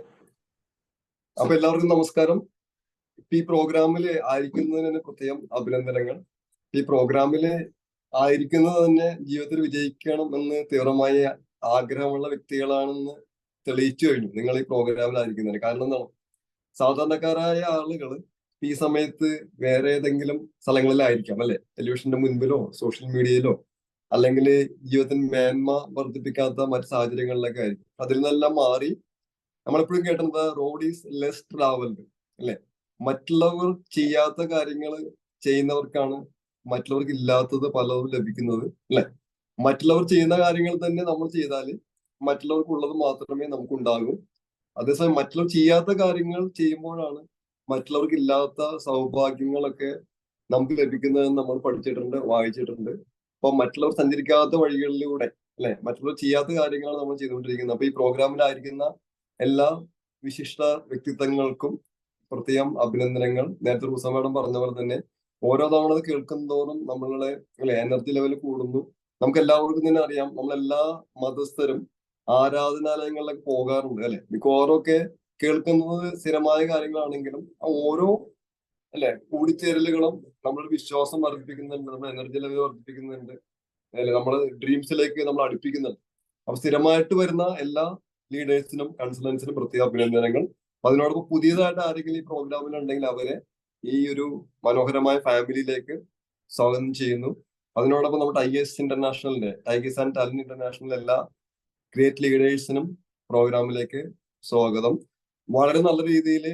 അപ്പൊ എല്ലാവർക്കും നമസ്കാരം. ഈ പ്രോഗ്രാമില് ആയിരിക്കുന്നതിന് പ്രത്യേകം അഭിനന്ദനങ്ങൾ. ഈ പ്രോഗ്രാമില് ആയിരിക്കുന്നത് തന്നെ ജീവിതത്തിൽ വിജയിക്കണം എന്ന് തീവ്രമായ ആഗ്രഹമുള്ള വ്യക്തികളാണെന്ന് തെളിയിച്ചു കഴിഞ്ഞു നിങ്ങൾ ഈ പ്രോഗ്രാമിലായിരിക്കുന്നതിന്. കാരണം എന്താണ്, സാധാരണക്കാരായ ആളുകൾ ഈ സമയത്ത് വേറെ ഏതെങ്കിലും സ്ഥലങ്ങളിലായിരിക്കാം, അല്ലെ? ടെലിവിഷന്റെ മുൻപിലോ സോഷ്യൽ മീഡിയയിലോ അല്ലെങ്കിൽ ജീവിതത്തിന് മേന്മ വർദ്ധിപ്പിക്കാത്ത മറ്റു സാഹചര്യങ്ങളിലൊക്കെ ആയിരിക്കും. അതിൽ നിന്നെല്ലാം മാറി നമ്മളെപ്പോഴും കേട്ടത് റോഡ് ഈസ് ലെസ് ട്രാവൽഡ്, അല്ലെ? മറ്റുള്ളവർ ചെയ്യാത്ത കാര്യങ്ങൾ ചെയ്യുന്നവർക്കാണ് മറ്റുള്ളവർക്ക് ഇല്ലാത്തത് പലതും ലഭിക്കുന്നത്, അല്ലെ? മറ്റുള്ളവർ ചെയ്യുന്ന കാര്യങ്ങൾ തന്നെ നമ്മൾ ചെയ്താൽ മറ്റുള്ളവർക്കുള്ളത് മാത്രമേ നമുക്കുണ്ടാകൂ. അതേസമയം മറ്റുള്ളവർ ചെയ്യാത്ത കാര്യങ്ങൾ ചെയ്യുമ്പോഴാണ് മറ്റുള്ളവർക്ക് ഇല്ലാത്ത സൗഭാഗ്യങ്ങളൊക്കെ നമുക്ക് ലഭിക്കുന്നതെന്ന് നമ്മൾ പഠിച്ചിട്ടുണ്ട്, വായിച്ചിട്ടുണ്ട്. അപ്പൊ മറ്റുള്ളവർ സഞ്ചരിക്കാത്ത വഴികളിലൂടെ, അല്ലെ, മറ്റുള്ളവർ ചെയ്യാത്ത കാര്യങ്ങളാണ് നമ്മൾ ചെയ്തുകൊണ്ടിരിക്കുന്നത്. അപ്പൊ ഈ പ്രോഗ്രാമിലായിരിക്കുന്ന എല്ലാ വിശിഷ്ട വ്യക്തിത്വങ്ങൾക്കും പ്രത്യേകം അഭിനന്ദനങ്ങൾ. നേരത്തെ റൂസ മാഡം പറഞ്ഞ പോലെ തന്നെ ഓരോ തവണ അത് കേൾക്കുന്നതോറും നമ്മളുടെ, അല്ലെ, എനർജി ലെവൽ കൂടുന്നു. നമുക്ക് എല്ലാവർക്കും തന്നെ അറിയാം, നമ്മളെല്ലാ മതസ്ഥരും ആരാധനാലയങ്ങളിലൊക്കെ പോകാറുണ്ട്, അല്ലെ? മിക്കവാറൊക്കെ കേൾക്കുന്നത് സ്ഥിരമായ കാര്യങ്ങളാണെങ്കിലും ഓരോ, അല്ലെ, കൂടിച്ചേരലുകളും നമ്മുടെ വിശ്വാസം വർദ്ധിപ്പിക്കുന്നുണ്ട്, നമ്മുടെ എനർജി ലെവൽ വർദ്ധിപ്പിക്കുന്നുണ്ട്, അല്ലെ, നമ്മുടെ ഡ്രീംസിലേക്ക് നമ്മൾ അടുപ്പിക്കുന്നുണ്ട്. അപ്പൊ സ്ഥിരമായിട്ട് വരുന്ന എല്ലാ ലീഡേഴ്സിനും കൺസൾട്ടൻസിനും പ്രത്യേക അഭിനന്ദനങ്ങൾ. അതിനോടൊപ്പം പുതിയതായിട്ട് ആരെങ്കിലും ഈ പ്രോഗ്രാമിൽ ഉണ്ടെങ്കിൽ അവരെ ഈ ഒരു മനോഹരമായ ഫാമിലിയിലേക്ക് സ്വാഗതം ചെയ്യുന്നു. അതിനോടൊപ്പം നമ്മുടെ ടൈഗേഴ്സ് ഇന്റർനാഷണലിന്റെ, ടൈഗേഴ്സ് ആൻഡ് ടാലന്റ് ഇന്റർനാഷണൽ എല്ലാ ഗ്രേറ്റ് ലീഡേഴ്സിനും പ്രോഗ്രാമിലേക്ക് സ്വാഗതം. വളരെ നല്ല രീതിയിൽ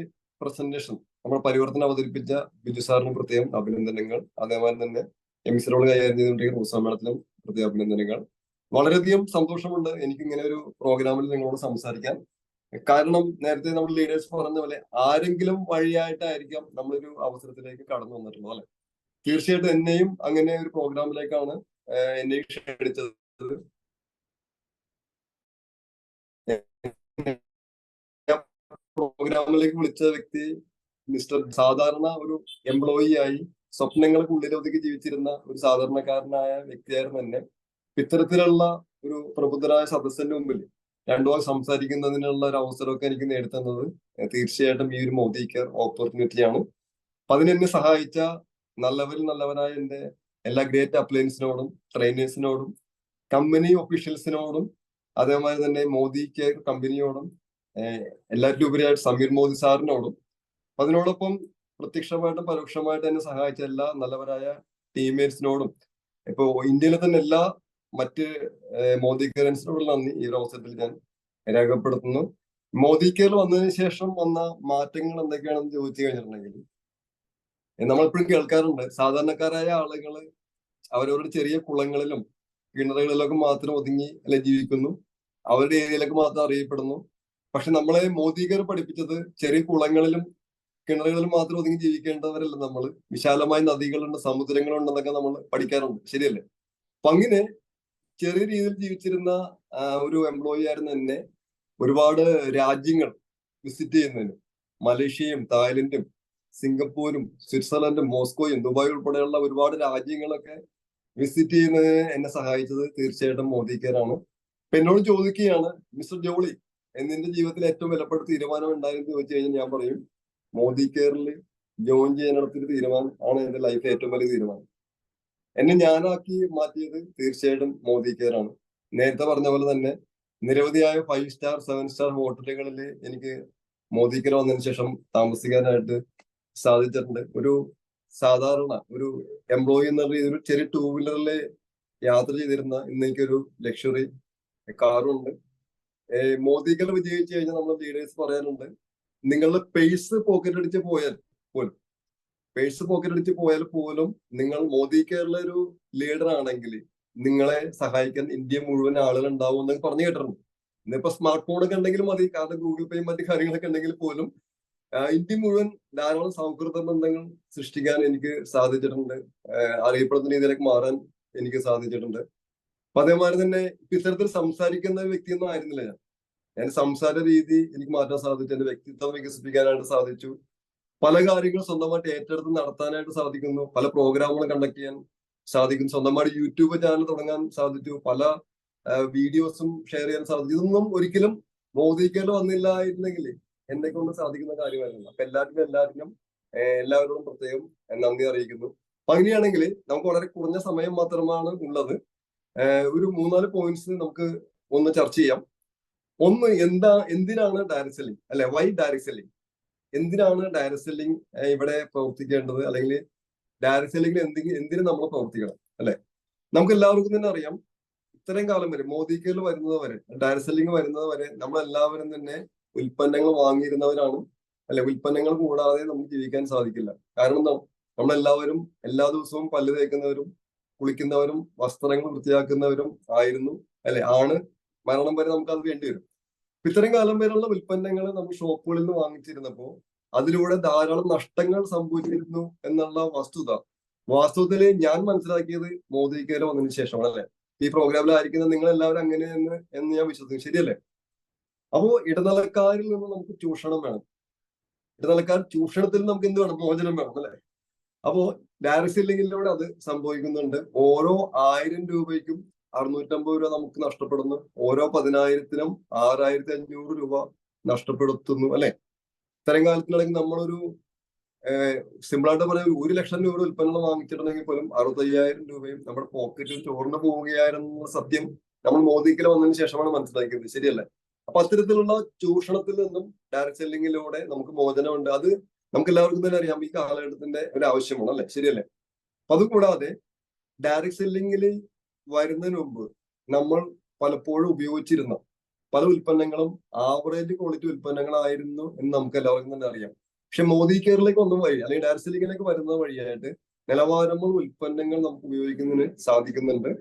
പ്രസന്റേഷൻ നമ്മൾ പരിവർത്തനം അവതരിപ്പിച്ച ബിജു സാറിനും പ്രത്യേകം അഭിനന്ദനങ്ങൾ. അതേപോലെ തന്നെ എംസി റോൾ കൈകാര്യം ചെയ്തുകൊണ്ടിരിക്കുന്ന റൂസ മാഡത്തിനും പ്രത്യേക അഭിനന്ദനങ്ങൾ. വളരെയധികം സന്തോഷമുണ്ട് എനിക്ക് ഇങ്ങനെ ഒരു പ്രോഗ്രാമിൽ നിങ്ങളോട് സംസാരിക്കാൻ. കാരണം നേരത്തെ നമ്മൾ ലീഡേഴ്സ് പറഞ്ഞ പോലെ ആരെങ്കിലും വഴിയായിട്ടായിരിക്കാം നമ്മളൊരു അവസരത്തിലേക്ക് കടന്നു വന്നിട്ടുള്ളത്, അല്ലെ? തീർച്ചയായിട്ടും എന്നെയും അങ്ങനെ ഒരു പ്രോഗ്രാമിലേക്കാണ് എന്നെയും ക്ഷണിച്ചത്. പ്രോഗ്രാമിലേക്ക് വിളിച്ച വ്യക്തി മിസ്റ്റർ സാധാരണ ഒരു എംപ്ലോയി ആയി സ്വപ്നങ്ങൾക്ക് ഉള്ളിലൊതുക്കി ജീവിച്ചിരുന്ന ഒരു സാധാരണക്കാരനായ വ്യക്തിയായിരുന്നു എന്നെ. ഇത്തരത്തിലുള്ള ഒരു പ്രബുദ്ധരായ സദസ്സിന്റെ മുമ്പിൽ രണ്ടു വാക്ക് സംസാരിക്കുന്നതിനുള്ള ഒരു അവസരമൊക്കെ എനിക്ക് നേടിത്തന്നത് തീർച്ചയായിട്ടും ഈ ഒരു മോദി കെയർ ഓപ്പർച്യൂണിറ്റിയാണ്. അപ്പൊ അതിനെന്നെ സഹായിച്ച നല്ലവരായ എൻ്റെ എല്ലാ ഗ്രേറ്റ് അപ്ലയൻസിനോടും ട്രെയിനേഴ്സിനോടും കമ്പനി ഒഫീഷ്യൽസിനോടും അതേമാതിരി തന്നെ മോദി കെയർ കമ്പനിയോടും എല്ലാറ്റിലും ഉപരിയായിട്ട് സമീർ മോദി സാറിനോടും അതിനോടൊപ്പം പ്രത്യക്ഷമായിട്ടും പരോക്ഷമായിട്ടും എന്നെ സഹായിച്ച എല്ലാ നല്ലവരായ ടീംമേറ്റ്സിനോടും ഇപ്പോ ഇന്ത്യയിലെ തന്നെ എല്ലാ മറ്റ് മോദി കെയർസിനോടുള്ള നന്ദി ഈ ഒരു അവസരത്തിൽ ഞാൻ രേഖപ്പെടുത്തുന്നു. മോദി കെയർ വന്നതിന് ശേഷം വന്ന മാറ്റങ്ങൾ എന്തൊക്കെയാണെന്ന് ചോദിച്ചു കഴിഞ്ഞിട്ടുണ്ടെങ്കിൽ നമ്മളെപ്പോഴും കേൾക്കാറുണ്ട് സാധാരണക്കാരായ ആളുകൾ അവരവരുടെ ചെറിയ കുളങ്ങളിലും കിണറുകളിലൊക്കെ മാത്രം ഒതുങ്ങി ജീവിക്കുന്നു, അവരുടെ ഏരിയയിലൊക്കെ മാത്രം അറിയപ്പെടുന്നു. പക്ഷെ നമ്മളെ മോദി കെയർ പഠിപ്പിച്ചത് ചെറിയ കുളങ്ങളിലും കിണറുകളിലും മാത്രം ഒതുങ്ങി ജീവിക്കേണ്ടവരല്ല നമ്മൾ. വിശാലമായ നദികളുണ്ട്, സമുദ്രങ്ങളുണ്ടെന്നൊക്കെ നമ്മൾ പഠിക്കാറുണ്ട്, ശരിയല്ലേ? അപ്പൊ അങ്ങനെ ചെറിയ രീതിയിൽ ജീവിച്ചിരുന്ന ഒരു എംപ്ലോയി ആയിരുന്നു എന്നെ ഒരുപാട് രാജ്യങ്ങൾ വിസിറ്റ് ചെയ്യുന്നതിന് മലേഷ്യയും തായ്ലൻഡും സിംഗപ്പൂരും സ്വിറ്റ്സർലൻഡും മോസ്കോയും ദുബായ് ഉൾപ്പെടെയുള്ള ഒരുപാട് രാജ്യങ്ങളൊക്കെ വിസിറ്റ് ചെയ്യുന്നതിന് എന്നെ സഹായിച്ചത് തീർച്ചയായിട്ടും മോദി കെയർ ആണ്. അപ്പൊ എന്നോട് ചോദിക്കുകയാണ്, മിസ്റ്റർ ജോളി എന്നിന്റെ ജീവിതത്തിൽ ഏറ്റവും വിലപ്പെട്ട തീരുമാനം ഉണ്ടായെന്ന് ചോദിച്ചു കഴിഞ്ഞാൽ ഞാൻ പറയും മോദി കെയറിൽ ജോയിൻ ചെയ്യാനെടുത്തൊരു തീരുമാനം ആണ് എന്റെ ലൈഫിലെ ഏറ്റവും വലിയ തീരുമാനം. എന്നെ ഞാനാക്കി മാറ്റിയത് തീർച്ചയായിട്ടും മോദി കെയർ ആണ്. നേരത്തെ പറഞ്ഞ പോലെ തന്നെ നിരവധിയായ 5 സ്റ്റാർ 7 സ്റ്റാർ ഹോട്ടലുകളിൽ എനിക്ക് മോദി കെയർ വന്നതിന് ശേഷം താമസിക്കാനായിട്ട് സാധിച്ചിട്ടുണ്ട്. ഒരു സാധാരണ ഒരു എംപ്ലോയി എന്നുള്ള രീതിയിൽ ചെറിയ 2 വീലറിൽ യാത്ര ചെയ്തിരുന്ന ഇന്ന് എനിക്കൊരു ലക്ഷറി കാറുണ്ട്. മോദി കെയർ വിജയിച്ചു കഴിഞ്ഞാൽ നമ്മൾ ലീഡേഴ്സ് പറയാറുണ്ട്, നിങ്ങളുടെ പേഴ്സ് പോക്കറ്റ് അടിച്ച് പോയാൽ പോലും നിങ്ങൾ മോദി കെയറിലെ ഒരു ലീഡർ ആണെങ്കിൽ നിങ്ങളെ സഹായിക്കാൻ ഇന്ത്യ മുഴുവൻ ആളുകൾ ഉണ്ടാവും എന്നൊക്കെ പറഞ്ഞു കേട്ടിട്ടുണ്ട്. ഇന്നിപ്പോ സ്മാർട്ട് ഫോണൊക്കെ ഉണ്ടെങ്കിൽ മതി, കാരണം ഗൂഗിൾ പേയും മറ്റു കാര്യങ്ങളൊക്കെ ഉണ്ടെങ്കിൽ പോലും ഇന്ത്യ മുഴുവൻ ധാരാളം സൗഹൃദ ബന്ധങ്ങൾ സൃഷ്ടിക്കാൻ എനിക്ക് സാധിച്ചിട്ടുണ്ട്, അറിയപ്പെടുന്ന രീതിയിലേക്ക് മാറാൻ എനിക്ക് സാധിച്ചിട്ടുണ്ട്. അപ്പൊ അതേമാതിരി തന്നെ ഇത്തരത്തിൽ സംസാരിക്കുന്ന വ്യക്തിയൊന്നും ആയിരുന്നില്ല ഞാൻ സംസാര രീതി എനിക്ക് മാറ്റാൻ സാധിച്ചു, എന്റെ വ്യക്തിത്വം വികസിപ്പിക്കാനായിട്ട് സാധിച്ചു, പല കാര്യങ്ങളും സ്വന്തമായിട്ട് ഏറ്റെടുത്ത് നടത്താനായിട്ട് സാധിക്കുന്നു, പല പ്രോഗ്രാമുകളും കണ്ടക്ട് ചെയ്യാൻ സാധിക്കും, സ്വന്തമായിട്ട് യൂട്യൂബ് ചാനൽ തുടങ്ങാൻ സാധിച്ചു, പല വീഡിയോസും ഷെയർ ചെയ്യാൻ സാധിച്ചു. ഇതൊന്നും ഒരിക്കലും മോദി കെയർ വന്നില്ലായിരുന്നെങ്കിൽ എന്നെ കൊണ്ട് സാധിക്കുന്ന കാര്യമായിരുന്നു. അപ്പൊ എല്ലാവരോടും പ്രത്യേകം നന്ദി അറിയിക്കുന്നു. അപ്പൊ അങ്ങനെയാണെങ്കിൽ നമുക്ക് വളരെ കുറഞ്ഞ സമയം മാത്രമാണ് ഉള്ളത്. ഒരു 3-4 പോയിന്റ്സ് നമുക്ക് ഒന്ന് ചർച്ച ചെയ്യാം. ഒന്ന്, എന്തിനാണ് ഡയറക്ട് സെല്ലിംഗ്, അല്ലെ വൈ ഡയറക്ട് സെല്ലിംഗ്, എന്തിനാണ് ഡയറക്ട് സെല്ലിംഗ് ഇവിടെ പ്രവർത്തിക്കേണ്ടത്, അല്ലെങ്കിൽ ഡയറക്ട് സെല്ലിംഗിൽ എന്തിനു നമ്മൾ പ്രവർത്തിക്കണം, അല്ലെ? നമുക്ക് എല്ലാവർക്കും തന്നെ അറിയാം, ഇത്രയും കാലം വരെ മോദി കെയർ വരുന്നത് വരെ, ഡയറക്ട് സെല്ലിംഗ് വരുന്നത് വരെ നമ്മളെല്ലാവരും തന്നെ ഉൽപ്പന്നങ്ങൾ വാങ്ങിയിരുന്നവരാണ്, അല്ലെ? ഉൽപ്പന്നങ്ങൾ കൂടാതെ നമുക്ക് ജീവിക്കാൻ സാധിക്കില്ല. കാരണം നമ്മളെല്ലാവരും എല്ലാ ദിവസവും പല്ല് തേക്കുന്നവരും കുളിക്കുന്നവരും വസ്ത്രങ്ങൾ വൃത്തിയാക്കുന്നവരും ആയിരുന്നു, അല്ലെ? മരണം വരെ നമുക്ക് അത് വേണ്ടി വരും. ഇത്രയും കാലം വരെയുള്ള ഉൽപ്പന്നങ്ങൾ നമ്മൾ ഷോപ്പുകളിൽ നിന്ന് വാങ്ങിച്ചിരുന്നപ്പോൾ അതിലൂടെ ധാരാളം നഷ്ടങ്ങൾ സംഭവിച്ചിരുന്നു എന്നുള്ള വാസ്തവത്തില് ഞാൻ മനസ്സിലാക്കിയത് മോദി കെയർ വന്നതിന് ശേഷമാണ്, അല്ലെ? ഈ പ്രോഗ്രാമിലായിരിക്കുന്ന നിങ്ങൾ എല്ലാവരും അങ്ങനെയെന്ന് ഞാൻ വിശ്വസിക്കുന്നു, ശരിയല്ലേ? അപ്പോ ഇടനിലക്കാരിൽ നിന്ന് നമുക്ക് ചൂഷണം വേണം, ചൂഷണത്തിൽ നമുക്ക് എന്ത് വേണം, മോചനം വേണം, അല്ലെ? അപ്പോ ഡയറക്ട് സെല്ലിംഗിലൂടെ അത് സംഭവിക്കുന്നുണ്ട്. ഓരോ 1000 രൂപയ്ക്കും 650 രൂപ നമുക്ക് നഷ്ടപ്പെടുന്നു, ഓരോ 10,000-നും 6,500 രൂപ നഷ്ടപ്പെടുത്തുന്നു, അല്ലെ? ഇത്തരം കാലത്തിനിടയ്ക്ക് നമ്മളൊരു സിമ്പിളായിട്ട് പറയാം, 1 ലക്ഷം രൂപ ഉൽപ്പന്നം വാങ്ങിച്ചിട്ടുണ്ടെങ്കിൽ പോലും 65,000 രൂപയും നമ്മുടെ പോക്കറ്റിൽ ചോർന്നു പോവുകയായിരുന്ന സത്യം നമ്മൾ മോദി കെയർ വന്നതിന് ശേഷമാണ് മനസ്സിലാക്കിയത്, ശരിയല്ലേ? അപ്പൊ അത്തരത്തിലുള്ള ചൂഷണത്തിൽ നിന്നും ഡയറക്ട് സെല്ലിംഗിലൂടെ നമുക്ക് മോചനമുണ്ട്. അത് നമുക്ക് എല്ലാവർക്കും തന്നെ അറിയാം, ഈ കാലഘട്ടത്തിന്റെ ഒരു ആവശ്യമാണ്, അല്ലെ? ശരിയല്ലേ? അതുകൂടാതെ ഡയറക്ട് സെല്ലിംഗിൽ വരുന്നതിന് മുമ്പ് നമ്മൾ പലപ്പോഴും ഉപയോഗിച്ചിരുന്ന പല ഉൽപ്പന്നങ്ങളും ആവറേജ് ക്വാളിറ്റി ഉൽപ്പന്നങ്ങളായിരുന്നു എന്ന് നമുക്ക് എല്ലാവർക്കും തന്നെ അറിയാം. പക്ഷെ മോദി കെയറിലേക്ക് വന്ന വഴി, അല്ലെങ്കിൽ ഡയറക്ട് സെല്ലിംഗിലേക്ക് വരുന്ന വഴിയായിട്ട് നിലവാരമുള്ള ഉൽപ്പന്നങ്ങൾ നമുക്ക് ഉപയോഗിക്കുന്നതിന് സാധിക്കുന്നുണ്ട്.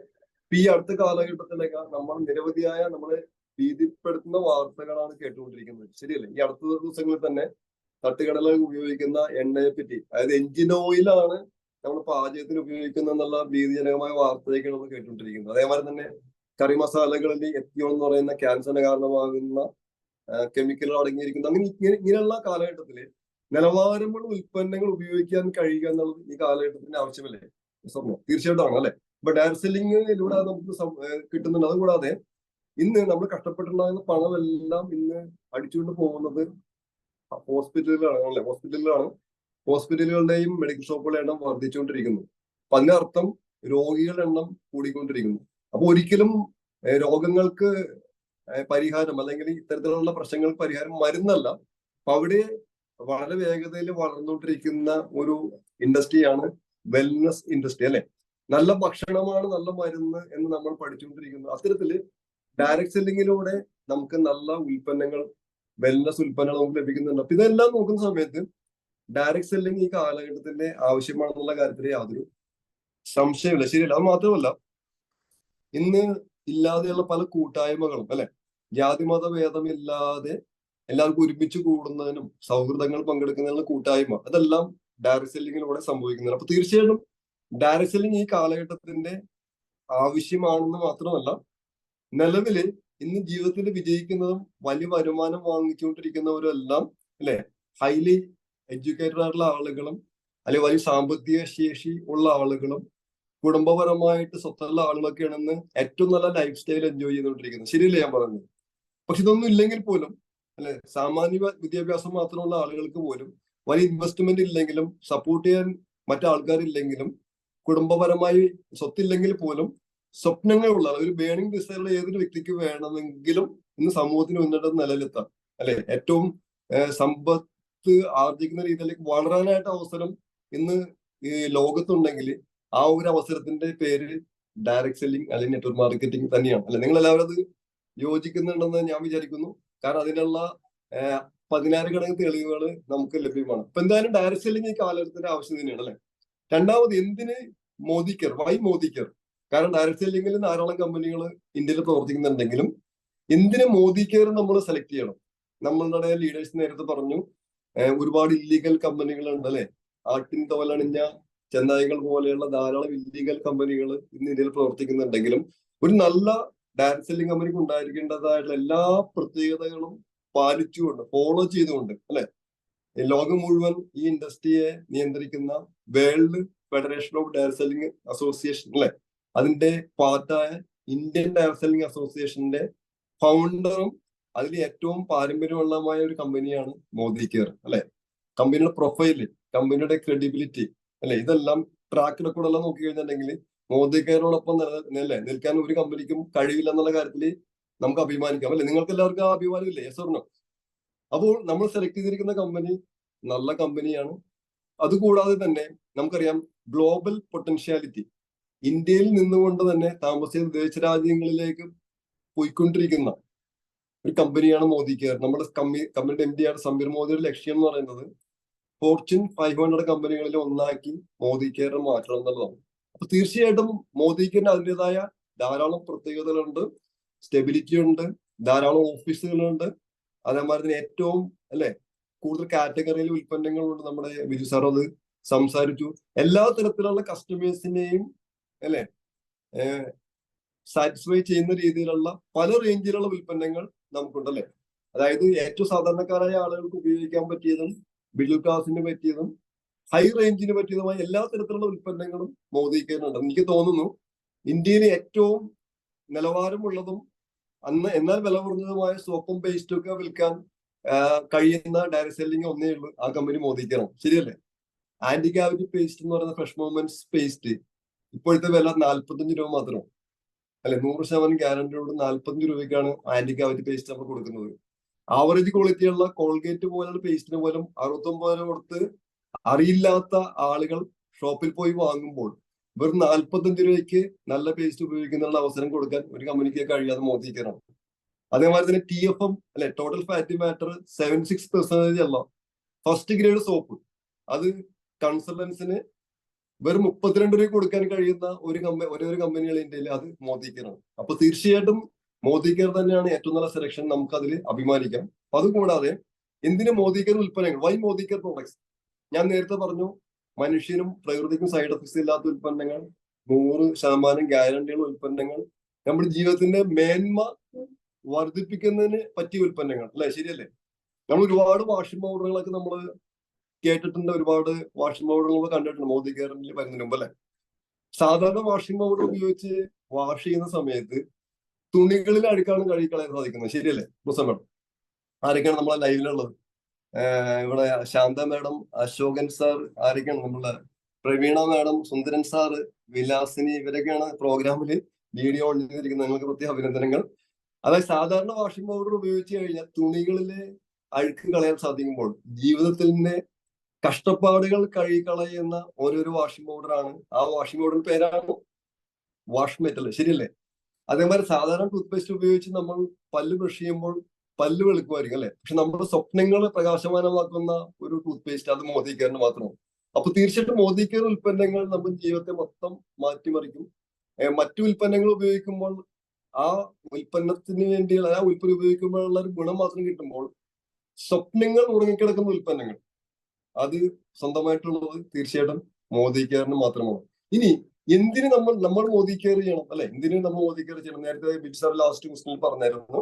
ഈ അടുത്ത കാലഘട്ടത്തിലേക്ക് നമ്മൾ നിരവധിയായ നമ്മളെ ഭീതിപ്പെടുത്തുന്ന വാർത്തകളാണ് കേട്ടുകൊണ്ടിരിക്കുന്നത്, ശരിയല്ലേ? ഈ അടുത്ത ദിവസങ്ങളിൽ തന്നെ തട്ടുകടലിൽ ഉപയോഗിക്കുന്ന എണ്ണയെ പറ്റി, അതായത് എഞ്ചിൻ ഓയിലാണ് നമ്മൾ പാചകത്തിന് ഉപയോഗിക്കുന്നത് എന്നുള്ള ഭീതിജനകമായ വാർത്തയൊക്കെയാണ് നമ്മൾ കേട്ടുകൊണ്ടിരിക്കുന്നത്. അതേമാതിരി തന്നെ കറി മസാലകളിൽ എത്തിയോൺ എന്ന് പറയുന്ന ക്യാൻസറിന് കാരണമാകുന്ന കെമിക്കലുകൾ അടങ്ങിയിരിക്കുന്ന ഇങ്ങനെയുള്ള കാലഘട്ടത്തില് നിലവാരമുള്ള ഉൽപ്പന്നങ്ങൾ ഉപയോഗിക്കാൻ കഴിയുക എന്നുള്ളത് ഈ കാലഘട്ടത്തിന്റെ ആവശ്യമല്ലേ? തീർച്ചയായിട്ടും ആണ്, അല്ലെ? അപ്പൊ ഡയറക്ട് സെല്ലിങ്ങിലൂടെ നമുക്ക് കിട്ടുന്നുണ്ട്. അതുകൂടാതെ ഇന്ന് നമ്മൾ കഷ്ടപ്പെട്ടുണ്ടാകുന്ന പണമെല്ലാം ഇന്ന് അടിച്ചുകൊണ്ട് പോകുന്നത് ഹോസ്പിറ്റലുകളാണ് അല്ലെ, ഹോസ്പിറ്റലുകളുടെയും മെഡിക്കൽ ഷോപ്പുകളുടെ എണ്ണം വർദ്ധിച്ചുകൊണ്ടിരിക്കുന്നു. അപ്പൊ അതിന്റെ അർത്ഥം രോഗികളുടെ എണ്ണം കൂടിക്കൊണ്ടിരിക്കുന്നു. അപ്പൊ ഒരിക്കലും രോഗങ്ങൾക്ക് പരിഹാരം അല്ലെങ്കിൽ ഇത്തരത്തിലുള്ള പ്രശ്നങ്ങൾക്ക് പരിഹാരം മരുന്നല്ല. അപ്പൊ അവിടെ വളരെ വേഗതയിൽ വളർന്നുകൊണ്ടിരിക്കുന്ന ഒരു ഇൻഡസ്ട്രിയാണ് വെൽനസ് ഇൻഡസ്ട്രി അല്ലെ. നല്ല ഭക്ഷണമാണ് നല്ല മരുന്ന് എന്ന് നമ്മൾ പഠിച്ചുകൊണ്ടിരിക്കുന്നു. അത്തരത്തില് ഡയറക്ട് സെല്ലിങ്ങിലൂടെ നമുക്ക് നല്ല ഉൽപ്പന്നങ്ങൾ, വെൽനസ് ഉൽപ്പന്നങ്ങൾ നമുക്ക് ലഭിക്കുന്നുണ്ട്. അപ്പൊ ഇതെല്ലാം നോക്കുന്ന സമയത്ത് ഡയറക്ട് സെല്ലിംഗ് ഈ കാലഘട്ടത്തിന്റെ ആവശ്യമാണെന്നുള്ള കാര്യത്തിൽ യാതൊരു സംശയമില്ല. ശരിയല്ല. അത് മാത്രമല്ല, ഇന്ന് ഇല്ലാതെയുള്ള പല കൂട്ടായ്മകളും അല്ലെ, ജാതിമത ഭേദമില്ലാതെ എല്ലാവർക്കും ഒരുമിച്ച് കൂടുന്നതിനും സൗഹൃദങ്ങൾ പങ്കെടുക്കുന്നതിനുള്ള കൂട്ടായ്മ, അതെല്ലാം ഡയറക്ട് സെല്ലിങ്ങിലൂടെ സംഭവിക്കുന്നുണ്ട്. അപ്പൊ തീർച്ചയായിട്ടും ഡയറക്ട് സെല്ലിംഗ് ഈ കാലഘട്ടത്തിന്റെ ആവശ്യമാണെന്ന് മാത്രമല്ല, നിലവില് ഇന്ന് ജീവിതത്തിൽ വിജയിക്കുന്നതും വലിയ വരുമാനം വാങ്ങിച്ചുകൊണ്ടിരിക്കുന്നവരും എല്ലാം അല്ലെ, ഹൈലി എഡ്യൂക്കേറ്റഡ് ആയിട്ടുള്ള ആളുകളും അല്ലെങ്കിൽ വലിയ സാമ്പത്തിക ശേഷി ഉള്ള ആളുകളും കുടുംബപരമായിട്ട് സ്വത്തുള്ള ആളുകളൊക്കെയാണെന്ന് ഏറ്റവും നല്ല ലൈഫ് സ്റ്റൈൽ എൻജോയ് ചെയ്തുകൊണ്ടിരിക്കുന്നത്. ശരിയല്ലേ ഞാൻ പറഞ്ഞത്? പക്ഷെ ഇതൊന്നും ഇല്ലെങ്കിൽ പോലും അല്ലെ, സാമാന്യ വിദ്യാഭ്യാസം മാത്രമുള്ള ആളുകൾക്ക് പോലും വലിയ ഇൻവെസ്റ്റ്മെന്റ് ഇല്ലെങ്കിലും സപ്പോർട്ട് ചെയ്യാൻ മറ്റാൾക്കാരില്ലെങ്കിലും കുടുംബപരമായി സ്വത്തില്ലെങ്കിൽ പോലും സ്വപ്നങ്ങളുള്ള ഒരു ബേണിംഗ് ഡിസൈറുള്ള ഏതൊരു വ്യക്തിക്ക് വേണമെങ്കിലും ഇന്ന് സമൂഹത്തിന് ഉന്നത നിലയിലെത്താം അല്ലെ. ഏറ്റവും സമ്പത്ത് ആർജിക്കുന്ന രീതിയിലേക്ക് വളരാനായിട്ട് അവസരം ഇന്ന് ഈ ലോകത്തുണ്ടെങ്കിൽ ആ ഒരു അവസരത്തിന്റെ പേര് ഡയറക്ട് സെല്ലിംഗ് അല്ലെങ്കിൽ നെറ്റ്വർക്ക് മാർക്കറ്റിംഗ് തന്നെയാണ് അല്ലെ. നിങ്ങൾ എല്ലാവരും അത് യോജിക്കുന്നുണ്ടെന്ന് ഞാൻ വിചാരിക്കുന്നു. കാരണം അതിനുള്ള 10,000 തെളിവുകൾ നമുക്ക് ലഭ്യമാണ്. അപ്പൊ എന്തായാലും ഡയറക്ട് സെല്ലിംഗ് ഈ കാലഘട്ടത്തിന്റെ ആവശ്യം തന്നെയാണ് അല്ലെ. രണ്ടാമത്, എന്തിന് Modicare? Why Modicare? കാരണം ഡയറക്ട് സെല്ലിംഗിൽ ധാരാളം കമ്പനികൾ ഇന്ത്യയിൽ പ്രവർത്തിക്കുന്നുണ്ടെങ്കിലും എന്തിന് മോദി കെയർ നമ്മൾ സെലക്ട് ചെയ്യണം? നമ്മളുടെ ലീഡേഴ്സ് നേരത്തെ പറഞ്ഞു, ഒരുപാട് ഇല്ലീഗൽ കമ്പനികൾ ഉണ്ട് അല്ലെ. ആട്ടിൻ തോലണിഞ്ഞ ചെന്നായികൾ പോലെയുള്ള ധാരാളം ഇല്ലീഗൽ കമ്പനികൾ ഇന്ന് ഇന്ത്യയിൽ പ്രവർത്തിക്കുന്നുണ്ടെങ്കിലും ഒരു നല്ല ഡയറക്ട് സെല്ലിംഗ് കമ്പനിക്ക് ഉണ്ടായിരിക്കേണ്ടതായിട്ടുള്ള എല്ലാ പ്രത്യേകതകളും പാലിച്ചുകൊണ്ട്, ഫോളോ ചെയ്തുകൊണ്ട് അല്ലെ, ലോകം മുഴുവൻ ഈ ഇൻഡസ്ട്രിയെ നിയന്ത്രിക്കുന്ന world federation of direct selling association അല്ലെ, അതിന്റെ പാർട്ടായ ഇന്ത്യൻ ഡയറക്ട് സെല്ലിംഗ് അസോസിയേഷന്റെ ഫൗണ്ടറും അതിൽ ഏറ്റവും പാരമ്പര്യമുള്ളമായ ഒരു കമ്പനിയാണ് മോദി കെയർ അല്ലെ. കമ്പനിയുടെ പ്രൊഫൈല്, കമ്പനിയുടെ ക്രെഡിബിലിറ്റി അല്ലെ, ഇതെല്ലാം ട്രാക്ക് റെക്കോർഡ് എല്ലാം നോക്കി കഴിഞ്ഞിട്ടുണ്ടെങ്കിൽ മോദി കെയറിനോടൊപ്പം നിൽക്കാൻ ഒരു കമ്പനിക്കും കഴിയില്ല എന്നുള്ള കാര്യത്തിൽ നമുക്ക് അഭിമാനിക്കാം അല്ലെ. നിങ്ങൾക്ക് എല്ലാവർക്കും ആ അഭിമാനം ഇല്ലേ? Yes or no? അപ്പോൾ നമ്മൾ സെലക്ട് ചെയ്തിരിക്കുന്ന കമ്പനി നല്ല കമ്പനിയാണ്. അതുകൂടാതെ തന്നെ നമുക്കറിയാം ഗ്ലോബൽ പൊട്ടൻഷ്യാലിറ്റി, ഇന്ത്യയിൽ നിന്നുകൊണ്ട് തന്നെ താമസിച്ച വിദേശ രാജ്യങ്ങളിലേക്ക് പോയിക്കൊണ്ടിരിക്കുന്ന ഒരു കമ്പനിയാണ് മോദി കെയർ. നമ്മുടെ കമ്പനിയുടെ MD ആണ് സമീർ മോദിയുടെ ലക്ഷ്യം എന്ന് പറയുന്നത് ഫോർച്യൂൺ 500 കമ്പനികളിൽ ഒന്നാക്കി മോദി കെയർ മാറ്റണം എന്നുള്ളതാണ്. അപ്പൊ തീർച്ചയായിട്ടും മോദി കെയറിന് അതിൻ്റെതായ ധാരാളം പ്രത്യേകതകളുണ്ട്, സ്റ്റെബിലിറ്റി ഉണ്ട്, ധാരാളം ഓഫീസുകളുണ്ട്. അതേമാതിരി തന്നെ ഏറ്റവും അല്ലെ കൂടുതൽ കാറ്റഗറിയിൽ ഉൽപ്പന്നങ്ങളുണ്ട്. നമ്മുടെ ബിജു സാർ അത് സംസാരിച്ചു. എല്ലാ തരത്തിലുള്ള കസ്റ്റമേഴ്സിനെയും അല്ലെ സാറ്റിസ്ഫൈ ചെയ്യുന്ന രീതിയിലുള്ള പല റേഞ്ചിലുള്ള ഉൽപ്പന്നങ്ങൾ നമുക്കുണ്ടല്ലേ. അതായത് ഏറ്റവും സാധാരണക്കാരായ ആളുകൾക്ക് ഉപയോഗിക്കാൻ പറ്റിയതും മിഡിൽ ക്ലാസിന് പറ്റിയതും ഹൈ റേഞ്ചിന് പറ്റിയതുമായ എല്ലാ തരത്തിലുള്ള ഉൽപ്പന്നങ്ങളും മോദി കെയറിനുണ്ട്. എനിക്ക് തോന്നുന്നു ഇന്ത്യയിലെ ഏറ്റവും നിലവാരമുള്ളതും എന്നാൽ വില കുറഞ്ഞതുമായ സോപ്പും പേസ്റ്റും ഒക്കെ വിൽക്കാൻ കഴിയുന്ന ഡയറക്ട് സെല്ലിംഗ് ഒന്നേ ഉള്ളൂ, ആ കമ്പനി മോദി കെയറാണ്. ശരിയല്ലേ? ആന്റി കാവിറ്റി പേസ്റ്റ് എന്ന് പറയുന്ന ഫ്രഷ് മൂവ്മെന്റ്സ് പേസ്റ്റ് ഇപ്പോഴത്തെ വില 45 രൂപ മാത്രമാണ് അല്ലെ. 100% ഗ്യാരണ്ടിയോട് 45 രൂപയ്ക്കാണ് ആന്റി കാവിറ്റി പേസ്റ്റ് നമ്മൾ കൊടുക്കുന്നത്. ആവറേജ് ക്വാളിറ്റിയുള്ള കോൾഗേറ്റ് പോലുള്ള പേസ്റ്റിന് പോലും 69 രൂപ കൊടുത്ത് അറിയില്ലാത്ത ആളുകൾ ഷോപ്പിൽ പോയി വാങ്ങുമ്പോൾ വെറും 45 രൂപയ്ക്ക് നല്ല പേസ്റ്റ് ഉപയോഗിക്കുന്ന അവസരം കൊടുക്കാൻ ഒരു കമ്പനിക്ക് കഴിയാതെ മോദി കെയറാണ്. അതേമാതിരി തന്നെ TFM അല്ലെ, ടോട്ടൽ ഫാറ്റി മാറ്റർ 76% അല്ല, ഫസ്റ്റ് ഗ്രേഡ് സോപ്പ് അത് കൺസൾട്ടൻസിന് വെറും 32 രൂപ കൊടുക്കാൻ കഴിയുന്ന ഒരേ ഒരു കമ്പനികൾ ഇന്ത്യയിൽ, അത് മോദി കെയറാണ്. അപ്പൊ തീർച്ചയായിട്ടും മോദി കെയർ തന്നെയാണ് ഏറ്റവും നല്ല സെലക്ഷൻ, നമുക്ക് അതിൽ അഭിമാനിക്കാം. അതുകൂടാതെ എന്തിന് മോദി കെയർ ഉൽപ്പന്നങ്ങൾ? Why Modicare products? ഞാൻ നേരത്തെ പറഞ്ഞു, മനുഷ്യനും പ്രകൃതിക്കും സൈഡ് എഫക്ട്സ് ഇല്ലാത്ത ഉൽപ്പന്നങ്ങൾ, 100% ഗ്യാരണ്ടിയുള്ള ഉൽപ്പന്നങ്ങൾ, നമ്മുടെ ജീവിതത്തിന്റെ മേന്മ വർദ്ധിപ്പിക്കുന്നതിന് പറ്റിയ ഉൽപ്പന്നങ്ങൾ അല്ലെ. ശരിയല്ലേ? നമ്മൾ ഒരുപാട് വാഷിംഗ് പൗഡറുകളൊക്കെ നമ്മൾ കേട്ടിട്ടുണ്ട്, ഒരുപാട് വാഷിംഗ് പൗഡറുകൾ കണ്ടിട്ടുണ്ട് മോദി കെയറിൽ വരുന്നതിന് മുമ്പ് അല്ലെ. സാധാരണ വാഷിംഗ് പൗഡർ ഉപയോഗിച്ച് വാഷ് ചെയ്യുന്ന സമയത്ത് തുണികളിൽ അഴുക്കാണ് കഴുകിക്കളയാൻ സാധിക്കുന്നത്. ശരിയല്ലേ റോസ മേഡം? ആരൊക്കെയാണ് നമ്മളെ ലൈവിലുള്ളത്? ഇവിടെ ശാന്ത മാഡം, അശോകൻ സാർ, ആരൊക്കെയാണ് നമ്മളെ പ്രവീണ മാഡം, സുന്ദരൻ സാറ്, വിലാസിനി, ഇവരൊക്കെയാണ് പ്രോഗ്രാമിൽ വീഡിയോ ഓൺ ചെയ്തിരിക്കുന്നത്. നിങ്ങൾക്ക് പ്രത്യേക അഭിനന്ദനങ്ങൾ. അതായത് സാധാരണ വാഷിംഗ് പൗഡർ ഉപയോഗിച്ച് കഴിഞ്ഞാൽ തുണികളിലെ അഴുക്ക് കളയാൻ സാധിക്കുമ്പോൾ ജീവിതത്തിന്റെ കഷ്ടപ്പാടുകൾ കഴുകിക്കളയുന്ന ഓരോരോ വാഷിംഗ് പൗഡറാണ്. ആ വാഷിംഗ് പൗഡർ പേരാണ് വാഷ് മെറ്റൽ. ശരിയല്ലേ? അതേമാതിരി സാധാരണ ടൂത്ത് പേസ്റ്റ് ഉപയോഗിച്ച് നമ്മൾ പല്ല് ബ്രഷ് ചെയ്യുമ്പോൾ പല്ല് വെളുക്കുമായിരിക്കും അല്ലെ? പക്ഷെ നമ്മുടെ സ്വപ്നങ്ങളെ പ്രകാശമാനമാക്കുന്ന ഒരു ടൂത്ത് പേസ്റ്റ് അത് മോദി കെയറിന് മാത്രമാണ്. അപ്പൊ തീർച്ചയായിട്ടും മോദി കെയർ ഉൽപ്പന്നങ്ങൾ നമ്മുടെ ജീവിതത്തെ മൊത്തം മാറ്റിമറിക്കും. മറ്റു ഉൽപ്പന്നങ്ങൾ ഉപയോഗിക്കുമ്പോൾ ആ ഉൽപ്പന്നത്തിന് വേണ്ടിയുള്ള ആ ഉൽപ്പന്നം ഉപയോഗിക്കുമ്പോഴുള്ള ഒരു ഗുണം മാത്രം കിട്ടുമ്പോൾ സ്വപ്നങ്ങൾ ഉറങ്ങിക്കിടക്കുന്ന ഉൽപ്പന്നങ്ങൾ അത് സ്വന്തമായിട്ടുള്ളത് തീർച്ചയായിട്ടും മോദി കെയറിന് മാത്രമാണ്. ഇനി എന്തിന് നമ്മൾ മോദി കെയർ ചെയ്യണം അല്ലെ? എന്തിന് നമ്മൾ മോദി കെയർ ചെയ്യണം? നേരത്തെ ബിജു സാർ ലാസ്റ്റ് ക്വസ്റ്റിനിൽ പറഞ്ഞായിരുന്നു,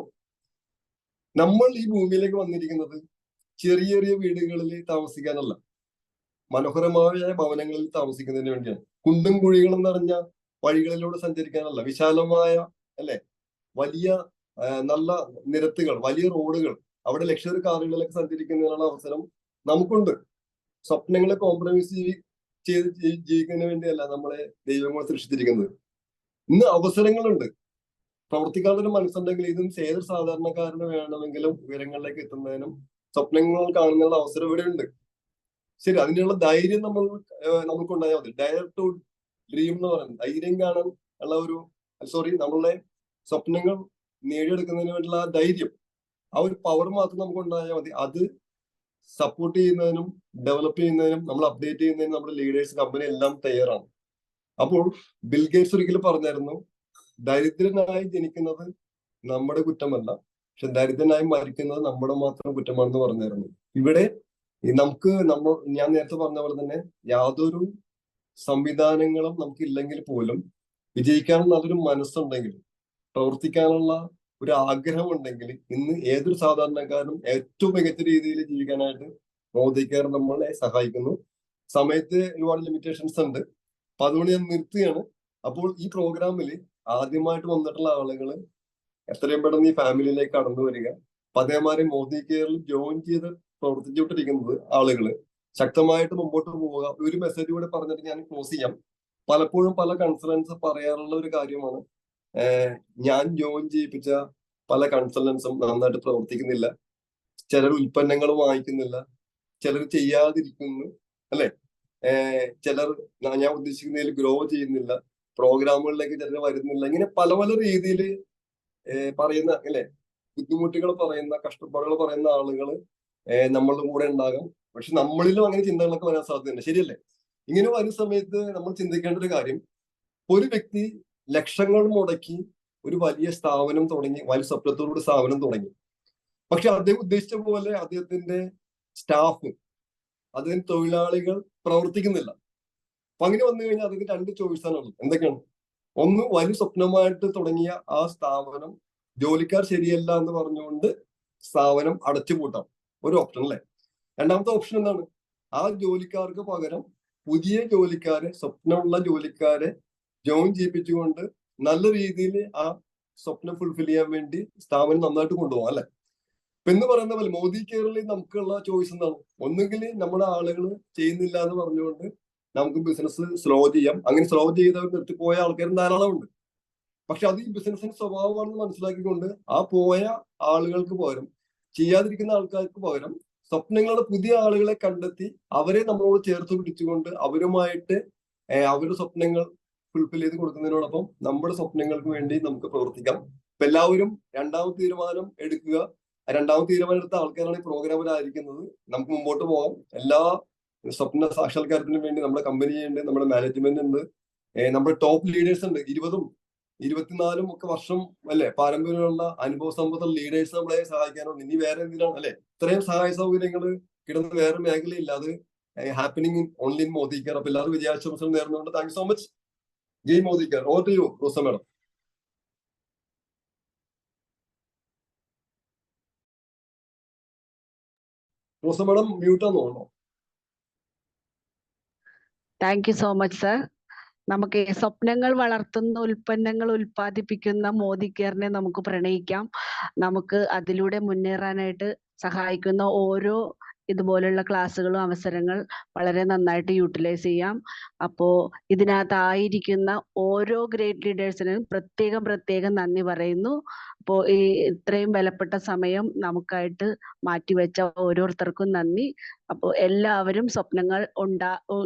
നമ്മൾ ഈ ഭൂമിയിലേക്ക് വന്നിരിക്കുന്നത് ചെറിയ ചെറിയ വീടുകളിൽ താമസിക്കാനല്ല, മനോഹരമായ ഭവനങ്ങളിൽ താമസിക്കുന്നതിന് വേണ്ടിയാണ്. കുണ്ടും കുഴികളും നിറഞ്ഞ വഴികളിലൂടെ സഞ്ചരിക്കാനല്ല, വിശാലമായ അല്ലെ വലിയ നല്ല നിരത്തുകൾ, വലിയ റോഡുകൾ, അവിടെ ലക്ഷറി കാറുകളിലൊക്കെ സഞ്ചരിക്കുന്നതിനുള്ള അവസരം നമുക്കുണ്ട്. സ്വപ്നങ്ങളെ കോംപ്രമൈസ് ചെയ്ത് ജീവിക്കുന്നതിന് വേണ്ടിയല്ല നമ്മളെ ദൈവങ്ങൾ സൃഷ്ടിച്ചിരിക്കുന്നത്. ഇന്ന് അവസരങ്ങളുണ്ട്. പ്രവർത്തിക്കാനുള്ള ഒരു മനസ്സുണ്ടെങ്കിൽ ഇതും ഏതൊരു സാധാരണക്കാരന് വേണമെങ്കിലും ഉയരങ്ങളിലേക്ക് എത്തുന്നതിനും സ്വപ്നങ്ങൾ കാണുന്നതിനുള്ള അവസരം ഇവിടെ ഉണ്ട്. ശരി, അതിനുള്ള ധൈര്യം നമുക്കുണ്ടായാൽ മതി. ഡയർ ടു ഡ്രീം എന്ന് പറയുന്നത് ധൈര്യം കാണാൻ ഉള്ള ഒരു നമ്മളുടെ സ്വപ്നങ്ങൾ നേടിയെടുക്കുന്നതിന് വേണ്ടിയുള്ള ആ ധൈര്യം, ആ ഒരു പവർ മാത്രം നമുക്ക് ഉണ്ടായാൽ മതി. അത് സപ്പോർട്ട് ചെയ്യുന്നതിനും ഡെവലപ്പ് ചെയ്യുന്നതിനും നമ്മൾ അപ്ഡേറ്റ് ചെയ്യുന്നതിനും നമ്മുടെ ലീഡേഴ്സ്, കമ്പനി എല്ലാം തയ്യാറാണ്. അപ്പോൾ ബിൽ ഗേറ്റ്സ് ഒരിക്കലും പറഞ്ഞായിരുന്നു, ദരിദ്രനായി ജനിക്കുന്നത് നമ്മുടെ കുറ്റമല്ല, പക്ഷെ ദരിദ്രനായി മരിക്കുന്നത് നമ്മുടെ മാത്രം കുറ്റമാണെന്ന് പറഞ്ഞായിരുന്നു. ഇവിടെ ഞാൻ നേരത്തെ പറഞ്ഞ പോലെ തന്നെ യാതൊരു സംവിധാനങ്ങളും നമുക്ക് ഇല്ലെങ്കിൽ പോലും വിജയിക്കാനുള്ള നല്ലൊരു മനസ്സുണ്ടെങ്കിൽ, പ്രവർത്തിക്കാനുള്ള ഒരു ആഗ്രഹം ഉണ്ടെങ്കിൽ ഇന്ന് ഏതൊരു സാധാരണക്കാരനും ഏറ്റവും മികച്ച രീതിയിൽ ജീവിക്കാനായിട്ട് മോദി കെയർ നമ്മളെ സഹായിക്കുന്നു. സമയത്ത് ഒരുപാട് ലിമിറ്റേഷൻസ് ഉണ്ട്, അപ്പൊ അതുകൊണ്ട് ഞാൻ നിർത്തുകയാണ്. അപ്പോൾ ഈ പ്രോഗ്രാമിൽ ആദ്യമായിട്ട് വന്നിട്ടുള്ള ആളുകൾ എത്രയും പെട്ടെന്ന് ഈ ഫാമിലിയിലേക്ക് കടന്നു വരിക. അപ്പൊ അതേമാതിരി മോദി കെയറിൽ ജോയിൻ ചെയ്ത് പ്രവർത്തിച്ചുകൊണ്ടിരിക്കുന്നത് ആളുകള് ശക്തമായിട്ട് മുമ്പോട്ട് പോവുക. ഒരു മെസ്സേജ് കൂടെ പറഞ്ഞിട്ട് ഞാൻ ക്ലോസ് ചെയ്യാം. പലപ്പോഴും പല കൺസൾട്ടൻസ് പറയാറുള്ള ഒരു കാര്യമാണ്, ഞാൻ ജോയിൻ ചെയ്യിപ്പിച്ച പല കൺസൾട്ടൻസും നന്നായിട്ട് പ്രവർത്തിക്കുന്നില്ല, ചിലർ ഉൽപ്പന്നങ്ങൾ വാങ്ങിക്കുന്നില്ല, ചിലർ ചെയ്യാതിരിക്കുന്നു അല്ലെ, ചിലർ ഞാൻ ഉദ്ദേശിക്കുന്നതിൽ ഗ്രോ ചെയ്യുന്നില്ല, പ്രോഗ്രാമുകളിലേക്ക് ചിലർ വരുന്നില്ല. ഇങ്ങനെ പല പല രീതിയിൽ പറയുന്ന അല്ലെ ബുദ്ധിമുട്ടുകൾ പറയുന്ന, കഷ്ടപ്പാടുകൾ പറയുന്ന ആളുകൾ നമ്മളുടെ കൂടെ ഉണ്ടാകാം. പക്ഷെ നമ്മളിലും അങ്ങനെ ചിന്തകളൊക്കെ വരാൻ സാധ്യതയുണ്ട്. ശരിയല്ലേ? ഇങ്ങനെ വരുന്ന സമയത്ത് നമ്മൾ ചിന്തിക്കേണ്ട ഒരു കാര്യം, ഒരു വ്യക്തി ലക്ഷങ്ങൾ മുടക്കി ഒരു വലിയ സ്ഥാപനം തുടങ്ങി, വലിയ സ്വപ്നത്തോടുകൂടി സ്ഥാപനം തുടങ്ങി. പക്ഷെ അദ്ദേഹം ഉദ്ദേശിച്ച പോലെ അദ്ദേഹത്തിന്റെ സ്റ്റാഫ്, അദ്ദേഹത്തിന്റെ തൊഴിലാളികൾ പ്രവർത്തിക്കുന്നില്ല. അപ്പൊ അങ്ങനെ വന്നു കഴിഞ്ഞാൽ അദ്ദേഹത്തിന് രണ്ട് ചോയ്സാണ് ഉള്ളത്. എന്തൊക്കെയാണ്? ഒന്ന്, വലിയ സ്വപ്നമായിട്ട് തുടങ്ങിയ ആ സ്ഥാപനം ജോലിക്കാർ ശരിയല്ല എന്ന് പറഞ്ഞുകൊണ്ട് സ്ഥാപനം അടച്ചുപൂട്ടാം, ഒരു ഓപ്ഷൻ അല്ലേ. രണ്ടാമത്തെ ഓപ്ഷൻ എന്താണ്? ആ ജോലിക്കാർക്ക് പകരം പുതിയ ജോലിക്കാരെ, സ്വപ്നമുള്ള ജോലിക്കാരെ ജോയിൻ ചെയ്യിപ്പിച്ചുകൊണ്ട് നല്ല രീതിയിൽ ആ സ്വപ്നം ഫുൾഫിൽ ചെയ്യാൻ വേണ്ടി സ്ഥാപനം നന്നായിട്ട് കൊണ്ടുപോകാം അല്ലെ. എന്ന് പറയുന്ന പോലെ മോദി കെയറിൽ നമുക്കുള്ള ചോയ്സ് എന്താണ്? ഒന്നുകിൽ നമ്മുടെ ആളുകൾ ചെയ്യുന്നില്ല എന്ന് പറഞ്ഞുകൊണ്ട് നമുക്ക് ബിസിനസ് സ്ലോ ചെയ്യാം. അങ്ങനെ സ്ലോ ചെയ്തവർ നിർത്തിപ്പോയ ആൾക്കാരും ധാരാളം ഉണ്ട്. പക്ഷെ അത് ഈ ബിസിനസിന്റെ സ്വഭാവമാണെന്ന് മനസ്സിലാക്കിക്കൊണ്ട് ആ പോയ ആളുകൾക്ക് പകരം, ചെയ്യാതിരിക്കുന്ന ആൾക്കാർക്ക് പകരം സ്വപ്നങ്ങളുടെ പുതിയ ആളുകളെ കണ്ടെത്തി അവരെ നമ്മളോട് ചേർത്ത് പിടിച്ചുകൊണ്ട് അവരുമായിട്ട് അവരുടെ സ്വപ്നങ്ങൾ ഫുൾഫിൽ ചെയ്ത് കൊടുക്കുന്നതിനോടൊപ്പം നമ്മുടെ സ്വപ്നങ്ങൾക്ക് വേണ്ടി നമുക്ക് പ്രവർത്തിക്കാം. അപ്പൊ എല്ലാവരും രണ്ടാമത്തെ തീരുമാനം എടുക്കുക. രണ്ടാമത്തെ തീരുമാനം എടുത്ത ആൾക്കാരാണ് ഈ പ്രോഗ്രാമിലായിരിക്കുന്നത്. നമുക്ക് മുമ്പോട്ട് പോകാം. എല്ലാ സ്വപ്ന സാക്ഷാത്കാരത്തിനും വേണ്ടി നമ്മുടെ കമ്പനി ഉണ്ട്, നമ്മുടെ മാനേജ്മെന്റ് ഉണ്ട്, നമ്മുടെ ടോപ്പ് ലീഡേഴ്സ് ഉണ്ട്. 20ഉം 24ഉം ഒക്കെ വർഷം അല്ലെ പാരമ്പര്യമുള്ള അനുഭവ സമ്പത്തുള്ള ലീഡേഴ്സ് നമ്മളെ സഹായിക്കാനുണ്ട്. ഇനി വേറെ എന്തിനാണ് അല്ലെ ഇത്രയും സഹായ സൗകര്യങ്ങൾ കിടന്ന് വേറെ മേഖലയില്ല. അത് happening only in Modi care. അപ്പൊ എല്ലാവരും വിജയാശംസകൾ നേർന്നുകൊണ്ട് താങ്ക് യു സോ മച്ച്. ജയ് Modi care. Over to you Rosa madam. Rosa madam മ്യൂട്ടാന്ന് തോന്നുന്നു. Thank you so much sir. നമുക്ക് സ്വപ്നങ്ങൾ വളർത്തുന്ന ഉൽപ്പന്നങ്ങൾ ഉൽപ്പാദിപ്പിക്കുന്ന മോദി കെയറിനെ നമുക്ക് പ്രണയിക്കാം. നമുക്ക് അതിലൂടെ മുന്നേറാനായിട്ട് സഹായിക്കുന്ന ഓരോ ഇതുപോലുള്ള ക്ലാസ്സുകളും അവസരങ്ങൾ വളരെ നന്നായിട്ട് യൂട്ടിലൈസ് ചെയ്യാം. അപ്പോ ഇതിനകത്തായിരിക്കുന്ന ഓരോ ഗ്രേറ്റ് ലീഡേഴ്സിനും പ്രത്യേകം നന്ദി പറയുന്നു. അപ്പോ ഈ ഇത്രയും വിലപ്പെട്ട സമയം നമുക്കായിട്ട് മാറ്റിവെച്ച ഓരോരുത്തർക്കും നന്ദി. അപ്പോ എല്ലാവരും സ്വപ്നങ്ങൾ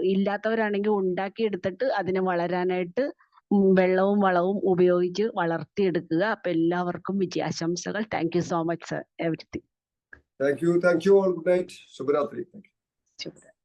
ഇല്ലാത്തവരാണെങ്കിൽ ഉണ്ടാക്കിയെടുത്തിട്ട് അതിനെ വളരാനായിട്ട് വെള്ളവും വളവും ഉപയോഗിച്ച് വളർത്തിയെടുക്കുക. അപ്പൊ എല്ലാവർക്കും വിജയാശംസകൾ. Thank you so much sir everything. Thank you all. Good night. Shubhratri. Thank you.